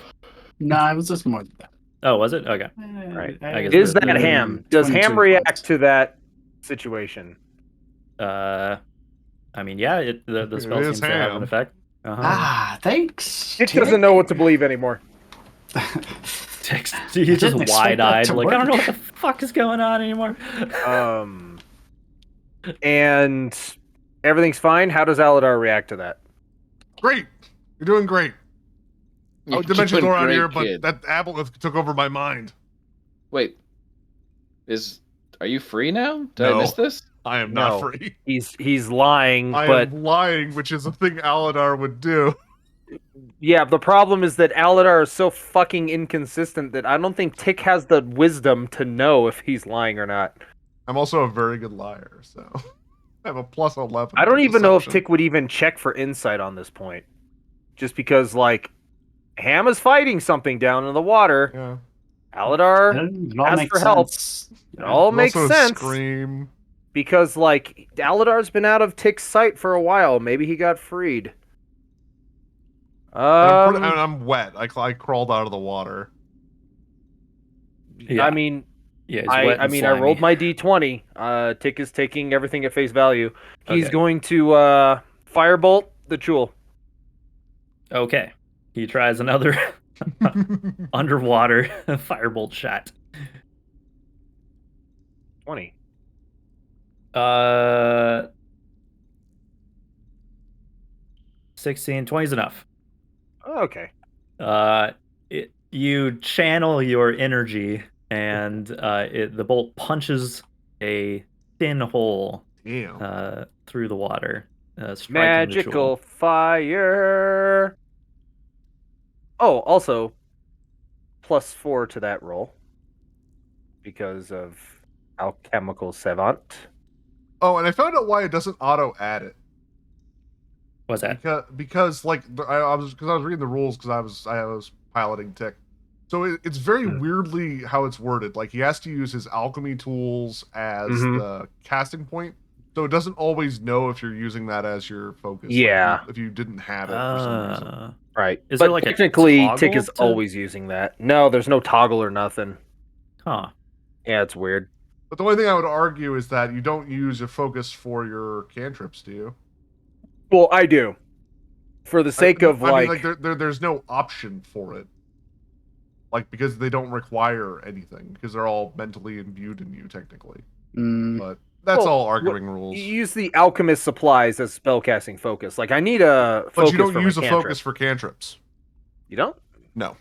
No, I was just more than that. Oh, was it? Okay. Right. I guess Is the- that Ham? Does 22 Ham react points. to that situation? I mean, yeah, the It spell is seems to have Ham. an effect. Uh-huh. Ah, thanks. It doesn't know what to believe anymore. He's didn't just expect that wide-eyed, to like, I don't know work. what the fuck is going on anymore. And everything's fine. How does Aladar react to that? Great. You're doing great. You're Oh, dimension doing door out great, here, but kid. that Aboleth took over my mind. Wait. Are you free now? Did No. I miss this? I am not No. free. He's lying, I but am lying, which is a thing Aladar would do. yeah, the problem is that Aladar is so fucking inconsistent that I don't think Tick has the wisdom to know if he's lying or not. I'm also a very good liar, so I have a plus 11. I don't to even know if deception. Tick would even check for insight on this point. Just because, like, Ham is fighting something down in the water. Yeah. Aladar, It all ask makes for help. sense. it all There's makes also a sense. Scream. Because, like, Aladar's been out of Tick's sight for a while. Maybe he got freed. I'm wet. I crawled out of the water. Yeah. I mean, Yeah, he's wet I and mean, I slimy. rolled my d20. Tick is taking everything at face value. He's Okay. going to firebolt the jewel. Okay. He tries another underwater firebolt shot. 20. 16, 20 is enough. Okay. You channel your energy, and the bolt punches a thin hole Damn. through the water, striking Magical the fire. Oh, also, +4 to that roll because of alchemical savant. Oh, and I found out why it doesn't auto add it. What's that? Because like I was reading the rules because I was piloting Tick. So it's very weirdly how it's worded. Like he has to use his alchemy tools as the casting point, so it doesn't always know if you're using that as your focus. Yeah. Like if you didn't have it for some reason. Right. Is but there like a technically, Tick toggle is to- always using that. No, there's no toggle or nothing. Huh. Yeah, it's weird. But the only thing I would argue is that you don't use your focus for your cantrips, do you? Well, I do. For the sake of I mean, like there's no option for it. Like because they don't require anything because they're all mentally imbued in you technically. But that's all arguing rules. You use the alchemist supplies as spellcasting focus. Like I need a focus. But you don't for use my a cantrip. focus for cantrips. You don't? No.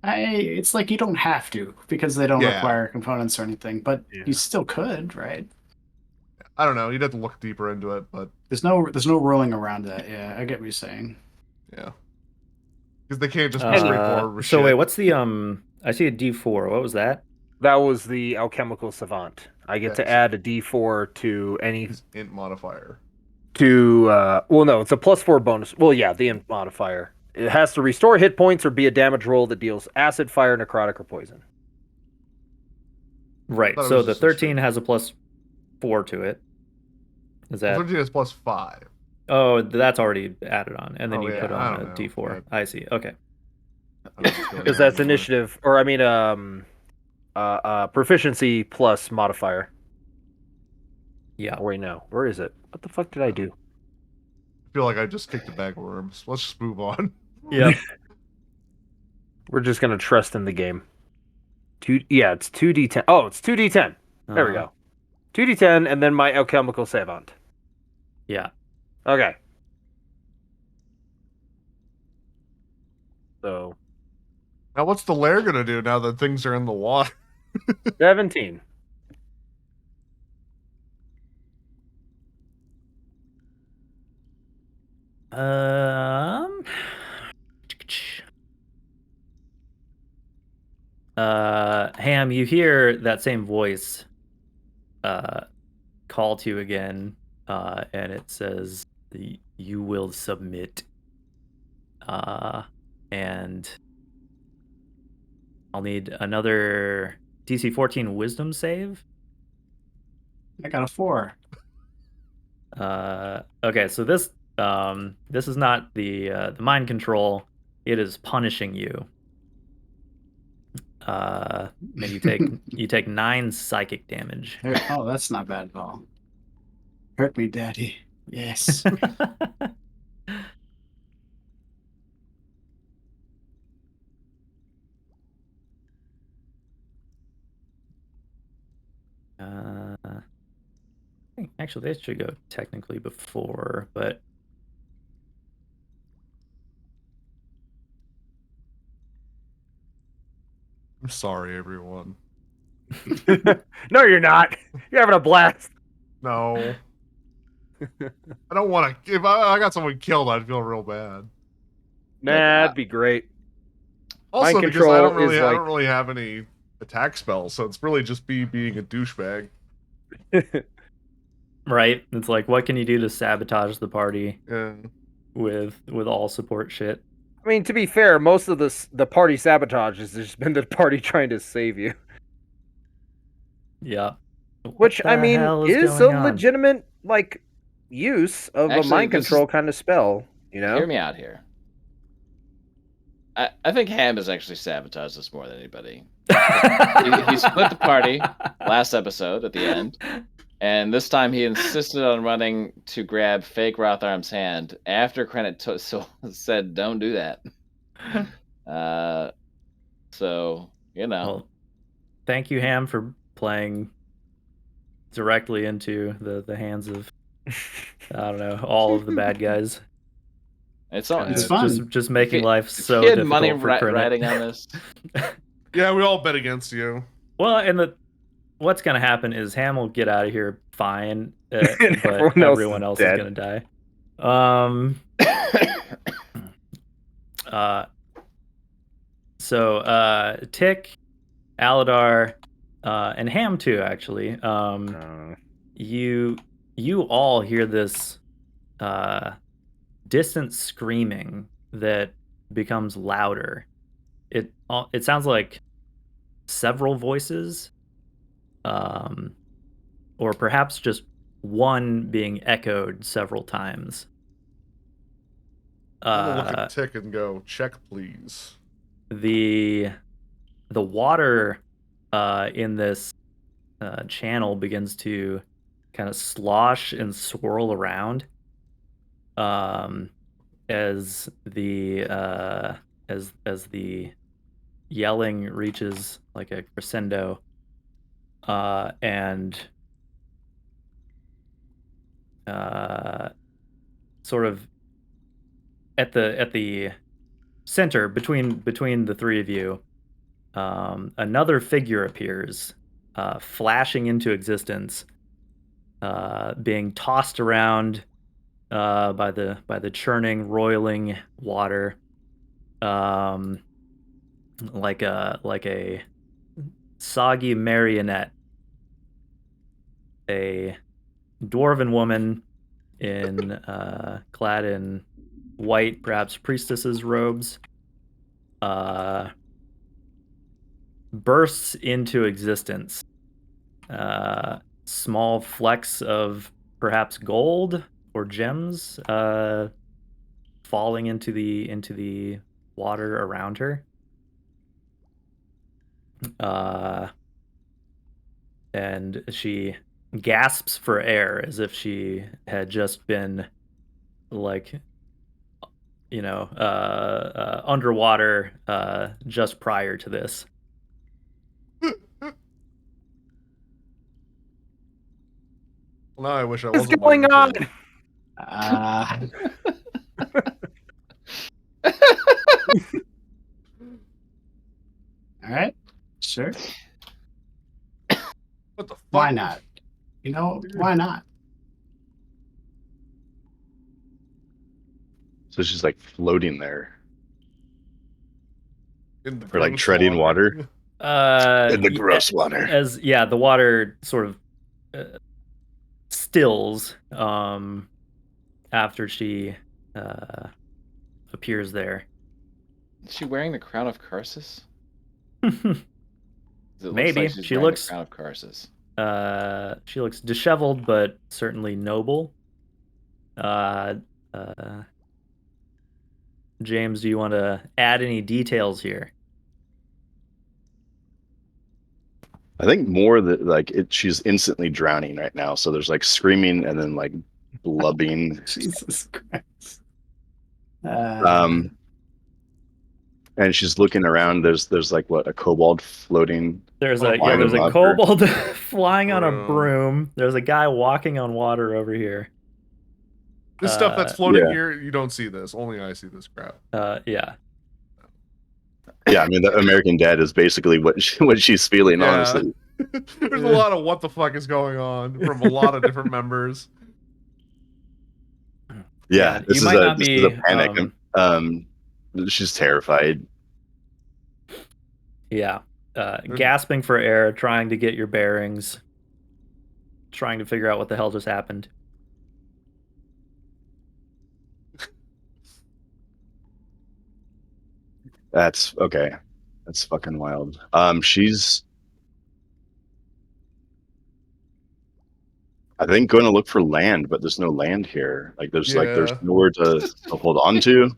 It's like you don't have to because they don't Yeah. require components or anything, but you still could, right? I don't know. You'd have to look deeper into it, but There's no rolling around that. Yeah, I get what you're saying. yeah, because they can't just be straightforward. With So shit. wait, what's the I see a D4. What was that? That was the alchemical savant. I get to add a D4 to any int modifier. To well, no, it's a +4 bonus. Well, yeah, the int modifier. It has to restore hit points or be a damage roll that deals acid, fire, necrotic, or poison. Right. So the 13 has a +4 to it. Is that? 13 is +5. Oh, that's already added on, and then Oh, you yeah, put I on don't a know. D4. Yeah. I see. Okay. Because that's initiative, or I mean, proficiency plus modifier. Yeah. Oh, wait, no. Where is it? What the fuck did I do? I feel like I just kicked a bag of worms. Let's just move on. Yep. We're just gonna trust in the game. It's 2d10. Oh, it's 2d10. There we go. 2d10, and then my alchemical savant. Yeah. Okay. So Now, what's the lair gonna do now that things are in the water? 17. Ham, you hear that same voice call to you again, and it says, "You will submit." And I'll need another DC 14 Wisdom save. I got a 4. Okay, so this is not the mind control. It is punishing you. And you take 9 psychic damage. Oh, that's not bad at all. Hurt me, Daddy. Yes. Actually, they should go technically before, but I'm sorry, everyone. No, you're not. You're having a blast. No. I don't want to. If I got someone killed, I'd feel real bad. Nah, that'd be great. Also, Mind because I don't control is really have any attack spells, so it's really just being a douchebag. right, it's like, what can you do to sabotage the party Yeah. with all support shit? I mean, to be fair, most of the party sabotage has just been the party trying to save you. Yeah. Which, What I the mean, hell is a going on? legitimate, like, use of Actually, a mind this control is- kind of spell, you know? Hear me out here. I think Ham has actually sabotaged us more than anybody. He split the party last episode at the end, and this time he insisted on running to grab fake Rotharm's hand after Krennic said, "Don't do that." So you know, Well, thank you, Ham, for playing directly into the hands of I don't know, all of the bad guys. it's all It's it's fun. Just making life so he had difficult money for Krennic. riding on this. Yeah, we all bet against you. Well, and what's gonna happen is Ham will get out of here fine, but everyone else is is dead. gonna die. So Tick, Aladar, and Ham too, actually. You all hear this distant screaming that becomes louder. It sounds like several voices, or perhaps just one being echoed several times. I'm gonna look at Tick and go, check, please. The water in this channel begins to kind of slosh and swirl around as the yelling reaches like a crescendo, and sort of at the center between the three of you, another figure appears, flashing into existence, being tossed around by the churning, roiling water, like a soggy marionette. A dwarven woman clad in white, perhaps priestess's robes, bursts into existence. Small flecks of perhaps gold or gems falling into the water around her. And she gasps for air as if she had just been underwater just prior to this. Well, now I wish I What's wasn't going on? All right, sure. What the fuck? Why not? You know, why not? So she's like floating there, In the or like gross treading water. In the gross water. As the water sort of stills after she appears there. Is she wearing the crown of Karsus? Maybe. She looks the crown of Karsus. She looks disheveled, but certainly noble. James, do you want to add any details here? I think more that like she's instantly drowning right now. So there's like screaming and then like blubbing. Jesus Christ. And she's looking around. There's like what, a kobold floating. There's Oh, a flying there's a above kobold flying on a Broom. broom. There's a guy walking on water over here. This stuff that's floating yeah. here, you don't see this. Only I see this crap. Yeah. Yeah, I mean the American Dad is basically what she's feeling. Yeah. Honestly, There's a lot of what the fuck is going on from a lot of different members. yeah, You this might is not a be, panic. She's terrified. Yeah. Gasping for air, trying to get your bearings, trying to figure out what the hell just happened. That's okay. That's fucking wild. She's, I think, going to look for land, but there's no land here. Like there's Yeah. nowhere to hold on to.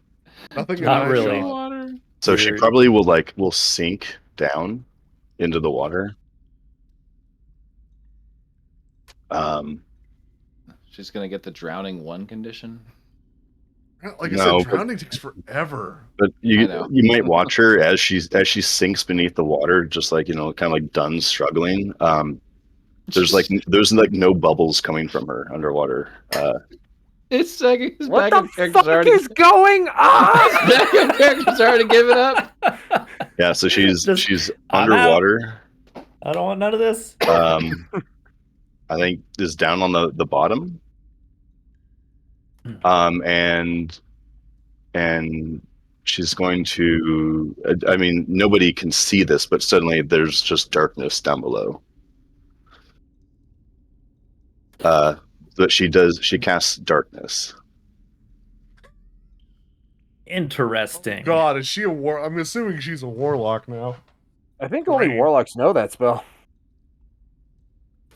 Nothing in Not my really. shot. Water. So she You're- probably will sink down into the water. She's gonna get the drowning one condition. Like I No, said, drowning takes forever. But I you know. might watch her as she sinks beneath the water, just like kind of like done struggling. There's no bubbles coming from her underwater. It's like his What backup the character's fuck already. is going on? His backup character's already given up. Yeah, so she's I'm out. underwater. I don't want none of this. I think is down on the bottom. And she's going to. I mean, nobody can see this, but suddenly there's just darkness down below. But she casts darkness. Interesting. God, is she a war? I'm assuming she's a warlock now. I think only Great. warlocks know that spell.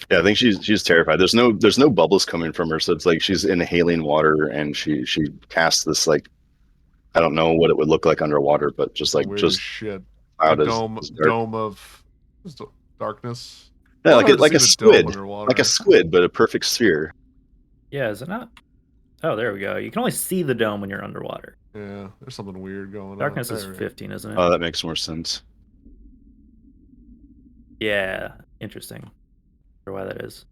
Yeah, I think she's terrified. There's no bubbles coming from her, so it's like she's inhaling water, and she casts this like, I don't know what it would look like underwater, but just like Weird as just shit. out A as dome dark. of what's the- darkness. Yeah, I've never like a seen a dome squid, underwater. like a squid, but a perfect sphere. Yeah, is it not? Oh, there we go. You can only see the dome when you're underwater. Yeah, there's something weird going Darkness on. is 15, isn't it? Oh, that makes more sense. Yeah, interesting. For why that is.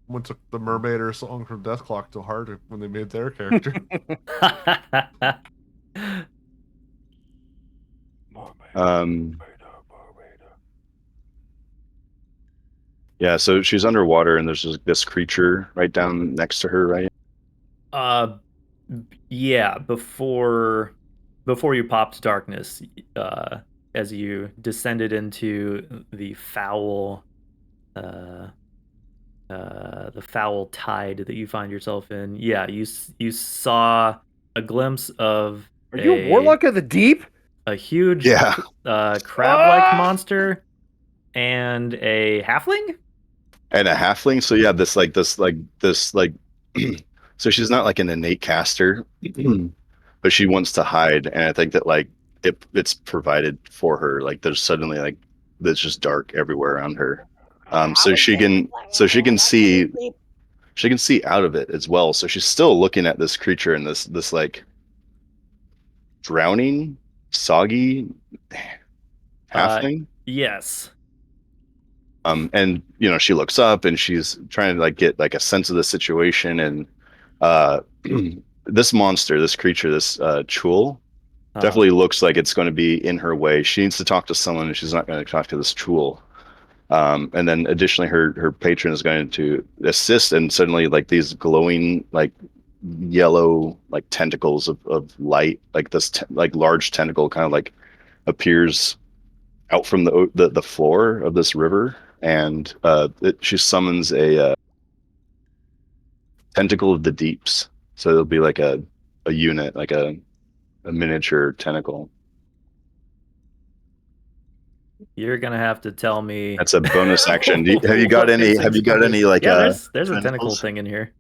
Someone took the Mermaider song from Death Clock to heart when they made their character. Yeah, so she's underwater, and there's just this creature right down next to her, right? Yeah. Before you popped darkness, as you descended into the foul tide that you find yourself in. Yeah, you saw a glimpse of Are you a warlock of the deep? a huge Yeah. crab-like monster and a halfling. And a halfling. So yeah, this so she's not like an innate caster, but she wants to hide, and I think that like it's provided for her. Like there's suddenly like there's just dark everywhere around her. So she can see out of it as well. So she's still looking at this creature and this like drowning, soggy halfling. Yes. And she looks up and she's trying to like get like a sense of the situation, and this monster, this creature, this Chul definitely looks like it's going to be in her way. She needs to talk to someone, and she's not going to talk to this Chul. And then additionally, her patron is going to assist, and suddenly like these glowing like yellow like tentacles of light, like this like large tentacle kind of like appears out from the floor of this river, and she summons a tentacle of the deeps. So it'll be like a unit, like a miniature tentacle. You're gonna have to tell me. That's a bonus action. Have you got what any? this Have you got thing is. any like? Yeah, there's a tentacle tentacles? thing in here.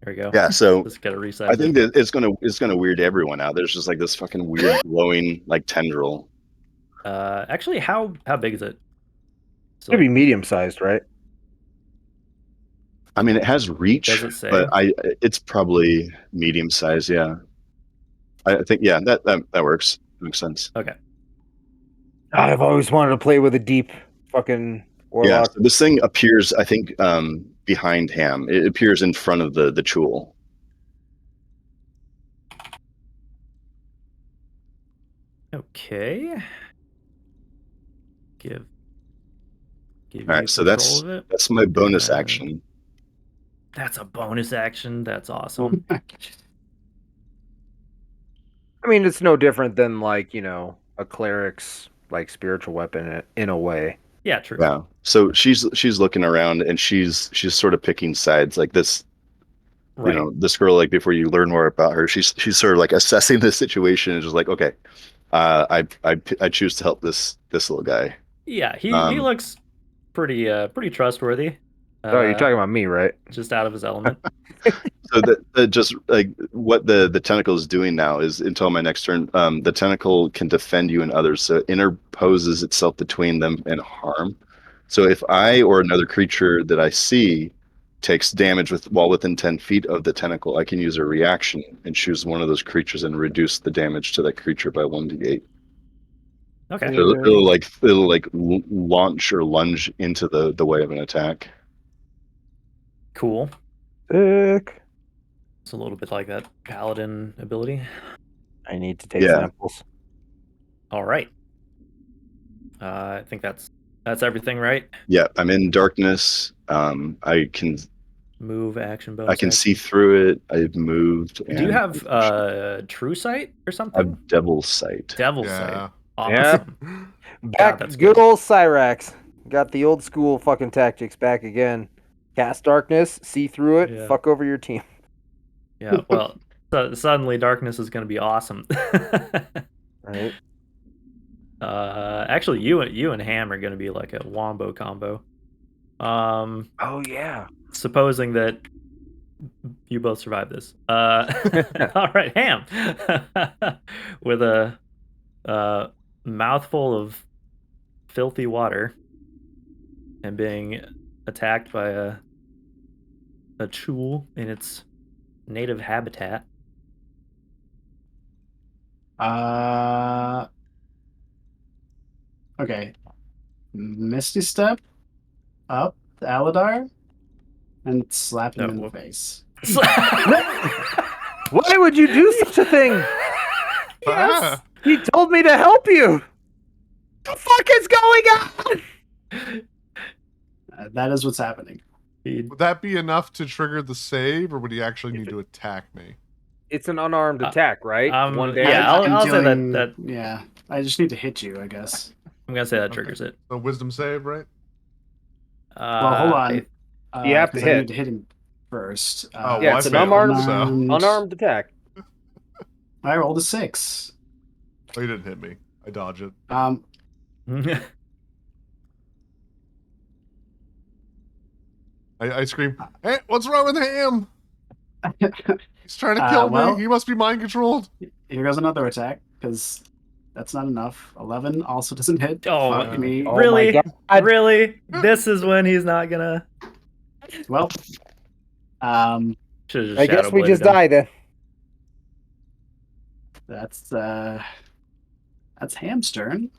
There we go. Yeah. So Just gotta resize I think it. that it's gonna weird everyone out. There's just like this fucking weird glowing like tendril. Actually, how big is it? So, It'd be medium sized, right? I mean, it has reach, Does it say? but it's probably medium size. Yeah. I think that works. Makes sense. Okay. I've always wanted to play with a deep fucking warlock. Yeah, so this thing appears, I think, behind Ham. It appears in front of the Chul. Okay. Give All right, you so control of it. that's my bonus action. That's a bonus action. That's awesome. I mean, it's no different than like a cleric's like spiritual weapon in a way. Yeah, true. Yeah. So she's looking around, and she's sort of picking sides. Like this, Right. this girl. Like before you learn more about her, she's sort of like assessing the situation and just like, okay, I choose to help this little guy. Yeah, he looks pretty trustworthy. Oh, you're talking about me, right? Just out of his element. So that just like what the tentacle is doing now is until my next turn, the tentacle can defend you and others, so it interposes itself between them and harm. So if I or another creature that I see takes damage while within 10 feet of the tentacle, I can use a reaction and choose one of those creatures and reduce the damage to that creature by 1d8. Okay. So it'll like launch or lunge into the way of an attack. Cool. Sick. It's a little bit like that paladin ability. I need to take Yeah. samples. All right. I think that's everything, right? Yeah, I'm in darkness. I can Move, action, bonus. I can action. see through it. I've moved. Do you and have True Sight or I something? have Devil's Sight. Devil's Yeah. Sight. Yeah. Awesome. Back, that's good good. old Cyrax. Got the old school fucking tactics back again. Cast darkness, see through it, Yeah. fuck over your team. Yeah. Well, so suddenly darkness is going to be awesome. Right. Actually, you and Ham are going to be like a wombo combo. Oh yeah. Supposing that you both survive this. All right, Ham, with a mouthful of filthy water and being attacked by a chool in its native habitat. Okay. Misty Step up to Aladar and slap him No, in the whoop. face. Why would you do such a thing? Ah, He told me to help you. The fuck is going on? That is what's happening. would that be enough to trigger the save, or would he actually need to attack me? It's an unarmed attack, right? One damage. yeah, I'm I'll say dealing- that. Yeah, I just need to hit you, I guess. I'm gonna say that Okay. triggers it. So wisdom save, right? Well, hold on. You have to 'cause I hit. need to hit him first. Oh, Yeah, well, it's I an failed, unarmed- Unarmed attack. I rolled a 6. Oh, you didn't hit me. I dodge it. I scream, "Hey, what's wrong with him? He's trying to kill well- me. He must be mind controlled." Here goes another attack, because that's not enough. 11 also doesn't hit. Oh, Fuck me. Oh really? my God. Really? This is when he's not gonna. Well, Should've I guess we shadow just bladed him. die then. that's Hamstern.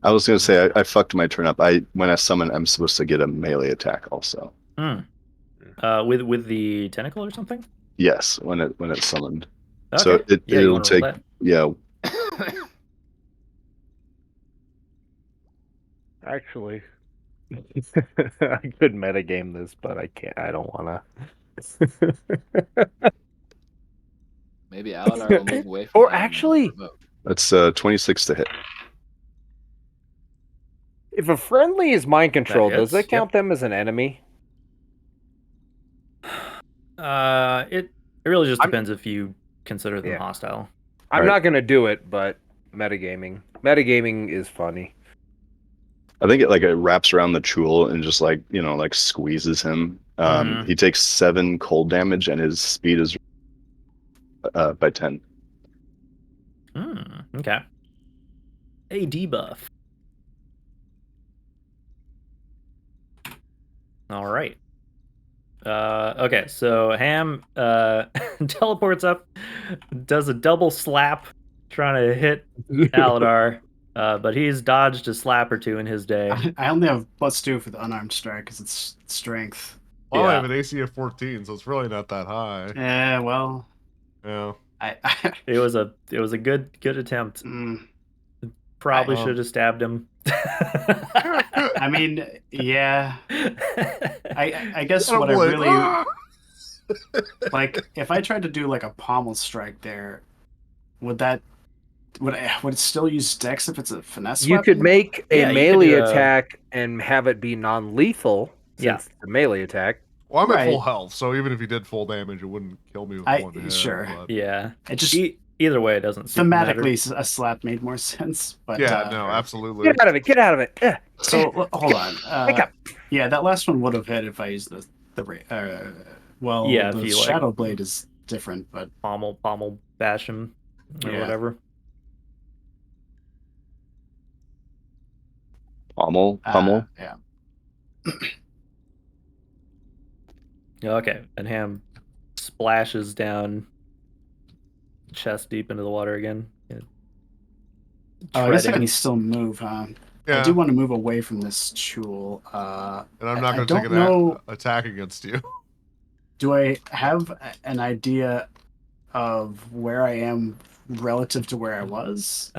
I was gonna say I fucked my turn up. When I summon, I'm supposed to get a melee attack also. With the tentacle or something. Yes, when it's summoned. Okay. So Yeah, you it'll wanna roll take that? yeah. Actually, I could metagame this, but I can't. I don't want to. Maybe Aladar will move away from Or him and actually- provoke. That's 26 to hit. If a friendly is mind controlled, does hits, that count them as an enemy? It really just I'm- depends if you consider them Yeah. hostile. I'm Right. not gonna do it, but metagaming. Metagaming is funny. I think it wraps around the Chul and just like squeezes him. Mhm. He takes 7 cold damage and his speed is by 10. Okay. A debuff. All right. Okay, so Ham teleports up, does a double slap, trying to hit Aladar, but he's dodged a slap or two in his day. I only have +2 for the unarmed strike because it's strength. Well, I Yeah. have an AC of 14, so it's really not that high. Yeah, well, Yeah. It was a good attempt. Probably I- should have stabbed him. I mean, yeah. I guess what I Attaboy. really Ah! like, if I tried to do like a pommel strike there, would it still use Dex if it's a finesse? You could weapon? make a Yeah, you could melee do a- attack and have it be non-lethal. Yeah. Since the melee attack. Well, I'm at Right. full health, so even if he did full damage, it wouldn't kill me with one hit. sure. But... Yeah. It just Either way, it doesn't seem to matter. thematically a slap made more sense. But Yeah, no, absolutely. Get out of it! Get out of it! So hold on. Wake up! Yeah, that last one would have hit if I used the Yeah, if the you, like- Shadow Blade is different, but Pommel bash him or Yeah. whatever. Pummel. yeah. Okay, and Ham splashes down chest deep into the water again. Oh, I guess I Treading. can still move, huh? Yeah, I do want to move away from this Chul. and I'm not I going to take don't an know- attack against you. Do I have an idea of where I am relative to where I was?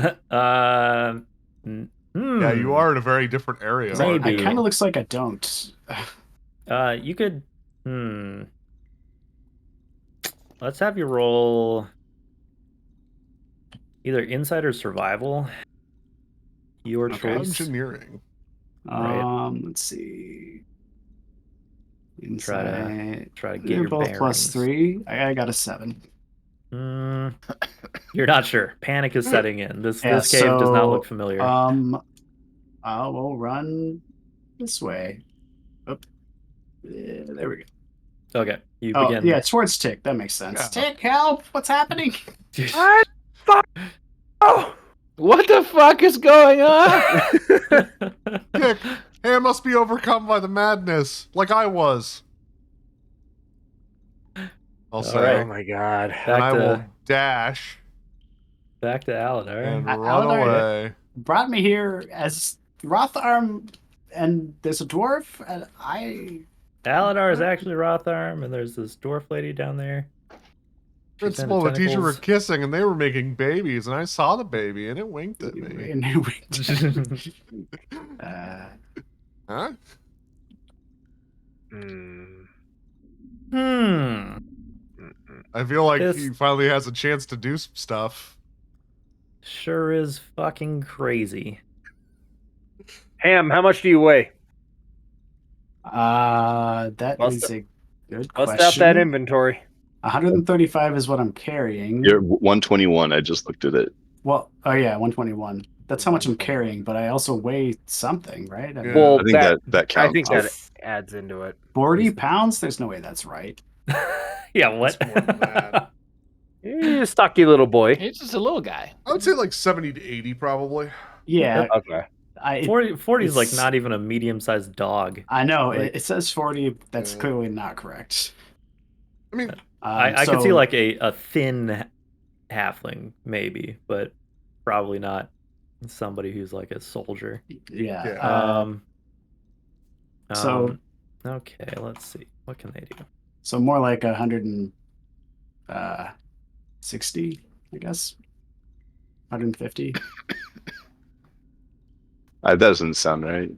Yeah, you are in a very different area. Maybe. It kind of looks like I don't. You could Let's have you roll either insight or survival. Your Okay. choice. Engineering. Right. Let's see. Try Insight. to get They're your both bearings. +3. I got a 7. You're not sure. Panic is setting in. This Yeah, cave does not look so, familiar. I will run this way. Oop. There we go. Okay, you Oh, begin. yeah, towards Tick. That makes sense. Yeah. Tick, help! What's happening? What? Fuck! Oh! What the fuck is going on? Tick, Ham must be overcome by the madness, like I was. I'll say. right. Oh my god. And I will to dash back to Aladar. and run Aladar away. brought me here as Rotharm, and there's a dwarf, and Aladar is actually Rotharm, and there's this dwarf lady down there. She's into Principal and the teacher were tentacles. kissing, and they were making babies, and I saw the baby, and it winked at me. Huh? I feel like This- he finally has a chance to do some stuff. Sure is fucking crazy. Ham, how much do you weigh? That Bust is a good Bust question. out that inventory. 135 is what I'm carrying. You're 121. I just looked at it. Well, oh yeah, 121. That's how much I'm carrying, but I also weigh something, right? I mean, Yeah. Well, I think that counts. I think that adds into it. 40 pounds? There's no way that's right. Yeah, what? It's more than that. You're a stocky little boy. He's just a little guy. I would say like 70 to 80, probably. Yeah, Okay. 40 is like it's- not even a medium-sized dog. I know. Like- It says 40. That's Yeah. clearly not correct. I mean, I could see so- like a thin halfling, maybe, but probably not somebody who's like a soldier. Yeah. Yeah. So- Okay, let's see. What can they do? So more like 160, I guess. 150. That doesn't sound right.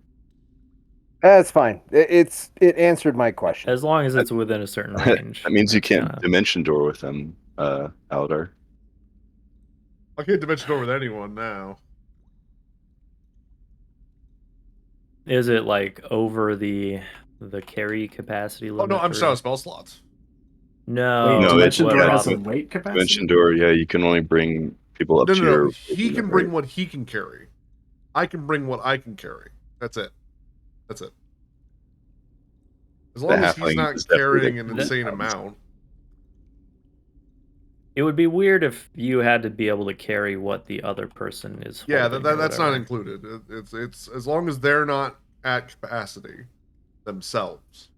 That's fine. It answered my question. As long as it's within a certain range. That means you That's can't kinda- dimension door with them, Aladar. I can't dimension door with anyone now. Is it like over the carry capacity Oh limit? no, I'm for- just out of spell slots. No, No, Dimension it's- Door yeah, has a it's- weight capacity. Dimension door, yeah, you can only bring people up No, to no, no. your. He can bring what he can carry. I can bring what I can carry. That's it. That's it. As long as he's halfling not is definitely carrying an the- insane amount. It would be weird if you had to be able to carry what the other person is. Yeah, holding or that's not whatever. included. It's as long as they're not at capacity themselves.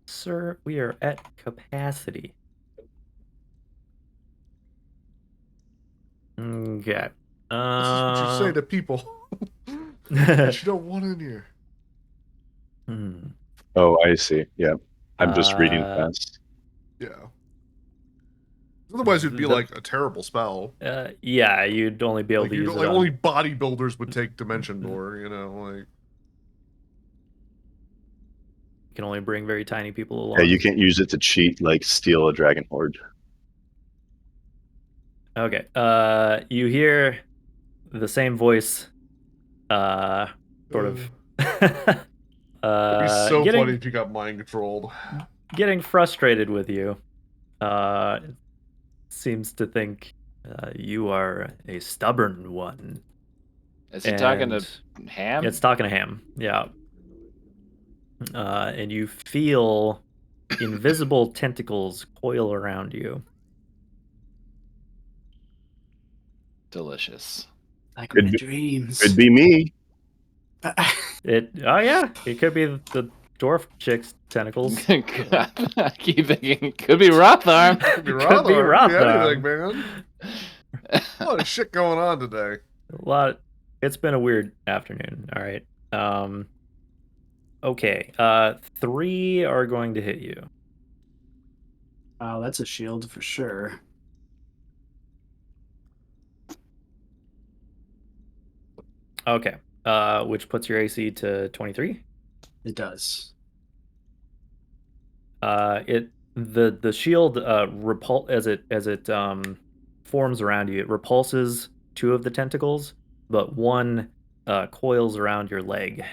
Sir, we are at capacity. Okay. This is what you say to people that you don't want in here. Oh, I see. Yeah, I'm just reading fast. Yeah. Otherwise, it'd be The- like a terrible spell. Yeah, you'd only be able Like, to you use it like on- only bodybuilders would take Dimension Door. You know, like You can only bring very tiny people along. Yeah, you can't use it to cheat like steal a dragon horde. Okay. You hear the same voice. Sort of. it'd be so getting, funny if you got mind controlled. Getting frustrated with you. Seems to think you are a stubborn one. Is he talking to And Ham? It's talking to Ham. Yeah. And you feel invisible tentacles coil around you. Delicious. Like Could my be- dreams. Could be me. Oh yeah, it could be the dwarf chick's tentacles. I keep thinking it could be Rotharm. Could be Could be Rotharm, could be Rotharm. anything, man. A lot of shit going on today. A lot. It's been a weird afternoon. All right. Okay. 3 are going to hit you. Oh, that's a shield for sure. Okay. Which puts your AC to 23. It does. The shield as it forms around you, it repulses 2 of the tentacles, but 1 coils around your leg.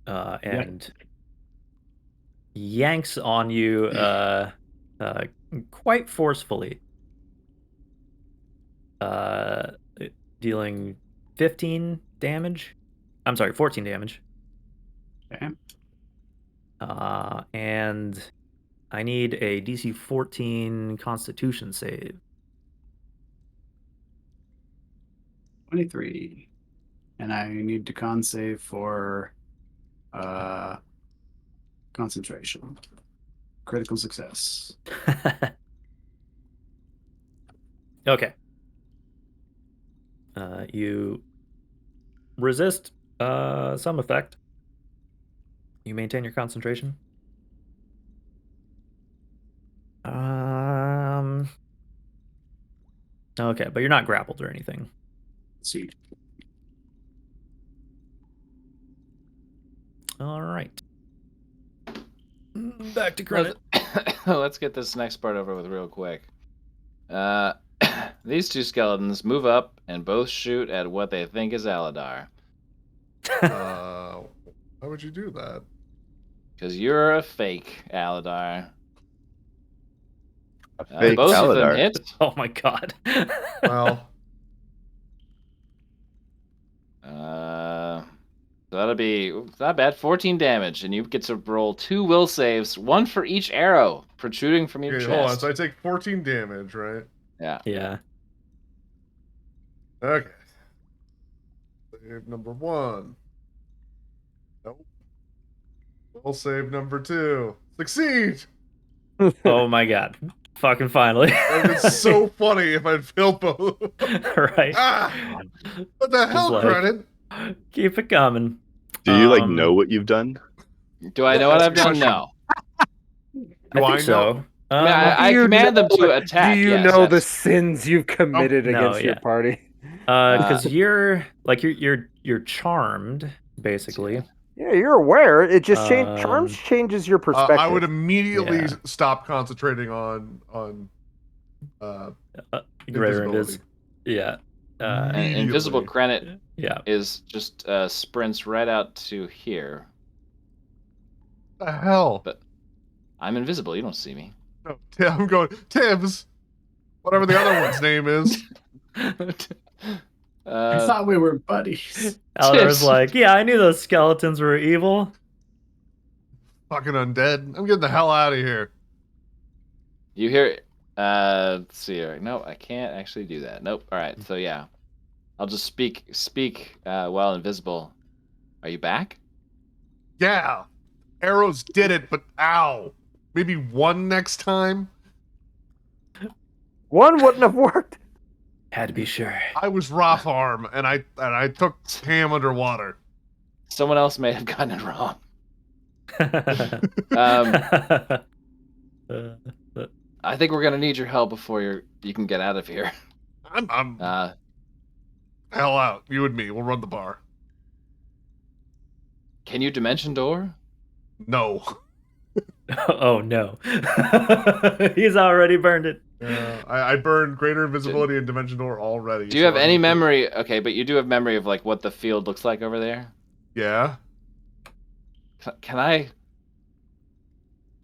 And yanks on you quite forcefully, dealing 15 damage. I'm sorry, 14 damage. Okay. And I need a DC 14 Constitution save. 23. And I need to con save for concentration. Critical success. Okay. You resist some effect. You maintain your concentration. Okay, but you're not grappled or anything. Let's see. All right. Back to credit. Let's get this next part over with real quick. These 2 skeletons move up and both shoot at what they think is Aladar. Why would you do that? Because you're a fake, Aladar. A fake Both of them Aladar. hit. Oh my god. Well, So that'll be not bad. 14 damage, and you get to roll 2 will saves, 1 for each arrow protruding from your okay, chest. hold on. So I take 14 damage, right? Yeah. Yeah. Okay. Save number 1. Nope. Will save number 2. Succeed! Oh my god. Fucking finally. That would be so funny if I'd failed both. Right. Ah! What the hell, like- credit? Keep it coming. Do you know what you've done? Do I know what I've done? Question. No. I Do think I so. know? I Do you command them know- to attack. Do you yes, know the that's- sins you've committed no, against your yeah. party? Because you're charmed, basically. Yeah, you're aware. It just charms Um, changes your perspective. I would immediately Yeah. stop concentrating on Greater invisibility. Yeah. And Immediately. invisible credit Yeah. is just sprints right out to here. What the hell? But I'm invisible. You don't see me. No, I'm going, Tibbs, whatever the other one's name is. I thought we were buddies. Aldar's like, yeah, I knew those skeletons were evil. Fucking undead. I'm getting the hell out of here. You hear? Let's see here. No, I can't actually do that. Nope. All right. So yeah, I'll just speak while invisible. Are you back? Yeah. Arrows did it, but ow. Maybe 1 next time? One wouldn't have worked. Had to be sure. I was Roth Arm, and I took Ham underwater. Someone else may have gotten it wrong. I think we're gonna need your help before you can get out of here. I'm hell out. You and me. We'll run the bar. Can you dimension door? No. Oh no. He's already burned it. I burned Greater Invisibility and Dimension Door already. Do you have any memory? Okay, but you do have memory of like what the field looks like over there. Yeah. Can I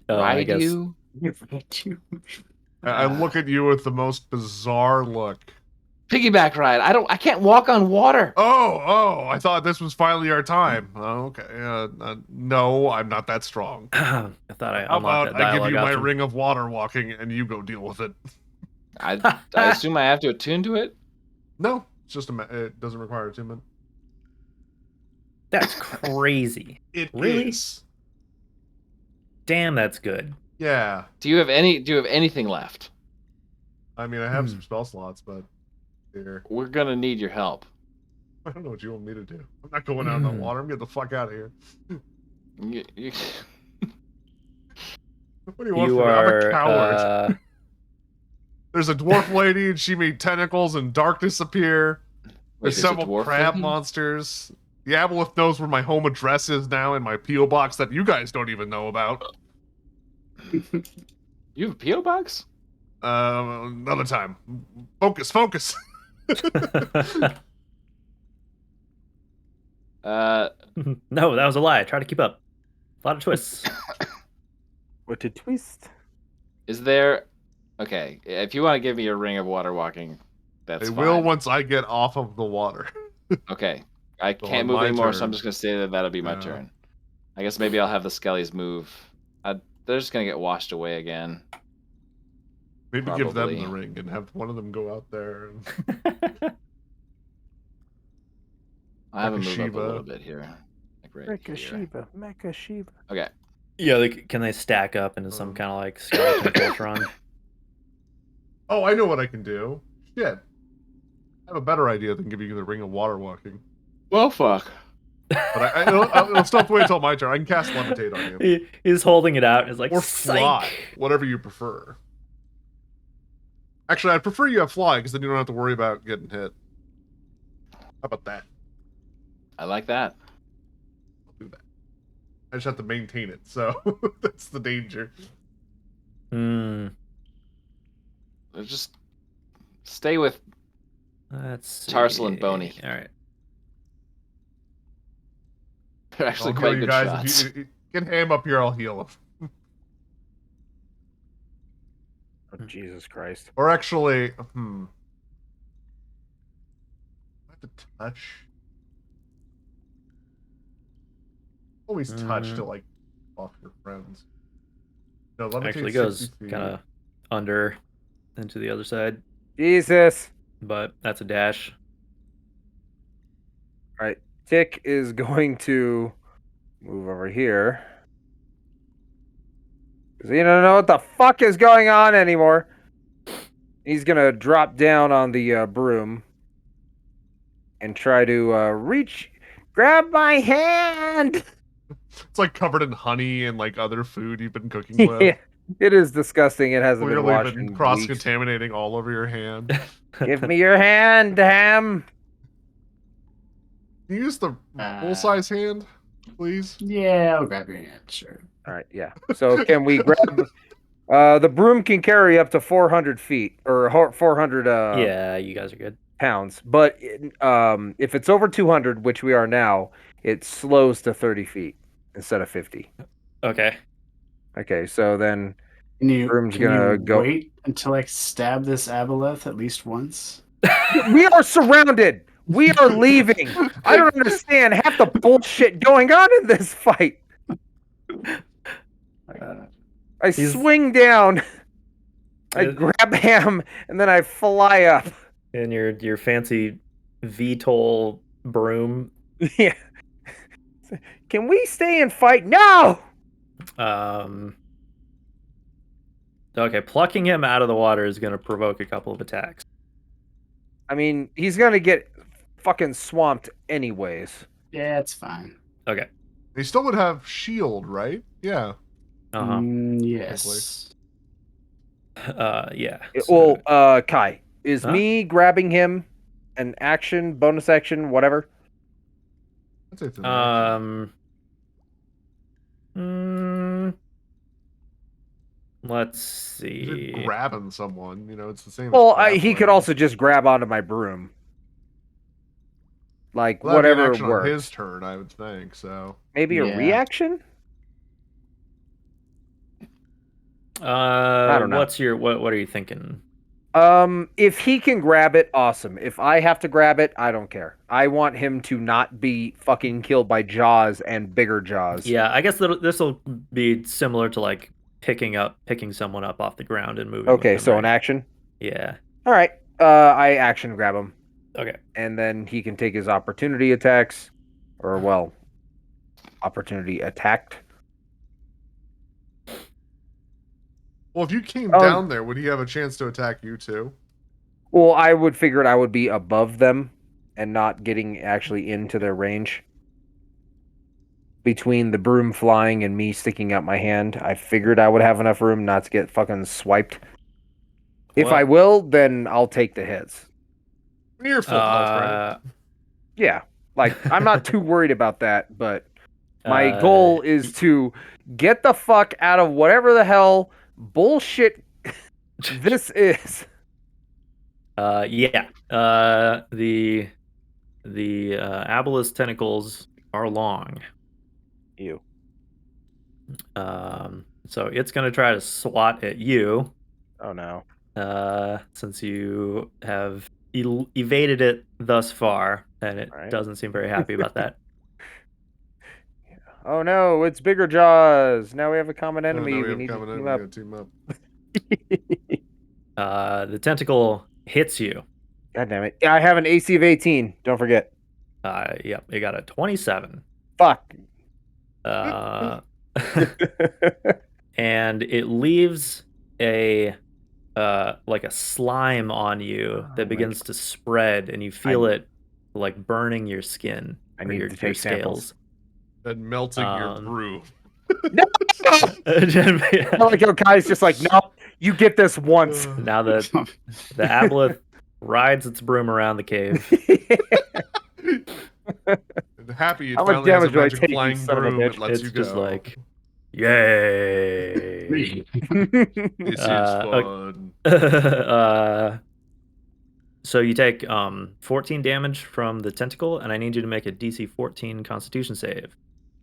Oh, I ride guess. you? I look at you with the most bizarre look. Piggyback ride. I can't walk on water. Oh, I thought this was finally our time. Oh, okay. No, I'm not that strong. I thought I How unlocked about that I give dialogue you my option. ring of water walking and you go deal with it? I assume I have to attune to it. No, it's just it doesn't require attunement. That's crazy. It Really? is. Damn, that's good. Yeah. Do you have anything left? I mean, I have some spell slots, but here. We're gonna need your help. I don't know what you want me to do. I'm not going out in the water. I'm getting the fuck out of here. You- What do you want You from me? I'm a are. coward. There's a dwarf lady, and she made tentacles and darkness appear. Wait, There's there's a several dwarf crab lady? monsters. The Aboleth knows where my home address is now in my P.O. box that you guys don't even know about. You have a PO box? Another time. Focus. No, that was a lie. Try to keep up. A lot of twists. What a twist. Is there? Okay, if you want to give me a ring of water walking, that's They fine. will once I get off of the water. Okay, I Go can't on, move my anymore, so I'm turn. just gonna say that that'll be my Yeah. turn. I guess maybe I'll have the Skellies move. They're just gonna get washed away again. Maybe give them the Probably. ring and have one of them go out there. And... I'll have him move up a Shiva. little bit here. Like right here. Mecha Shiva. Okay. Yeah, can they stack up into some kind of like skeleton Voltron? Oh, I know what I can do. Shit. I have a better idea than giving you the ring of water walking. Well, fuck. But it'll still have to wait until my turn. I can cast levitate on you. He's holding it out and is like, Or "Psych." fly. Whatever you prefer. Actually, I'd prefer you have fly, because then you don't have to worry about getting hit. How about that? I like that. I'll do that. I just have to maintain it, so that's the danger. Just stay with Let's Tarsal and see. Boney. All right. They're actually I'll heal quite you good guys. shots. If you get Ham up here, I'll heal him. Oh, Jesus Christ. Or actually, I have to touch. Always touch to like off your friends. No, levitate Actually 60 goes feet. kind of under into the other side, Jesus. but that's a dash. All right. Tick is going to move over here. 'Cause he don't know what the fuck is going on anymore. He's going to drop down on the broom and try to grab my hand. It's like covered in honey and like other food you've been cooking with. Yeah, it is disgusting. It hasn't been Clearly washed been in weeks. cross-contaminating all over your hand. Give me your hand, Ham. Can you use the full-size hand, please? Yeah, I'll grab your hand, sure. All right, yeah. So can we grab... the broom can carry up to 400 feet, or 400 Yeah, you guys are good. pounds. But if it's over 200, which we are now, it slows to 30 feet instead of 50. Okay. Okay, so then Can you, Broom's can gonna you go- wait until I stab this Aboleth at least once? we are surrounded. We are leaving. I don't understand half the bullshit going on in this fight. I swing down, I grab Ham, and then I fly up. And your fancy VTOL broom. Yeah. Can we stay and fight? No! Okay, plucking him out of the water is going to provoke a couple of attacks. I mean, he's going to get fucking swamped anyways. Yeah, it's fine. Okay. He still would have shield, right? Yeah. Uh-huh. Yes. Yeah. Well, Kai, is Huh? me grabbing him an action, bonus action, whatever? I'd say it's an action. Let's You're see. grabbing someone, it's the same. Well, as he could grappling. also just grab onto my broom. Like, Well, that'd be an whatever action on works. his turn, I would think. So Maybe a Yeah. reaction? I don't know. What are you thinking? If he can grab it, awesome. If I have to grab it, I don't care. I want him to not be fucking killed by Jaws and bigger Jaws. Yeah, I guess this will be similar to like picking someone up off the ground and moving. Okay, with them, so right? an action? Yeah. All right. I action grab him. Okay. And then he can take his opportunity attacks. Or, well, opportunity attacked. well, if you came down there, would he have a chance to attack you too? Well, I would figure I would be above them and not getting actually into their range. Between the broom flying and me sticking out my hand, I figured I would have enough room not to get fucking swiped. If Well- I will, then I'll take the hits. Near full health, right? Yeah. Like, I'm not too worried about that, but my Uh, goal is to get the fuck out of whatever the hell bullshit this is. Yeah. The Aboleth tentacles are long. You. So it's gonna try to swat at you. Oh no. Since you have evaded it thus far, and it Right. doesn't seem very happy about that. Oh no, it's Bigger Jaws. Now we have a common Oh, enemy. now we have need to coming in. team We up. gotta team up. The tentacle hits you. God damn it. I have an AC of 18. Don't forget. Yep, it got a 27. Fuck. And it leaves a like a slime on you Oh that my begins to spread, and you feel it like burning your skin I or need your to take samples. scales. And melting your Um, brew. I like how Kai's just like, no, you get this once. Now the Aboleth rides its broom around the cave. And happy it How much finally has a damage do I magic take, you flying son of a broom. bitch? It lets It's you just go. like, yay! This is okay. fun. So you take 14 damage from the tentacle, and I need you to make a DC 14 Constitution save.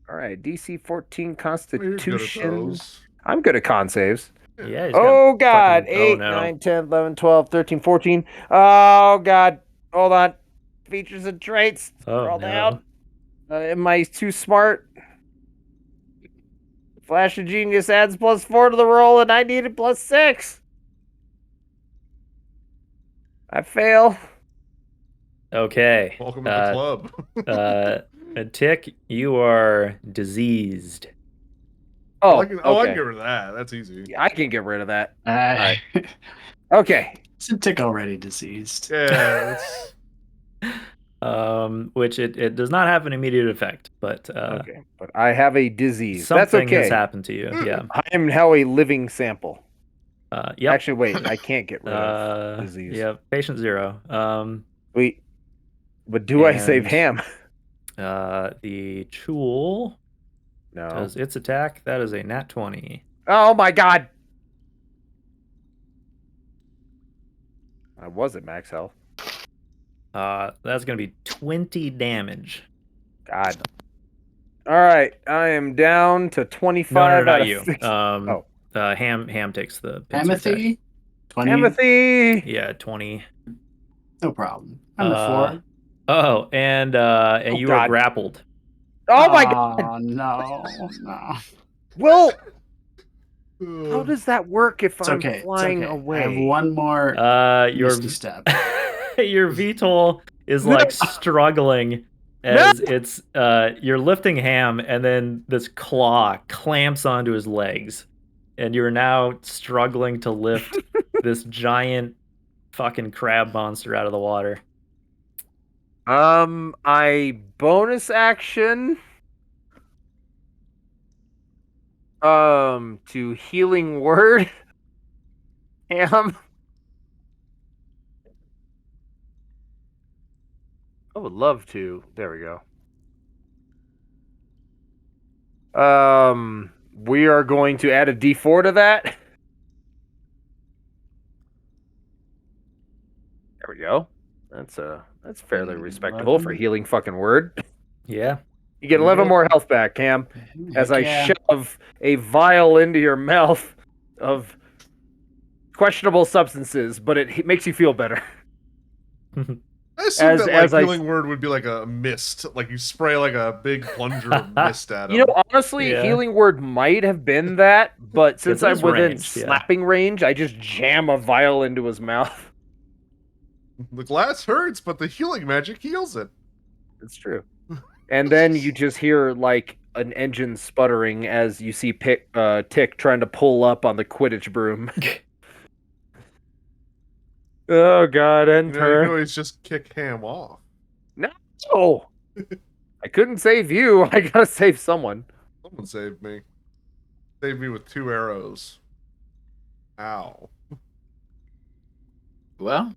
All right, DC 14 You're good at Constitution. those. I'm good at con saves. Yeah. He's Oh got god, fucking- 8, oh, no. 9, 10, 11, 12, 13, 14. Oh god. Hold on. Features and traits. Oh, Scroll no. down. Am I too smart? Flash of Genius adds +4 to the roll, and I needed +6. I fail. Okay. Welcome to the club. Tick, you are diseased. Oh, I can okay. get rid of that. That's easy. I can get rid of that. Right. Okay. Isn't Tick already diseased? Yeah. Which it does not have an immediate effect, but Okay. But I have a disease. something That's okay. has happened to you. Yeah. I am now a living sample. Yep. Actually, wait. I can't get rid of disease. Yeah. Patient 0. Wait. But do I save And- Ham? The Chul No. does its attack. That is a nat 20. Oh my god. I was at max health. That's gonna be 20 damage. God. All right. I am down to 25 No, out not of you. 60. Ham takes the pincer attack. Amity? 20? Timothy. Yeah, 20. No problem. I'm at 4. Oh, and you are God. grappled. Oh my god. Oh, no. No. Well, how does that work if It's I'm okay. flying it's okay. away? I have one more Your misty step. your VTOL is like struggling as it's you're lifting Ham, and then this claw clamps onto his legs, and you're now struggling to lift this giant fucking crab monster out of the water. I bonus action to healing word. Ham. I would love to. There we go. We are going to add a D4 to that. There we go. That's fairly respectable for 11. healing fucking word. Yeah. You get 11 more health back, Cam, as I shove a vial into your mouth of questionable substances, but it makes you feel better. I assume that as I- healing word would be like a mist. Like you spray like a big plunger of mist at him. You know, honestly, Yeah. healing word might have been that, but since in I'm his within range, yeah. slapping range, I just jam a vial into his mouth. The glass hurts, but the healing magic heals it. It's true. And then you just hear like an engine sputtering as you see Tick trying to pull up on the Quidditch broom. Oh god, You end know, you can turn. always just kick Ham off. Oh, I couldn't save you. I gotta save someone. Someone saved me. Saved me with 2 arrows. Ow. Well,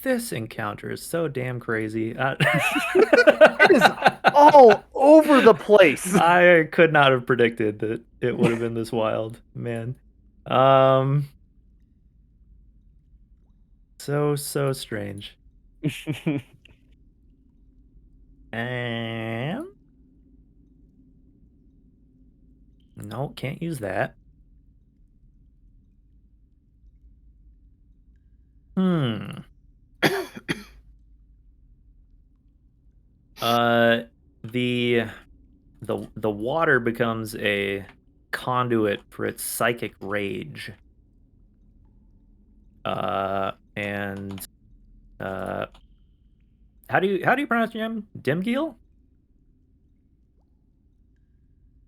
This encounter is so damn crazy. It is all over the place. I could not have predicted that it would have been this wild, man. So strange. And no, can't use that. The water becomes a conduit for its psychic rage. And how do you pronounce your name? Dimgil?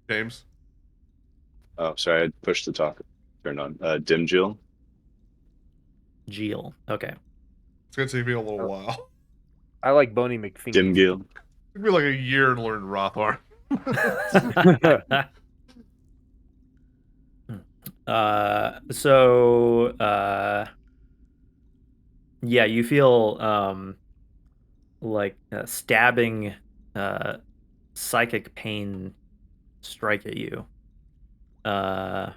James. Oh, sorry, I pushed the talk turn on. Dimjil. Geel. Okay. It's gonna take me a little while. I like Boney McPhee. Dimgil. It'd be like a year to learn Rothar. Yeah, you feel like stabbing psychic pain strike at you. I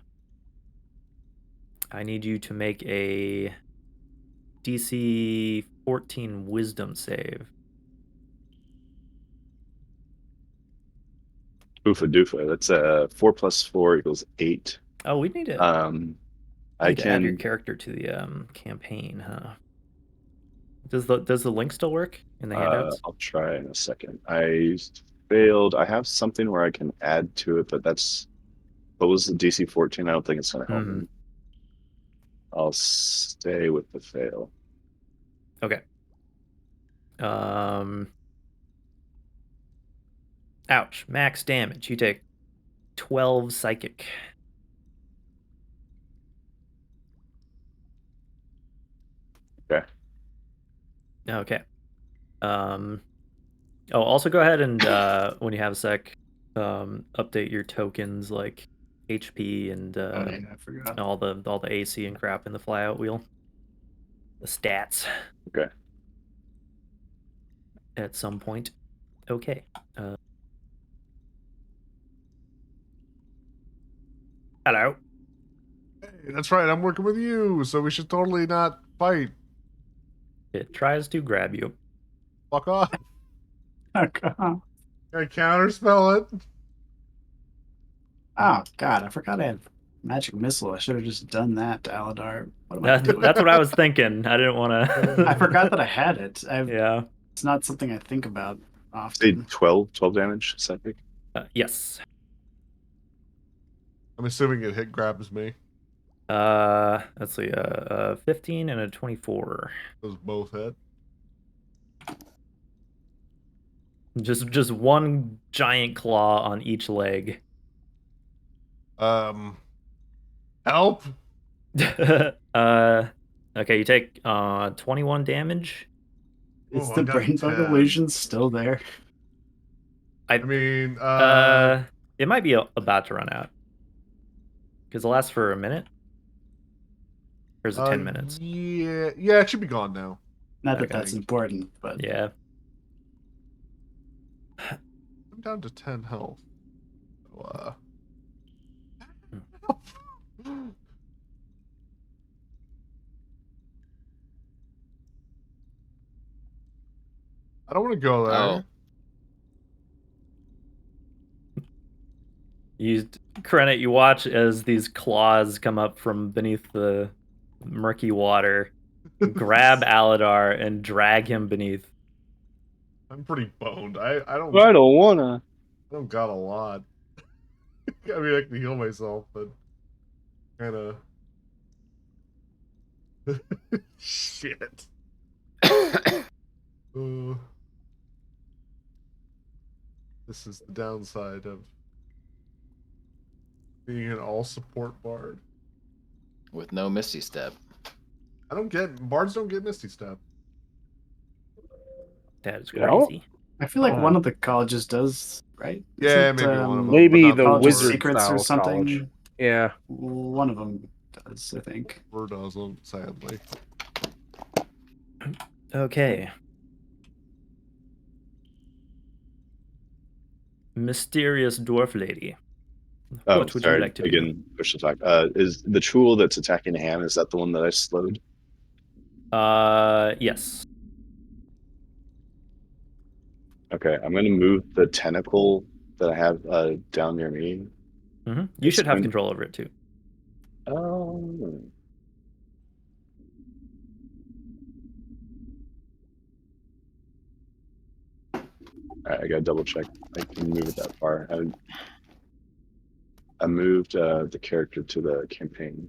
need you to make a DC 14 wisdom save. Oofa doofa. That's 4 + 4 = 8. Oh, we need to, I need to add your can. character to the campaign, huh? Does the link still work in the handouts? I'll try in a second. I failed. I have something where I can add to it, but what was the DC 14? I don't think it's gonna help me. I'll stay with the fail. Okay. Ouch. Max damage. You take 12 psychic. Okay. Okay. Also go ahead and when you have a sec, update your tokens like HP and I forgot. all the AC and crap in the flyout wheel. The stats. Okay. At some point. Okay. Hello. Hey, that's right. I'm working with you, so we should totally not fight. It tries to grab you. Fuck off. Okay. Can I counterspell it? Oh God, I forgot I had magic missile. I should have just done that to Aladar. What am I doing? That's what I was thinking. I didn't want to. I forgot that I had it. Yeah. It's not something I think about Say often. 12 damage psychic. Yes. I'm assuming it hit grabs me. Let's see. 15 and a 24. Those both hit. Just one giant claw on each leg. Help. Okay, you take 21 damage. Is Oh, the I got brain 10. bug illusion still there? I mean, it might be about to run out. Because it lasts for a minute. Or is it 10 minutes? Yeah, it should be gone now. Not that Okay. that's important, but Yeah. I'm down to 10 health. So, I don't want to go there. Oh. Krenit, you watch as these claws come up from beneath the murky water, grab Aladar, and drag him beneath. I'm pretty boned. I don't wanna. I don't got a lot. I mean, I can heal myself, but kind of shit. This is the downside of being an all-support bard. With no Misty Step. Bards don't get Misty Step. That is No? crazy. I feel like one of the colleges does, right? Yeah, Isn't, maybe one of them. Maybe but not the College of wizard Secrets style or something. college. Yeah. One of them does, I think. Or doesn't, sadly. Okay. Mysterious dwarf lady. Oh, What would sorry. you like to do? Again, push to talk. Is the Chul that's attacking Ham? Is that the one that I slowed? Yes. Okay, I'm gonna move the tentacle that I have down near me. You It's should have going- control over it too. Oh. Alright, I gotta double check. I can move it that far. I moved the character to the campaign.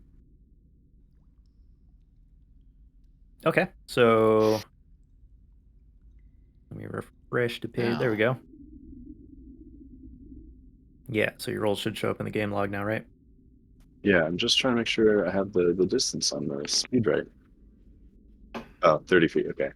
Okay, so let me refresh the page. There we Now. go. Yeah, so your rolls should show up in the game log now, right? Yeah, I'm just trying to make sure I have the distance on the speed right. Oh, 30 feet, okay.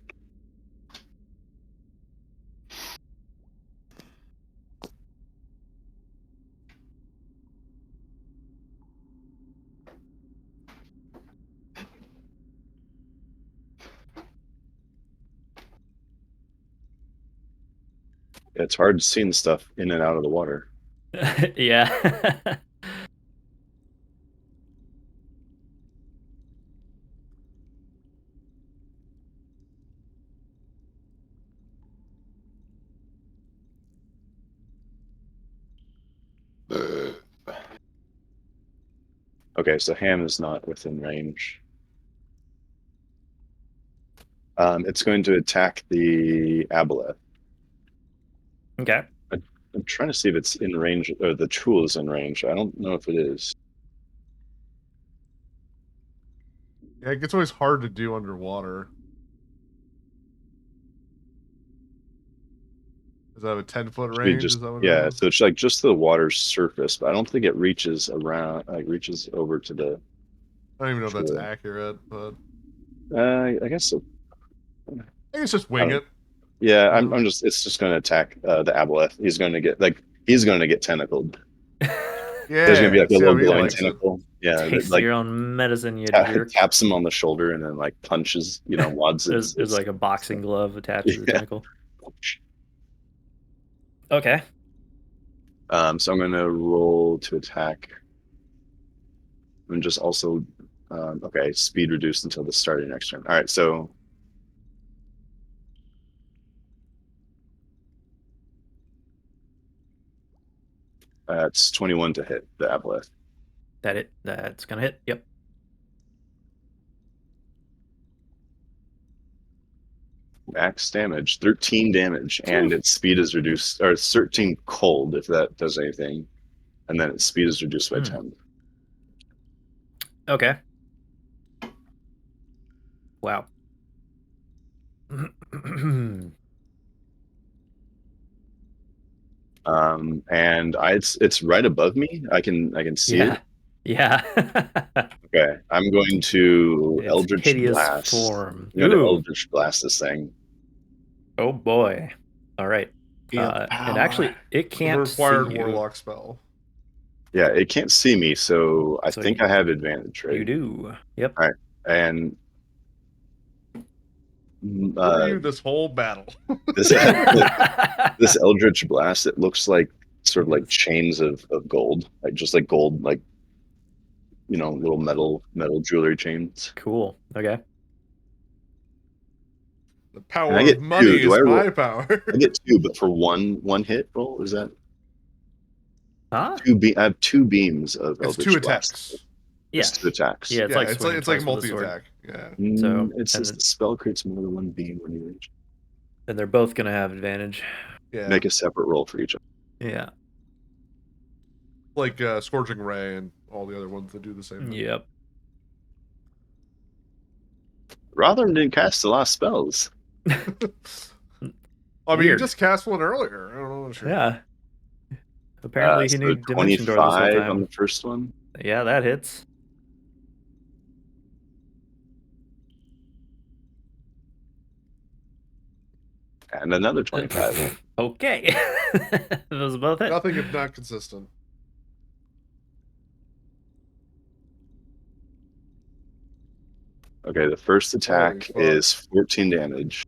Yeah, it's hard seeing stuff in and out of the water. Yeah. Okay, so Ham is not within range. It's going to attack the Aboleth. Okay. I'm trying to see if it's in range, or the Chul is in range. I don't know if it is. Yeah, it gets always hard to do underwater. Does that have a 10-foot Should be range? just, Is that what yeah, it is? so it's like just the water's surface, but I don't think it reaches around, like reaches over to the. I don't even know if that's True. accurate, but I guess so. I think it's just wing don't- it. Yeah, Yeah. I'm just. It's just going to attack the Aboleth. He's going to get tentacled. Yeah, There's going to be like a see how little he glowing likes it. tentacle. Yeah, that, Taste like your own medicine, you jerk. taps him on the shoulder and then like punches. Wads There's like a boxing glove attached to the Yeah. tentacle. Okay. So I'm going to roll to attack. And just also, okay, speed reduced until the start of your next turn. All right, so it's 21 to hit the Aboleth. That's gonna hit. Yep. Max damage, 13 damage, and its speed is reduced, or it's 13 cold if that does anything, and then its speed is reduced by 10. Okay. Wow. And it's right above me. I can see it. Yeah. Okay, I'm going to Its Eldritch hideous Blast. form. I'm going to Ooh. Eldritch Blast this thing. Oh boy. All right. Feel the And power. actually, it The can't see required you. warlock spell. Yeah, it can't see me, so I So think I have advantage, right? You do. Yep. All right, and Who are you this whole battle? this this Eldritch Blast, it looks like sort of like chains of gold, like just like gold, like little metal jewelry chains. Cool. Okay. The And power I get of money two. Do is I roll? my power. I get 2, but for one hit roll, is that Huh? I have 2 beams of It's Eldritch 2 Blast. attacks. Yeah. Just 2 attacks. Yeah, it's Yeah, like it's swinging like, it's like twice with a sword. multi-attack. Yeah. So, It says and- the spell creates more than one beam when you reach. And they're both gonna have advantage. Yeah. Make a separate roll for each. Yeah. Like Scorching Ray and all the other ones that do the same thing. Yep. Rotherham didn't cast a lot of spells. I mean, you Weird. just cast one earlier. I don't know. Sure. Yeah. Apparently he So knew Dimension Door this whole 25 on time. the first one. Yeah, that hits. And another 25. Okay. Those both hit. Nothing if not consistent. Okay, the first attack fuck. is 14 damage.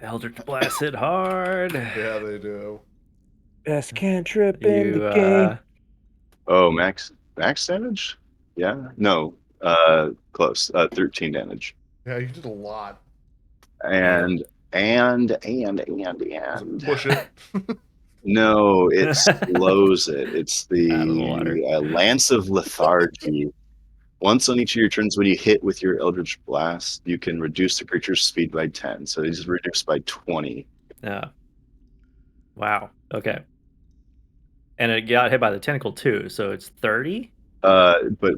Eldritch Blast hit hard. Yeah, they do. Best cantrip in You the game. Oh, max damage? Yeah. No. Close. 13 damage. Yeah, you did a lot. And Push it. no, it slows it. It's Out of the water. the Lance of Lethargy. Once on each of your turns, when you hit with your Eldritch Blast, you can reduce the creature's speed by 10. So it's reduced by 20. Yeah. Wow. Okay. And it got hit by the tentacle too, so it's 30? But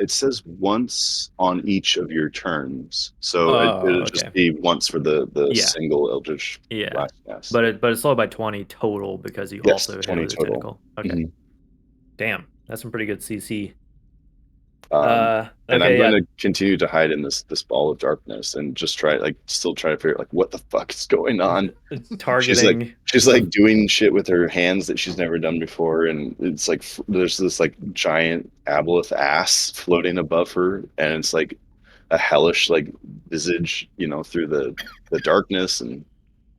it says once on each of your turns. So it'll just okay. be once for the Yeah. single Eldritch Yeah. Blast cast. But it's slowed by 20 total because you Yes, also hit 20 with the total. tentacle. Okay. Mhm. Damn. That's some pretty good CC. And Okay, I'm yeah. going to continue to hide in this ball of darkness and just still try to figure out what the fuck is going on. Targeting. She's doing shit with her hands that she's never done before, and it's like there's this giant Aboleth ass floating above her, and it's like a hellish visage, through the darkness, and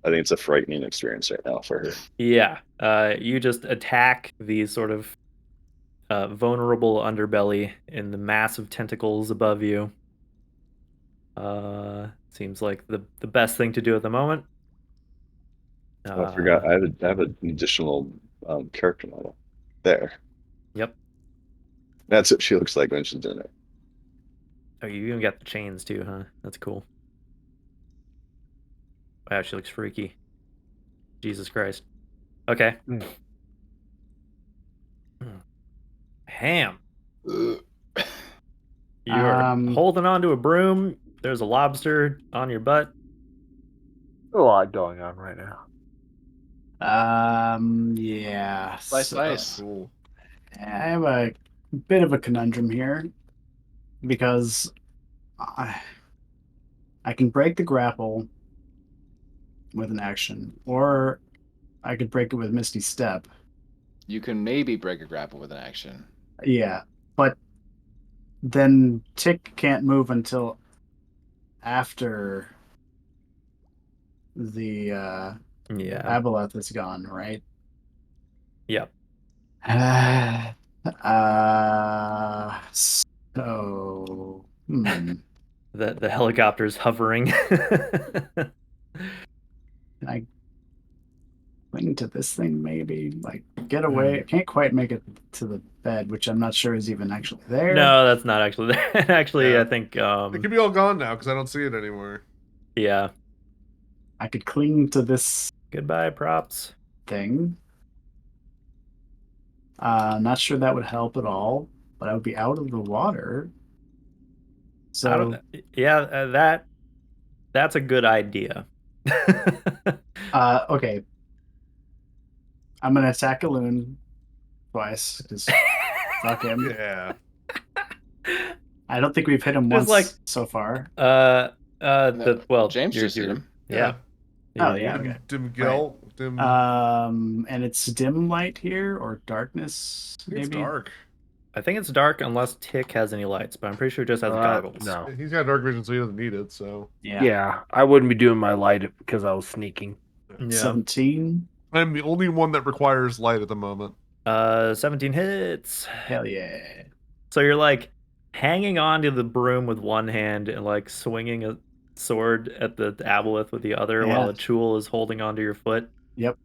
I think it's a frightening experience right now for her. Yeah. You just attack the sort of vulnerable underbelly in the massive tentacles above you. Seems like the best thing to do at the moment. I forgot. I have an additional character model there. Yep. That's what she looks like when she's doing it. Oh, you even got the chains too, huh? That's cool. Wow, she looks freaky. Jesus Christ. Okay. Ham. You're holding onto a broom. There's a lobster on your butt. A lot going on right now. Yeah. Slice. Cool. I have a bit of a conundrum here because I can break the grapple with an action, or I could break it with Misty Step. You can maybe break a grapple with an action. Yeah, but then Tick can't move until after the Yeah. Aboleth is gone, right? Yep. So The helicopter's hovering. Can I cling to this thing maybe? Get away. I can't quite make it to the bed, which I'm not sure is even actually there. No, that's not actually there. Actually, Yeah. I think It could be all gone now because I don't see it anymore. yeah. I could cling to this Goodbye, props. thing. Not sure that would help at all, but I would be out of the water. So that's a good idea. okay. I'm gonna attack a loon twice because fuck him. Yeah. I don't think we've hit him Just once so far. James just hit him. Yeah. Oh yeah. Okay. Dim Gil. Dim. And it's dim light here or darkness. I think it's Maybe. dark. I think it's dark unless Tick has any lights, but I'm pretty sure it just has goggles. No. He's got dark vision, so he doesn't need it. So Yeah, I wouldn't be doing my light because I was sneaking. Yeah. 17. I'm the only one that requires light at the moment. 17 hits. Hell yeah. So you're hanging on to the broom with one hand and swinging a sword at the Aboleth with the other while a Chul is holding onto your foot. Yep.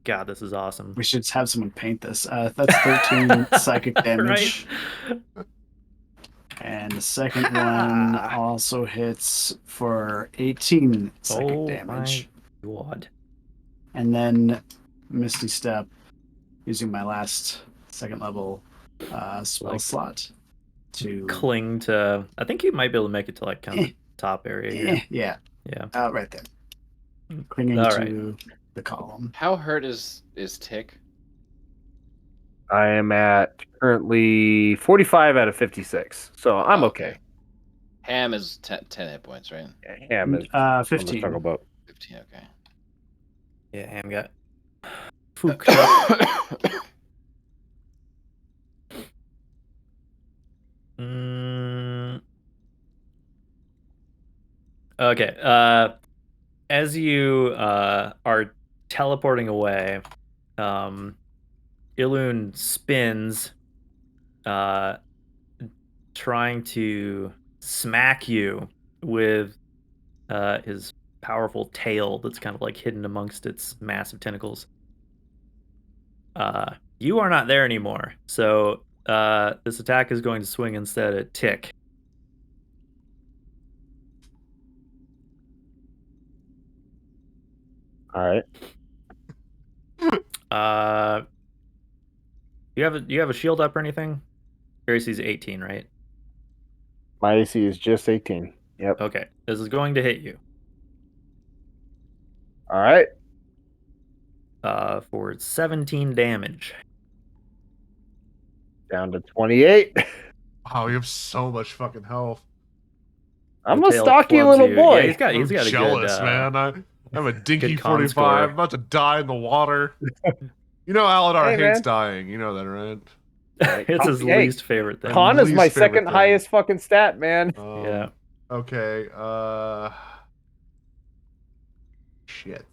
God, this is awesome. We should have someone paint this. That's 13 psychic damage. Right? And the second one also hits for 18 psychic damage. My God. And then Misty Step, using my last second level spell slot to cling to. I think you might be able to make it to kind of the top area here. Yeah. Yeah. Right there. Clinging to the column. How hurt is Tick? I am at currently 45 out of 56, so I'm okay. Ham is 10 hit points, right? Ham is 15. struggle boat. 15, okay. Yeah, Ham got fooked up. Okay. As you are teleporting away, Ilun spins, uh, trying to smack you with his powerful tail that's kind of like hidden amongst its massive tentacles. You are not there anymore, so this attack is going to swing instead at Tick. All right. You have a shield up or anything? Your AC is 18, right? My AC is just 18. Yep. Okay, this is going to hit you. All right. For 17 damage. Down to 28. Wow, you have so much fucking health. I'm The a tail stocky clubs little you. boy. Yeah, he's I'm got jealous, a good, man. I'm a dinky good con 45. score. I'm about to die in the water. You know Aladar Hey, hates man. dying. You know that, right? It's his Hey, least favorite thing. Con is my least favorite second thing. highest fucking stat, man. Yeah. Okay. Shit.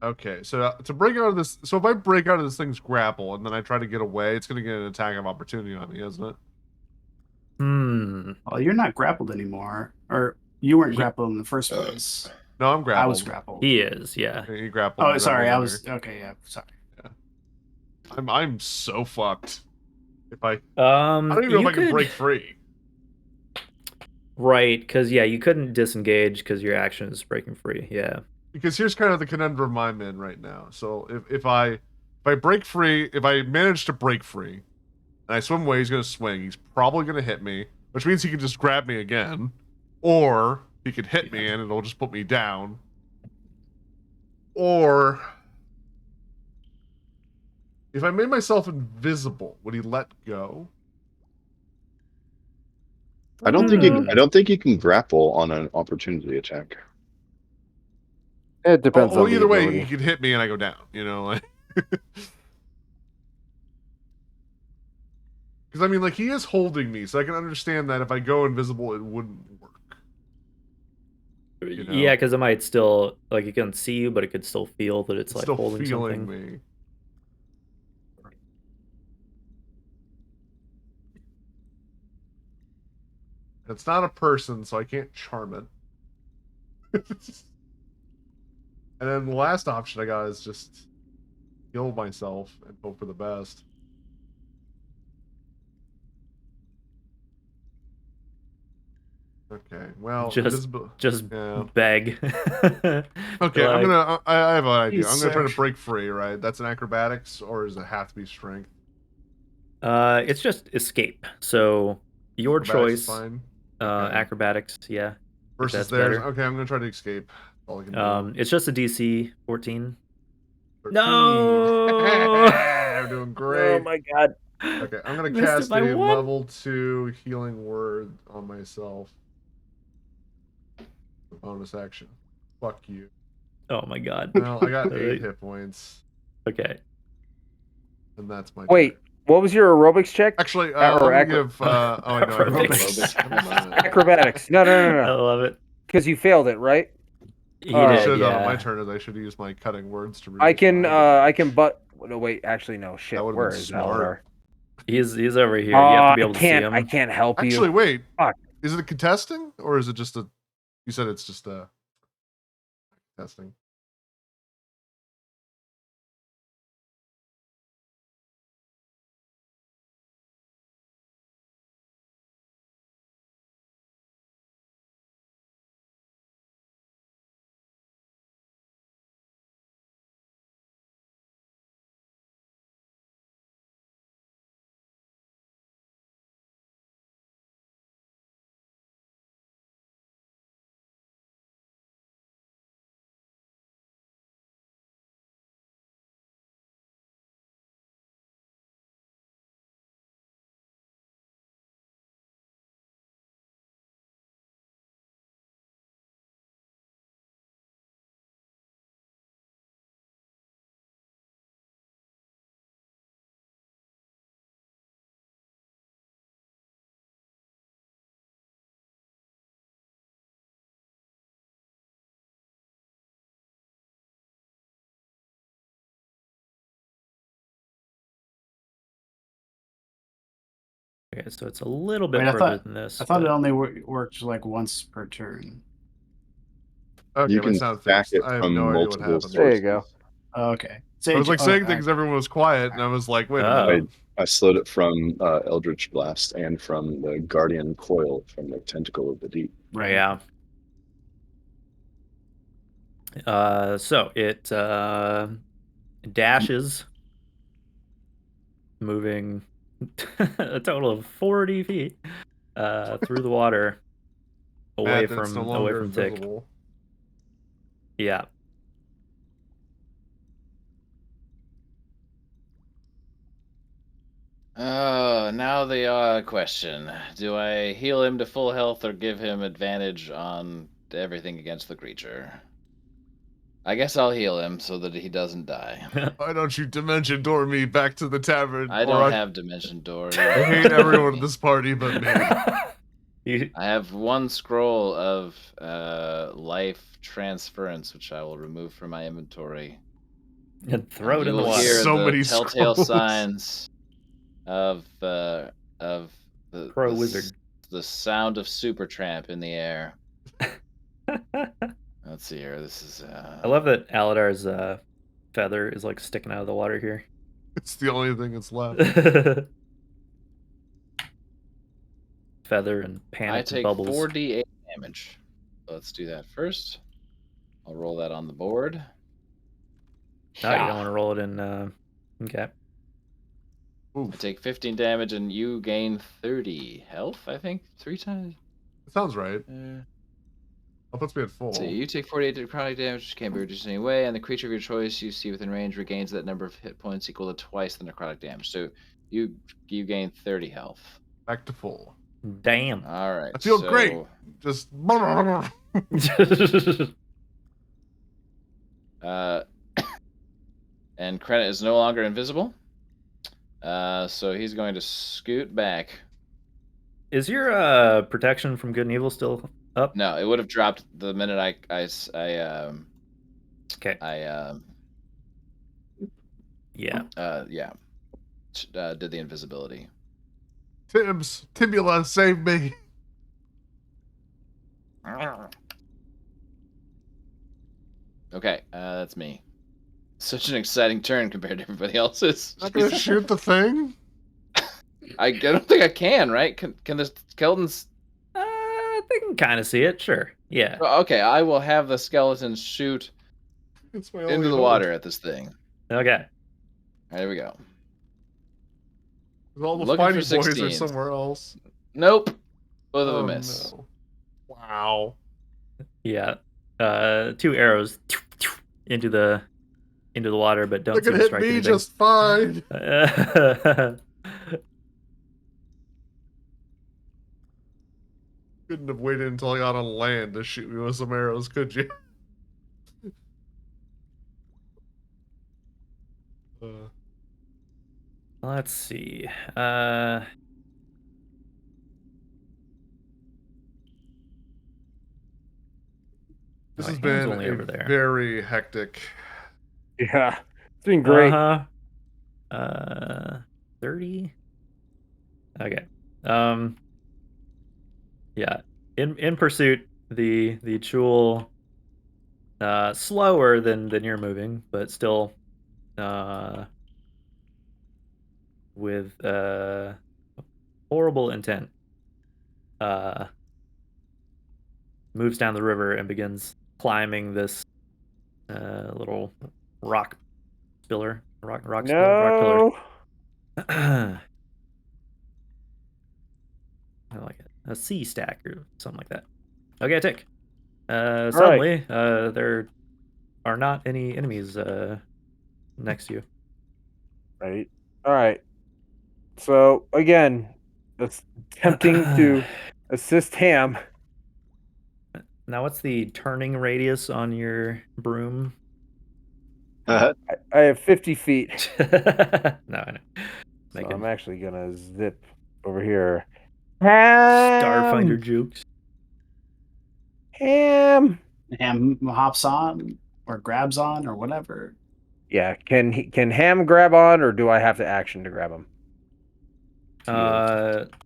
Okay, so to break out of this, so if I break out of this thing's grapple and then I try to get away, it's gonna get an attack of opportunity on me, isn't it? Well, you're not grappled anymore, or you weren't He- grappled in the first place. No, I'm grappled. I was grappled. He is, yeah. He grappled. Oh, and sorry. grappled I me. was okay. Yeah, sorry. I'm so fucked. If I don't even know you if I can could break free. right, because yeah, you couldn't disengage because your action is breaking free. Yeah. Because here's kind of the conundrum I'm in right now. So if I break free, if I manage to break free, and I swim away, he's gonna swing. He's probably gonna hit me, which means he can just grab me again, or he could hit me and it'll just put me down, or if I made myself invisible, would he let go? I don't think you can grapple on an opportunity attack. It depends Well, on the either way, ability. he could hit me and I go down. You know, like. Because I mean, like he is holding me, so I can understand that if I go invisible, it wouldn't work. You know? Yeah, because it might still like it can see you, but it could still feel that it's like still holding feeling something. me. It's not a person, so I can't charm it. And then the last option I got is just heal myself and hope for the best. Okay, well, Just yeah. beg. Okay, Like, I have an idea. He's I'm gonna try to sick. break free. Right? That's an acrobatics, or does it have to be strength? it's just escape. So your Acrobatics is choice. fine. Okay. Acrobatics, yeah. Versus that's theirs. better. Okay, I'm gonna try to escape. That's all I can do. It's just a DC 14. 13. No! I'm doing great. Oh my god. Okay, I'm gonna Missed it cast by a one. level 2 healing word on myself. Bonus action. Fuck you. Oh my god. Well, I got 8 hit points, Okay. and that's my Wait, turn. what was your aerobics check? Actually, Or let me give. Oh, wait, no, Aerobics. Acrobatics. No. I love it. Because you failed it, right? He All I right. did, should have done it. yeah. My turn is I should use my cutting words to reduce I can my but no wait, actually no shit. That would've Where been is smart. He's over here. You have to be able to see him. I can't help Actually, you. wait. Fuck. Is it a contesting or is it just a? You said it's just a testing. Okay, so it's a little bit Wait, I further thought- than this. I thought but- it only worked like once per turn. Okay, You my can sound stack fixed. it I have from no idea what multiple happened. There you go. sources. Oh, okay. I was like saying things, I- everyone was quiet, and I was like, wait a Oh. minute. I slowed it from Eldritch Blast and from the Guardian Coil from the Tentacle of the Deep. Right. Yeah. So it dashes, moving a total of 40 feet through the water, away Mad that it's no from longer Tick. invisible. Yeah. Oh, now the question. Do I heal him to full health or give him advantage on everything against the creature? I guess I'll heal him so that he doesn't die. Why don't you dimension door me back to the tavern? I or don't have Dimension Door. I hate everyone in this party but me. You- I have one scroll of life transference, which I will remove from my inventory. and throw it You in the will water. hear So the many telltale scrolls. signs of the Pro the wizard. the sound of Supertramp in the air. Let's see here. This is. I love that Aladar's feather is like sticking out of the water here. It's the only thing that's left. Feather and I panic and take bubbles. 4d8 damage. Let's do that first. I'll roll that on the board. No, you don't want to roll it in. Okay. I take 15 damage and you gain 30 health, I think. 3 times. It sounds right. That puts me at full. So you take 48 necrotic damage, which can't be reduced in any way, and the creature of your choice you see within range regains that number of hit points equal to twice the necrotic damage. So you gain 30 health. Back to full. Damn. All right. I feel great. Just. And Credit is no longer invisible. So he's going to scoot back. Is your protection from good and evil still up? No, it would have dropped the minute I Okay. Yeah. did the invisibility. Tibula, save me. Okay, that's me. Such an exciting turn compared to everybody else's. Not gonna shoot the thing? I don't think I can, right? Can the skeletons? They can kind of see it. Sure. Yeah. Okay, I will have the skeletons shoot It's my only into the hope. water at this thing. Okay. All right, here we go. 'Cause all the Looking for fighting boys are 16. somewhere else. Nope. Both of Oh, them miss. no. Wow. Yeah. 2 arrows into the water, but don't They're seem gonna to hit strike me anything. just fine. Couldn't have waited until I got on land to shoot me with some arrows, could you? Let's see. This my has hand's been only a over there. very hectic. Yeah, it's been great. 30. Okay. Yeah. In pursuit, the Chul slower than you're moving, but still with horrible intent. Moves down the river and begins climbing this little rock pillar. Rock pillar. No. I like it. A sea stack or something like that. Okay, Tick. Suddenly, there are not any enemies next to you. Right. All right. So again, it's tempting to assist Ham. Now, what's the turning radius on your broom? I have 50 feet. No, I know. So Making I'm actually gonna zip over here. Ham. Starfinder jukes. Ham. Ham hops on or grabs on or whatever. Yeah. Can Ham grab on, or do I have to action to grab him? to you?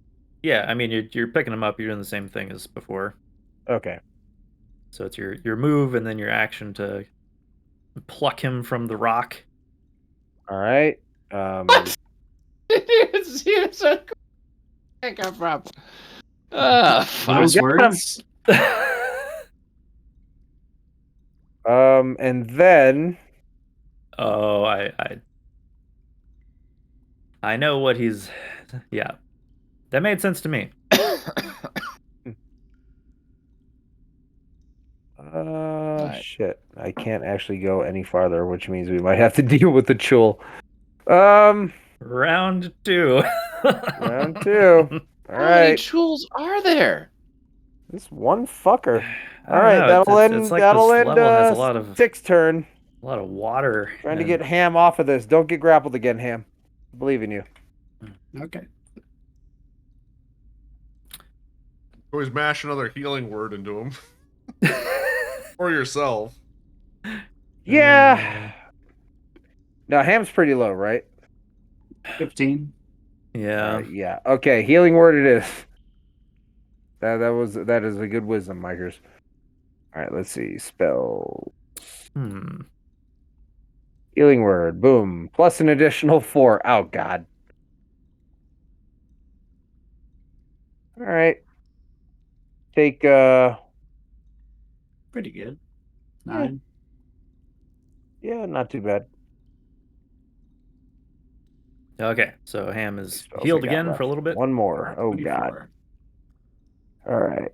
Yeah, I mean you're picking him up. You're doing the same thing as before. Okay. So it's your move and then your action to pluck him from the rock. All right. What? You're so cool. Where did that come from? Oh, fuck. Those got him. words. And then Oh, I know what he's. Yeah, that made sense to me. Right. shit, I can't actually go any farther, which means we might have to deal with the Chul. Round 2. Round 2. All How many right, tools are there? this one fucker. I All don't right, know, that'll end. it's like that'll this end. level has a lot of 6 turn. water. Trying to and- get Ham off of this. Don't get grappled again, Ham. I believe in you. Okay. Always mash another healing word into him. Or yourself. Yeah. Now Ham's pretty low, right? 15. Yeah. Yeah. Okay. Healing word it is. That is a good wisdom, Mikers. All right. Let's see. Spell. Healing word. Boom. Plus an additional 4. Oh God. All right. Take Pretty good. 9. Yeah, not too bad. Okay, so Ham is Spells healed I got again left. for a little bit. One more. Oh 24. God. All right.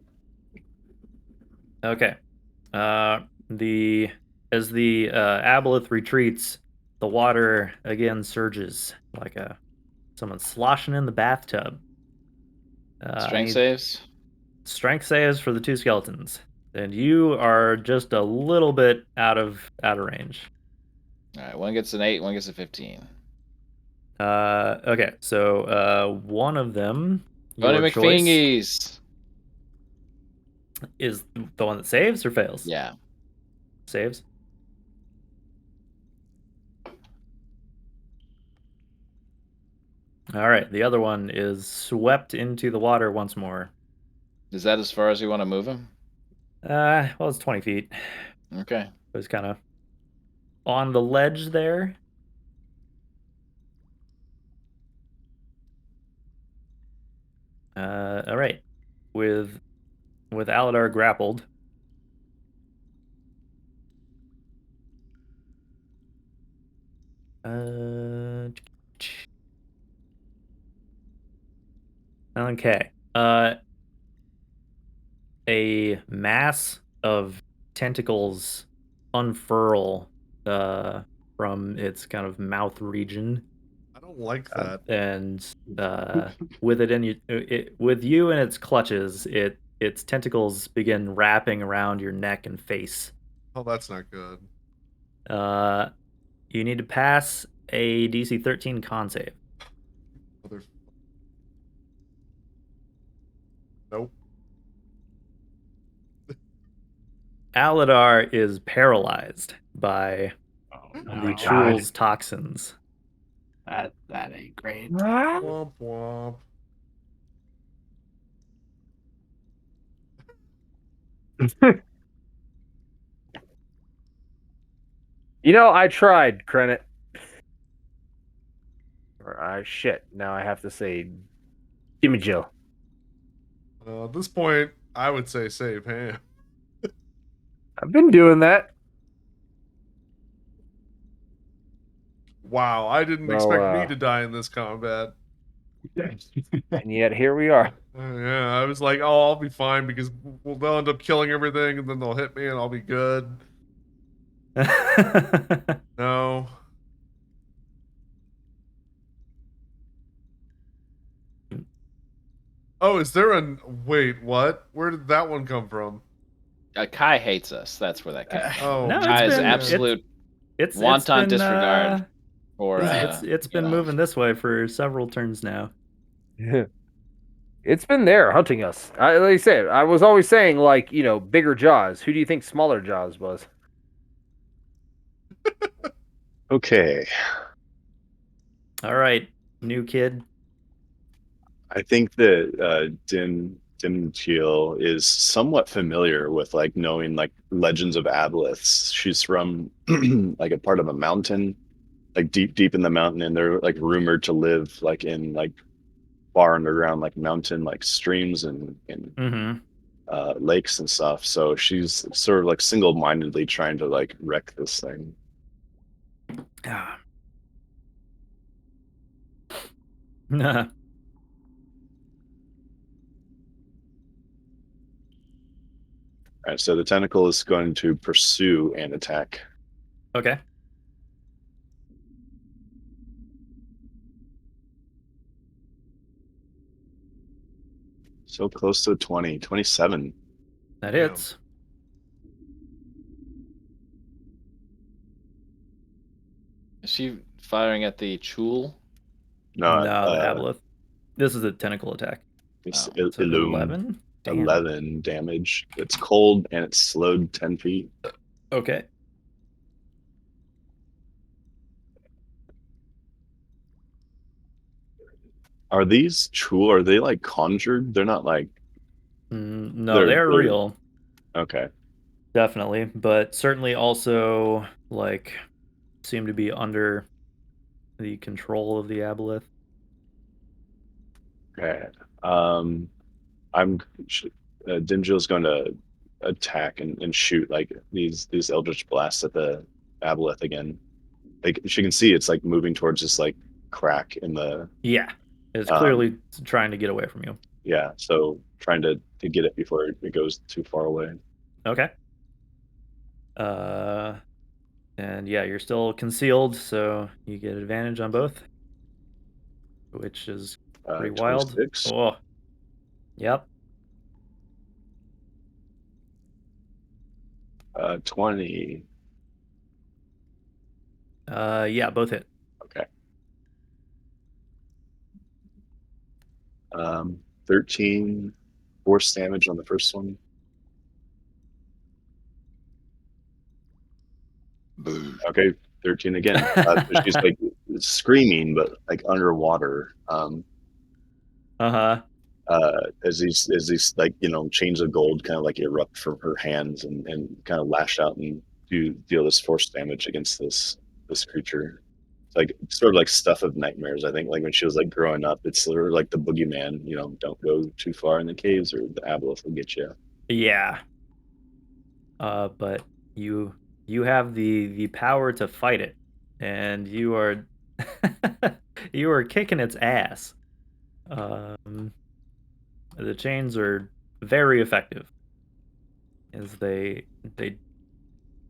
Okay. As the Aboleth retreats, the water again surges like someone sloshing in the bathtub. I Strength need saves? strength saves for the 2 skeletons, and you are just a little bit out of range. All right, one gets an 8, one gets a 15. Okay, so one of them, Go to your choice, McFingies. is the one that saves or fails? Yeah. Saves. All right, the other one is swept into the water once more. Is that as far as you want to move him? Well, it's 20 feet. Okay. It was kind of on the ledge there. All right, with Aladar grappled. Okay. A mass of tentacles unfurl from its kind of mouth region, I don't like that. and with you in its clutches, its tentacles begin wrapping around your neck and face. Oh, that's not good. You need to pass a DC 13 con save. Mother... Nope. Aladar is paralyzed by Oh the my God. Chul's toxins. That ain't great. Womp womp. You know, I tried, Krennet. Or shit. Now I have to say Jimmy Jill. At this point, I would say save Ham. I've been doing that. Wow, I didn't So, expect me to die in this combat. And yet here we are. Yeah, I was like, oh, I'll be fine because they'll end up killing everything and then they'll hit me and I'll be good. No. Oh, is there a... Wait, what? Where did that one come from? Kai hates us. That's where that came from. Oh, No, Kai is been- absolute it's wanton been, disregard for. It's been moving this way for several turns now. It's been there hunting us. Like I said, I was always saying, like, you know, bigger jaws. Who do you think smaller jaws was? Okay. All right, new kid. I think that Dim Teal is somewhat familiar with like knowing like legends of Aboleths. She's from like a part of a mountain, like deep in the mountain, and they're like rumored to live like in like far underground like mountain like streams and Mm-hmm. lakes and stuff. So she's sort of like single-mindedly trying to like wreck this thing. Ah. All right, so the tentacle is going to pursue and attack. Okay. So close to 20, 27. That hits. Is she firing at the Chul? No, No, the Aboleth. This is a tentacle attack. it's Oh, So Illum. 11? Damn. 11 damage. It's cold and it's slowed 10 feet. Okay. Are these true? Are they like conjured? They're not like No, they're they're real. okay. Definitely. But certainly also, like, seem to be under the control of the Aboleth. Okay. I'm Dimjil's going to attack and shoot like these eldritch blasts at the Aboleth again. Like she can see it's like moving towards this like crack in the Yeah. It's um clearly trying to get away from you. yeah, so trying to get it before it goes too far away. Okay. And yeah, you're still concealed, so you get advantage on both, which is pretty wild. 26. Oh, yep. 20. Yeah, both hit. Okay. 13 force damage on the first one. Okay, 13 again. She's like screaming, but like underwater. Uh-huh. As these like chains of gold kind of like erupt from her hands and kind of lash out and deal this force damage against this creature. It's like sort of like stuff of nightmares. I think like when she was like growing up, it's sort of like the boogeyman. Don't go too far in the caves or the Aboleth will get you. Yeah. But you have the power to fight it, and you are you are kicking its ass. Um, the chains are very effective as they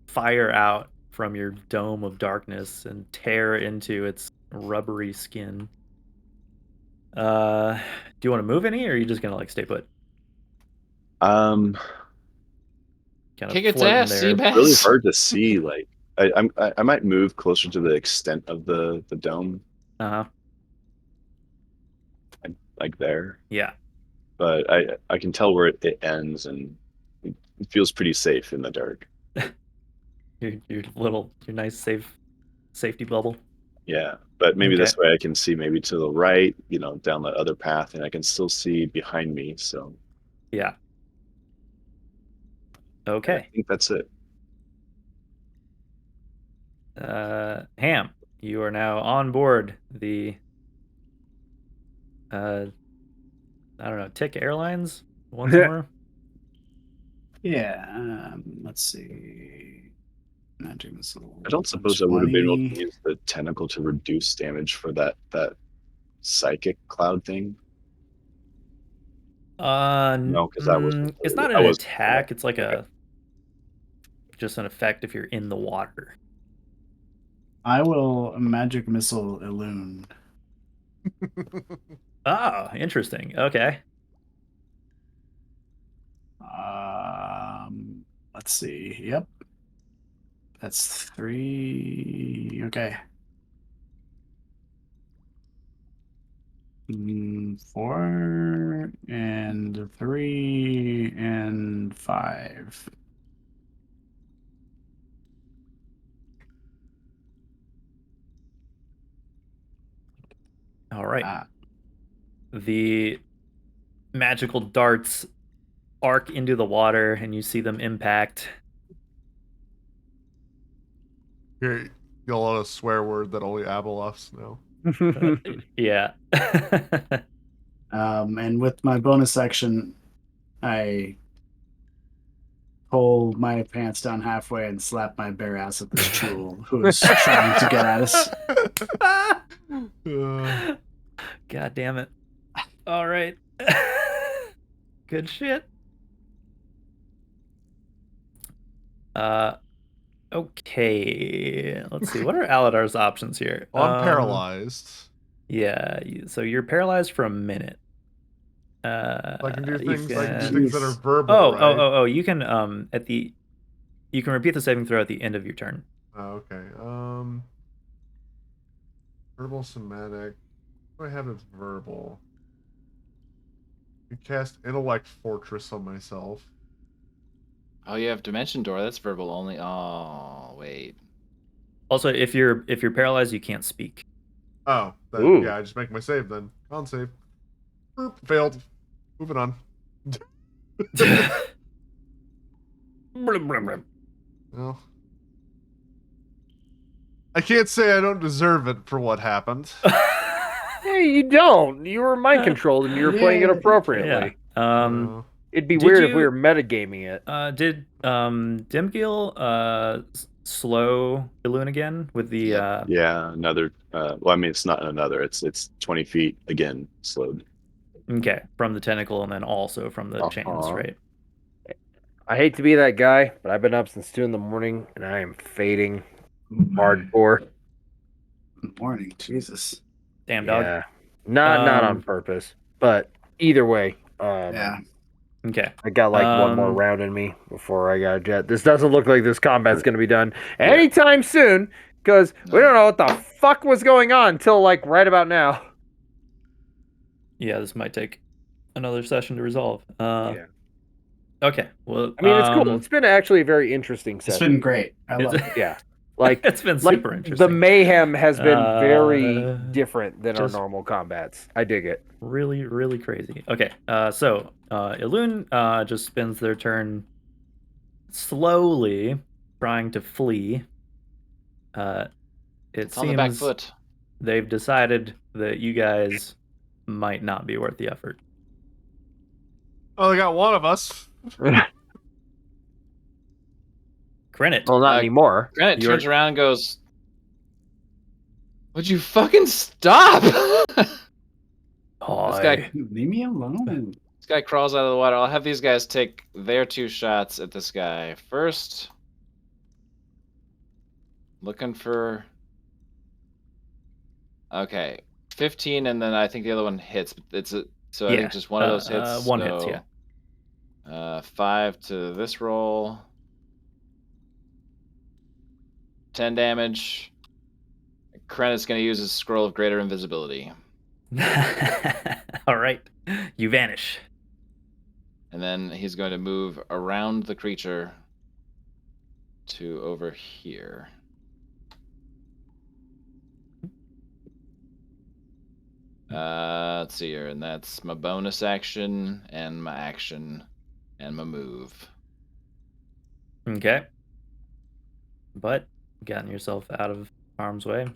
fire out from your dome of darkness and tear into its rubbery skin. Do you want to move any, or are you just gonna like stay put? Um, Kind of Kick its floating ass, there. Seabass. really hard to see. Like I might move closer to the extent of the dome, Uh-huh. like there. Yeah. But I can tell where it ends, and it feels pretty safe in the dark. Your nice safety bubble. Yeah, but maybe Okay. this way I can see maybe to the right, down the other path, and I can still see behind me. So Yeah. I Okay. think that's it. Ham, you are now on board the I don't know, Tick Airlines once more. Yeah. Let's see. Magic missile. I don't suppose I would have been able 20. to use the tentacle to reduce damage for that psychic cloud thing. No, because that was It's not I an was attack. It's like okay. just an effect if you're in the water. I will magic missile Illume. Oh, interesting. Okay. Let's see. Yep. That's 3. Okay. 4 and 3 and 5. All right. Ah. the magical darts arc into the water, and you see them impact. Here, you'll let a swear word that only Aboleths know. Yeah. And with my bonus action, I pull my pants down halfway and slap my bare ass at this Chul who's trying to get at us. God damn it. All right. Good shit. Okay. Let's see. What are Aladar's options here? Well, I'm paralyzed. Yeah. So you're paralyzed for a minute. I can do you things. can- I can do things that are Jeez. verbal, right? Oh. You can you can repeat the saving throw at the end of your turn. Oh, okay. Verbal somatic. What do I have that's verbal? You cast Intellect Fortress on myself. Oh, you have Dimension Door. That's verbal only. Oh, wait. Also, if you're paralyzed, you can't speak. Oh, then, Ooh. yeah, I just make my save then. Con save. Boop, failed. Moving on. Well, I can't say I don't deserve it for what happened. Hey, you don't. You were mind controlled and you were playing it Yeah. appropriately. No. It'd be Did weird if you- we were metagaming it. Did Dimgil slow Ilun again with the Yep. Yeah, another. Well, I mean, it's not another. It's 20 feet again, slowed. okay, from the tentacle and then also from the chains, Uh-huh. right? I hate to be that guy, but I've been up since 2 a.m. and I am fading hardcore. Morning, Jesus. Damn dog. Yeah, not on Um, purpose, but either way, Yeah. Okay. I got like one more round in me before I got a jet. This doesn't look like this combat's going to be done anytime soon because we don't know what the fuck was going on until like right about now. Yeah, this might take another session to resolve. Yeah. Okay. Well, I mean, it's cool. It's been actually a very interesting It's session. been great. I love it. Yeah. Like it's been like super interesting. the mayhem has been very different than our just- normal combats. I dig it. Really, really crazy. Okay. So Ilun just spends their turn slowly trying to flee. It It's on the back seems foot. they've decided that you guys might not be worth the effort. Oh, they got one of us. Credit. Well, not anymore. Granite You're- turns around and goes, "Would you fucking stop?" This guy Leave me alone. This guy crawls out of the water. I'll have these guys take their 2 shots at this guy. First, looking for... Okay, 15, and then I think the other one hits. So I think just one of those hits. One hits, yeah. 5 to this roll. 10 damage. Krennic's going to use his Scroll of Greater Invisibility. All right. You vanish. And then he's going to move around the creature to over here. Let's see here, and that's my bonus action and my action and my move. Okay. But gotten yourself out of harm's way.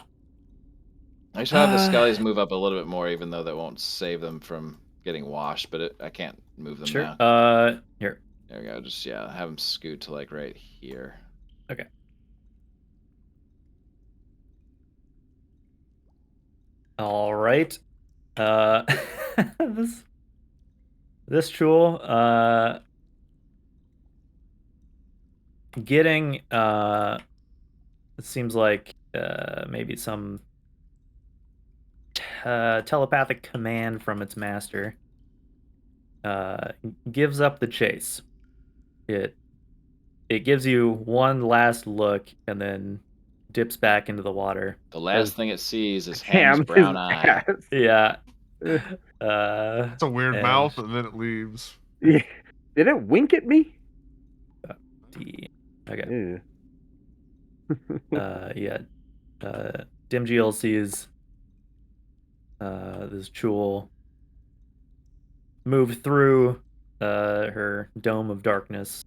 I should have the Skellies move up a little bit more, even though that won't save them from getting washed, but I can't move them Sure. now. Here. There we go. Just, have them scoot to, like, right here. Okay. All right. This Chul, getting it seems like maybe some telepathic command from its master, gives up the chase. It gives you one last look and then dips back into the water. The last thing it sees is Ham Ham's brown his eye. ass. Yeah. It's a weird And- mouth, and then it leaves. Did it wink at me? Okay. Ew. Yeah. Dimgil sees this Chul move through her dome of darkness,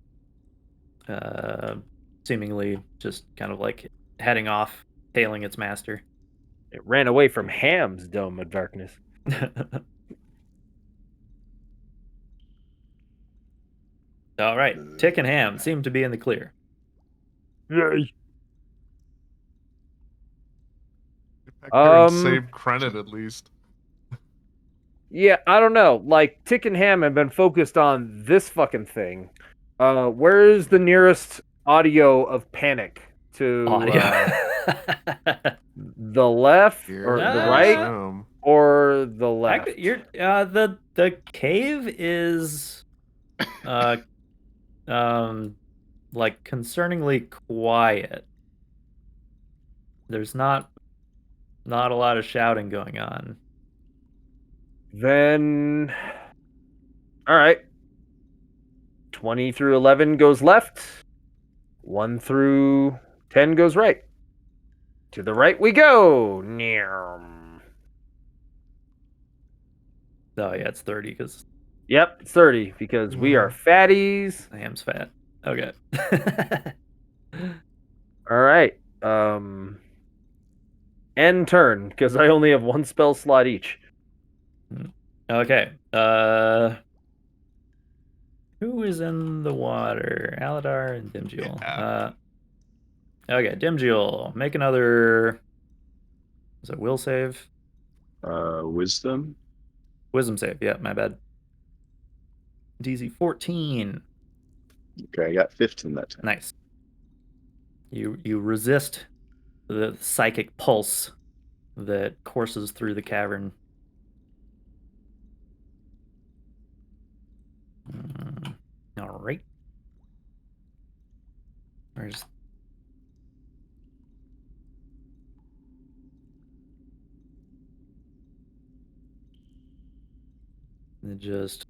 seemingly just kind of like heading off, tailing its master. It ran away from Ham's dome of darkness. All right, Tick and Ham seem to be in the clear. Yay. Get back there and save Krennet at least. Yeah, I don't know. Like, Tick and Ham have been focused on this fucking thing. Where's the nearest audio of panic to Audio. the left or Yeah, the I right assume. or the left? You're the cave is like concerningly quiet. There's not a lot of shouting going on. Then, all right. 20 through 11 goes left. 1 through 10 goes right. To the right we go. Oh yeah, it's 30 because Yep, 30 because we are fatties. Ham's fat. Okay. All right. End turn because I only have 1 spell slot each. Okay. Who is in the water? Aladar and Dimjul. Yeah. Okay, Dimjul, make another. Is it will save? Wisdom. Wisdom save. Yeah, my bad. DZ 14. Okay, I got 15 that time. Nice. You resist the psychic pulse that courses through the cavern. All right. Where's it? Just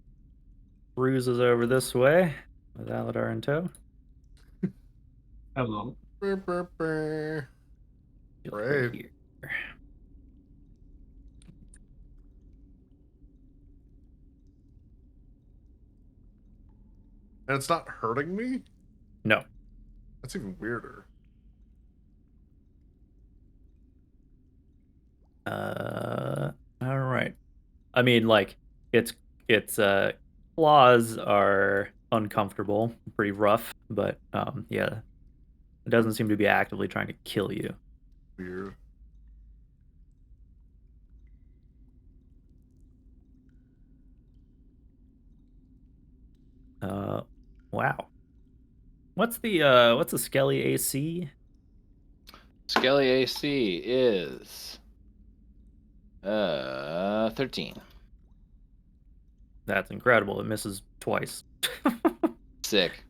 cruises over this way with Aladar in tow. Hello. Brr, brr, brr. Just Right. right here. And it's not hurting me? No. That's even weirder. All right. I mean, like its claws are uncomfortable, pretty rough, but yeah, it doesn't seem to be actively trying to kill you. Weird. Wow. What's the Skelly AC? Skelly AC is 13. That's incredible. It misses twice. Sick.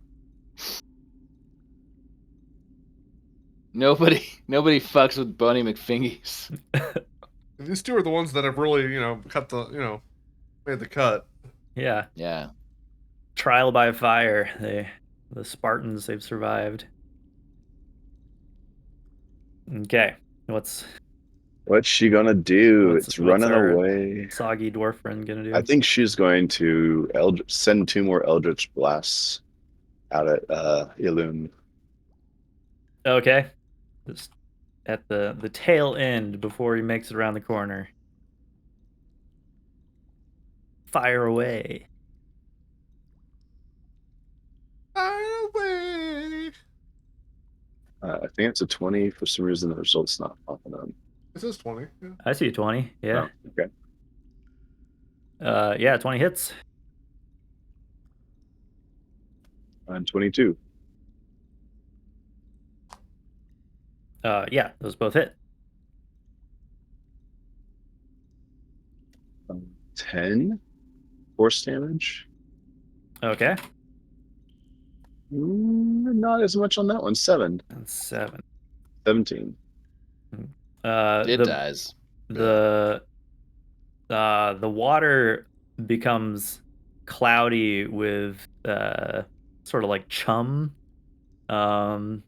Nobody fucks with Boney McFingies. These two are the ones that have really, cut the, made the cut. Yeah. Yeah. Trial by fire. The Spartans, they've survived. Okay. What's she gonna do? What's- It's what's running our- away. soggy dwarf friend gonna do? I think she's going to send 2 more Eldritch Blasts out at Ilun. Okay. Just at the tail end before he makes it around the corner. Fire away. Away. I think it's a 20. For some reason, the result's not popping up. This is 20. Yeah. I see a 20. Yeah. Oh, okay. Yeah, 20 hits. And 22. Yeah, those both hit. 10 force damage. Okay. Not as much on that one. 7. And 7. 17. It dies. The water becomes cloudy with sort of like chum from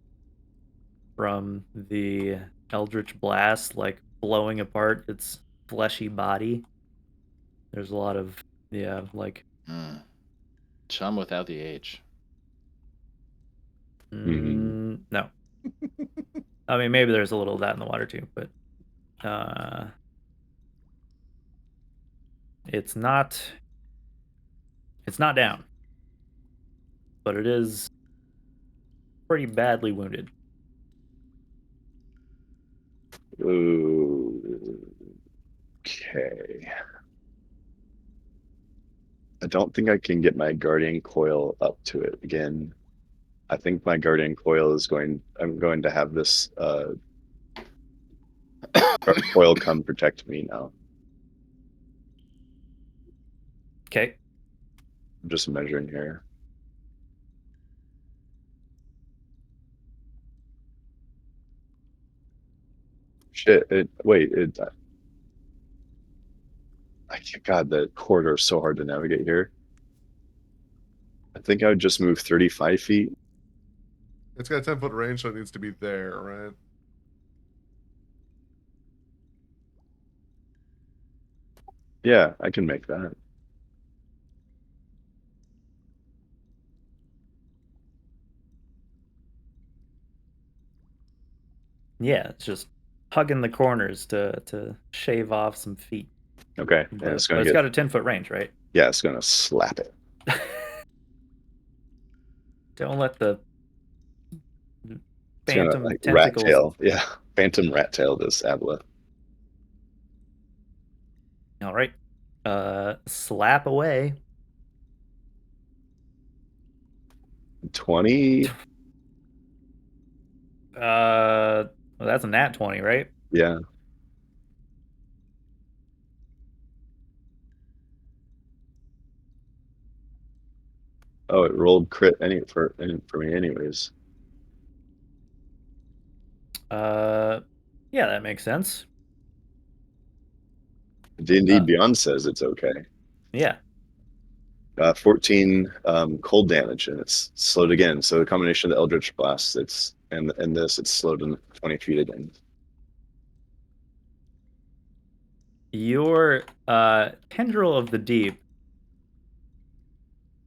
the eldritch blast, like blowing apart its fleshy body. There's a lot of Yeah, like Chum without the H. no. I mean, maybe there's a little of that in the water too, but it's not down, but it is pretty badly wounded. Ooh. Okay. I don't think I can get my guardian coil up to it again. I think my guardian coil is I'm going to have this coil come protect me now. Okay. I'm just measuring here. Shit, God, the corridor is so hard to navigate here. I think I would just move 35 feet. It's got 10-foot range, so it needs to be there, right? Yeah, I can make that. Yeah, it's just hugging the corners to shave off some feet. Okay, But it's it's got a 10-foot range, right? Yeah, it's gonna slap it. Don't let the It's gonna phantom like rat tentacles. tail. Yeah, phantom rat tail this Aboleth. All right. Slap away. 20. Well, that's a nat 20, right? Yeah. Oh, it rolled crit for me anyways. Yeah, that makes sense. D&D Beyond says it's okay. Yeah. 14 cold damage, and it's slowed again. So the combination of the Eldritch Blast, it's slowed in 20 feet again. Your tendril of the deep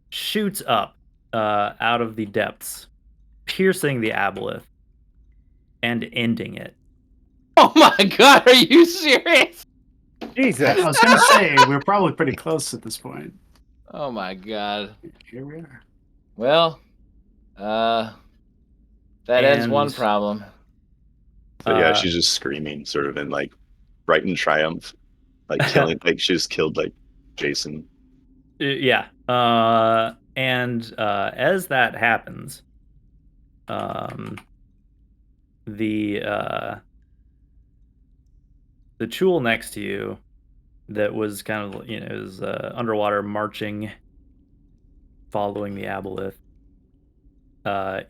shoots up out of the depths, piercing the Aboleth and ending it. Oh my god, are you serious? Jesus. I was gonna say we're probably pretty close at this point. Oh my god. Here we are. Well, that ends one And- problem. So yeah, she's just screaming, sort of in like frightened triumph, like killing, like she just killed like Jason. Yeah. And as that happens, the Chul next to you that was kind of, is underwater marching, following the Aboleth,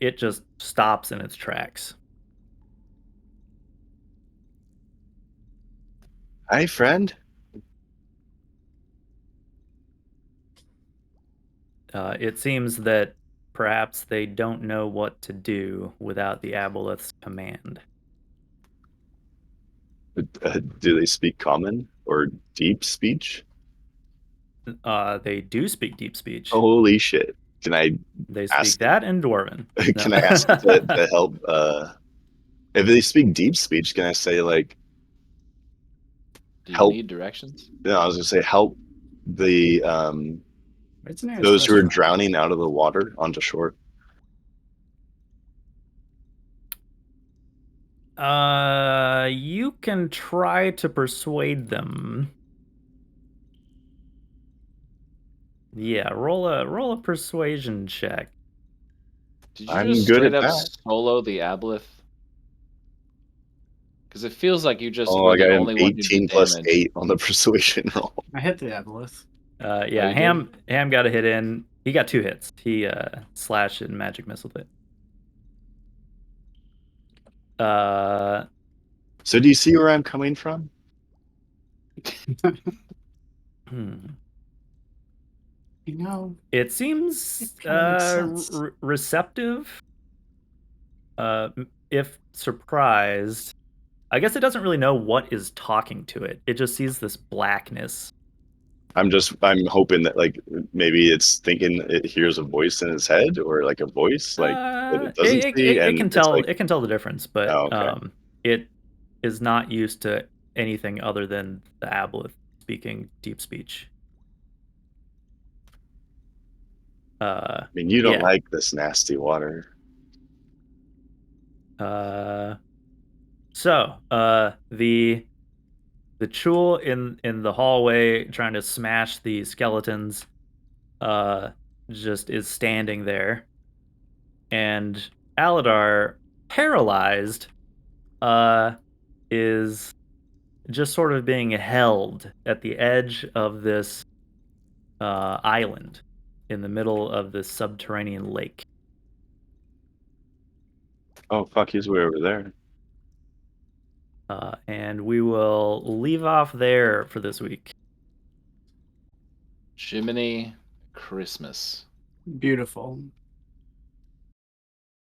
it just stops in its tracks. Hi, friend. It seems that perhaps they don't know what to do without the Aboleth's command. Do they speak common or deep speech? They do speak deep speech. Holy shit! Can I? They speak ask that and Dwarven. Can No. I ask to help? If they speak deep speech, can I say like? Do you Help. need directions? No, I was gonna say help the It's the nearest those who are restaurant. drowning out of the water onto shore. You can try to persuade them. Yeah, roll a persuasion check. Did you I'm just good straight at up that. solo the Aboleth? Because it feels like you just Oh, were I got the an only one who 18 did plus damage. 8 on the persuasion roll. I hit the Aboleth. Yeah, you did? Ham got a hit in. He got 2 hits. He slashed and magic missiled it. So do you see where I'm coming from? You know, It seems it kinda makes sense. receptive. If surprised, I guess it doesn't really know what is talking to it. It just sees this blackness I'm hoping that like maybe it's thinking it hears a voice in its head or like a voice like that it doesn't see, It and can it's tell like, it can tell the difference, but oh, okay. it is not used to anything other than the Aboleth speaking deep speech. I mean, you don't yeah. like this nasty water. So the Chul in the hallway trying to smash the skeletons just is standing there, and Aladar, paralyzed, is just sort of being held at the edge of this island in the middle of this subterranean lake. Oh fuck, he's way over there. And we will leave off there for this week. Jiminy Christmas. Beautiful.